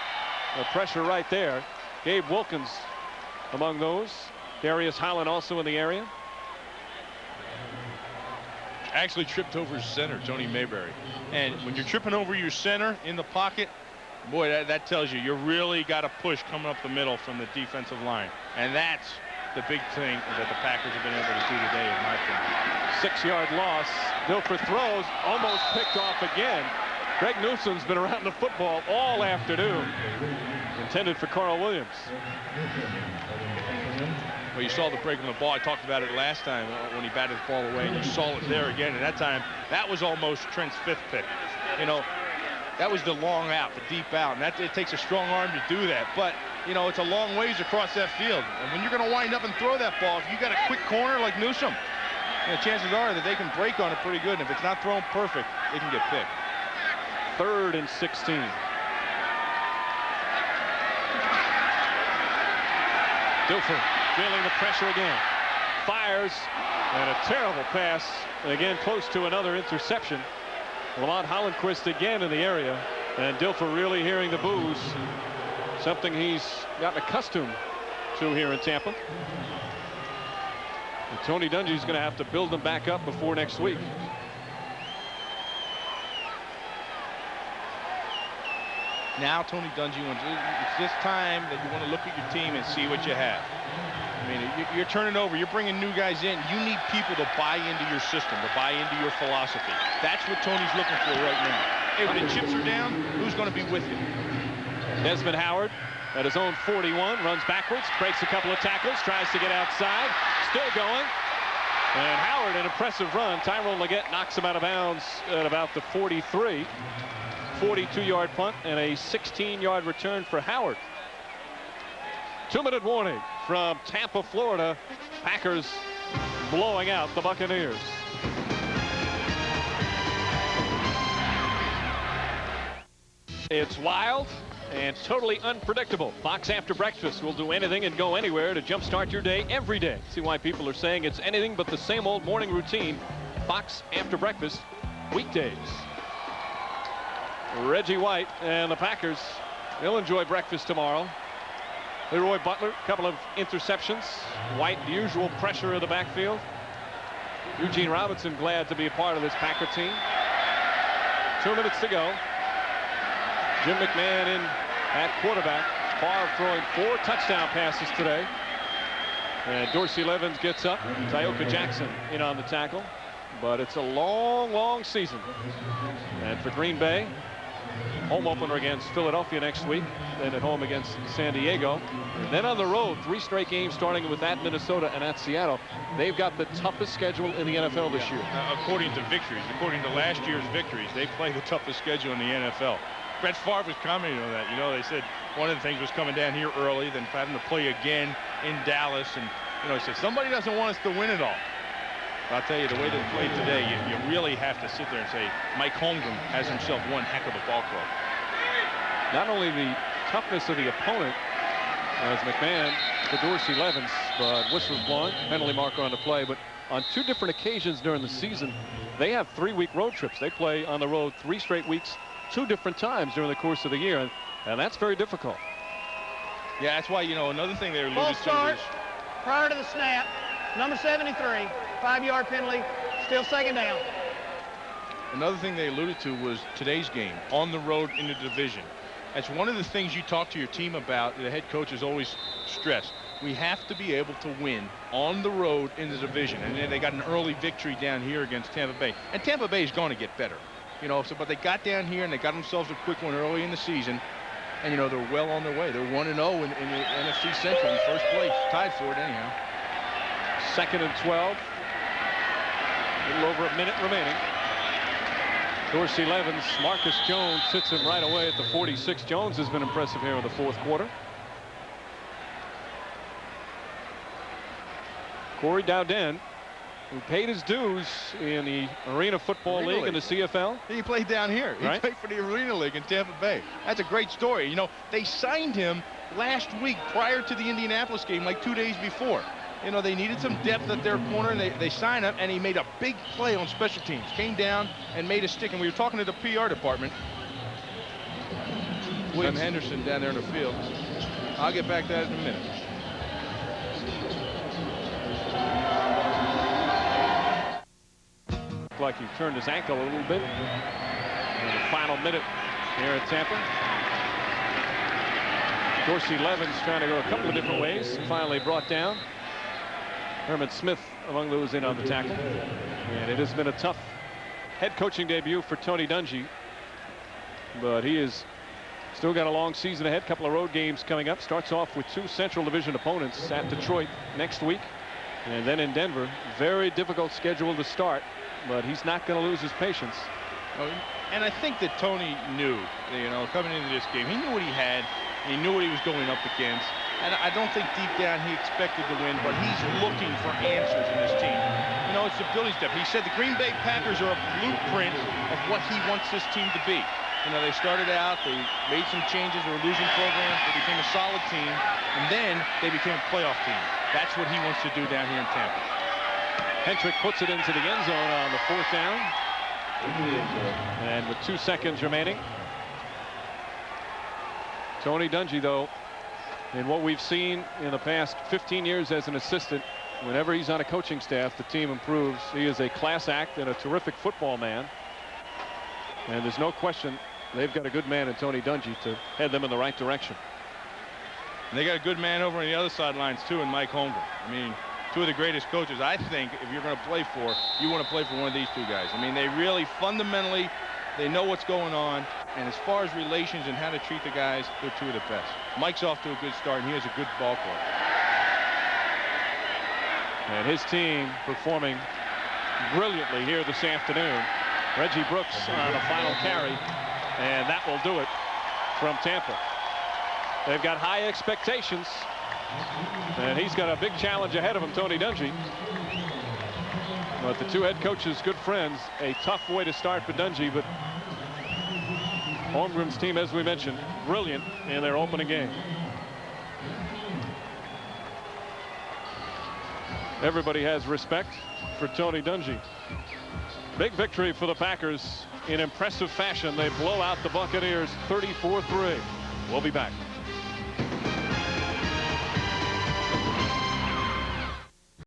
The pressure right there. Gabe Wilkins among those. Darius Holland also in the area. Actually tripped over his center, Tony Mayberry. And when you're tripping over your center in the pocket, boy, that tells you really got to push coming up the middle from the defensive line. And that's the big thing that the Packers have been able to do today, in my opinion. 6-yard loss. Dilfer throws, almost picked off again. Greg Newsom's been around the football all afternoon. Intended for Carl Williams. Well, you saw the break on the ball. I talked about it last time when he batted the ball away, and you saw it there again. And that time, that was almost Trent's 5th pick. You know, that was the long out, the deep out, and it takes a strong arm to do that. But, you know, it's a long ways across that field. And when you're going to wind up and throw that ball, if you got a quick corner like Newsom, you know, chances are that they can break on it pretty good. And if it's not thrown perfect, they can get picked. 3rd and 16. Dilfer feeling the pressure again. Fires, and a terrible pass. And again, close to another interception. Lamont Hollenquist again in the area. And Dilfer really hearing the boos. Something he's gotten accustomed to here in Tampa. And Tony Dungy's going to have to build them back up before next week. Now Tony Dungy wants, it's this time that you want to look at your team and see what you have. I mean, you're turning over, you're bringing new guys in. You need people to buy into your system, to buy into your philosophy. That's what Tony's looking for right now. Hey, when the chips are down, who's going to be with you? Desmond Howard at his own 41, runs backwards, breaks a couple of tackles, tries to get outside, still going. And Howard, an impressive run. Tyrone Leggett knocks him out of bounds at about the 43. 42-yard punt and a 16-yard return for Howard. 2-minute warning from Tampa, Florida. Packers blowing out the Buccaneers. It's wild and totally unpredictable. Fox After Breakfast will do anything and go anywhere to jumpstart your day every day. See why people are saying it's anything but the same old morning routine. Fox After Breakfast, weekdays. Reggie White and the Packers, they'll enjoy breakfast tomorrow. Leroy Butler, a couple of interceptions. White, the usual pressure of the backfield. Eugene Robinson glad to be a part of this Packer team. 2 minutes to go. Jim McMahon in at quarterback. Favre throwing 4 touchdown passes today. And Dorsey Levens gets up. Tyoka Jackson in on the tackle. But it's a long, long season. And for Green Bay, home opener against Philadelphia next week, then at home against San Diego, and then on the road, 3 straight games starting with at Minnesota and at Seattle. They've got the toughest schedule in the NFL this year. According to victories, according to last year's victories, they play the toughest schedule in the NFL. Brett Favre was commenting on that. You know, they said one of the things was coming down here early, then having to play again in Dallas, and you know, he said somebody doesn't want us to win it all. I'll tell you, the way they played today, you really have to sit there and say, Mike Holmgren has himself one heck of a ball club. Not only the toughness of the opponent, as McMahon to Dorsey Levens, but whistles blowing, penalty marker on the play, but on 2 different occasions during the season, they have 3-week road trips. They play on the road 3 straight weeks, 2 different times during the course of the year, and that's very difficult. Yeah, that's why, you know, another thing they alluded Ball start, to is prior to the snap, number 73, 5-yard penalty, still 2nd down. another thing they alluded to was today's game on the road in the division. That's one of the things you talk to your team about. The head coach is always stressed. We have to be able to win on the road in the division. And then they got an early victory down here against Tampa Bay. And Tampa Bay is going to get better. You know, so, but they got down here and they got themselves a quick one early in the season. And, you know, they're well on their way. They're 1-0 in the NFC Central in first place. Tied for it anyhow. 2nd and 12. A little over a minute remaining. Dorsey Levens, Marcus Jones sits him right away at the 46. Jones has been impressive here in the 4th quarter. Corey Dowden, who paid his dues in the Arena Football League and the CFL. He played down here. He Right. played for the Arena League in Tampa Bay. That's a great story. You know, they signed him last week prior to the Indianapolis game, like 2 days before. You know, they needed some depth at their corner, and they signed him, and he made a big play on special teams. Came down and made a stick, and we were talking to the PR department. William Henderson down there in the field. I'll get back to that in a minute. Looked like he turned his ankle a little bit in the final minute here at Tampa. Dorsey Levens trying to go a couple of different ways. Finally brought down. Herman Smith among those in on the tackle. And it has been a tough head coaching debut for Tony Dungy. But he has still got a long season ahead. Couple of road games coming up. Starts off with 2 Central Division opponents at Detroit next week. And then in Denver. Very difficult schedule to start. But he's not going to lose his patience. Oh, and I think that Tony knew, you know, coming into this game, he knew what he had. He knew what he was going up against. And I don't think deep down he expected to win, but he's looking for answers in this team. You know, it's a building step. He said the Green Bay Packers are a blueprint of what he wants this team to be. You know, they started out, they made some changes, they were losing programs, they became a solid team, and then they became a playoff team. That's what he wants to do down here in Tampa. Hendrick puts it into the end zone on the 4th down. And with 2 seconds remaining. Tony Dungy, though, in what we've seen in the past 15 years as an assistant, whenever he's on a coaching staff, the team improves. He is a class act and a terrific football man. And there's no question they've got a good man in Tony Dungy to head them in the right direction. And they got a good man over on the other sidelines, too, in Mike Holmgren. I mean, 2 of the greatest coaches. I think if you're going to play for, you want to play for one of these 2 guys. I mean, they really fundamentally, they know what's going on. And as far as relations and how to treat the guys, they're 2 of the best. Mike's off to a good start, and he has a good ball club. And his team performing brilliantly here this afternoon. Reggie Brooks on a final carry, and that will do it from Tampa. They've got high expectations, and he's got a big challenge ahead of him, Tony Dungy. But the 2 head coaches, good friends. A tough way to start for Dungy, but Holmgren's team, as we mentioned, brilliant in their opening game. Everybody has respect for Tony Dungy. Big victory for the Packers in impressive fashion. They blow out the Buccaneers 34-3. We'll be back.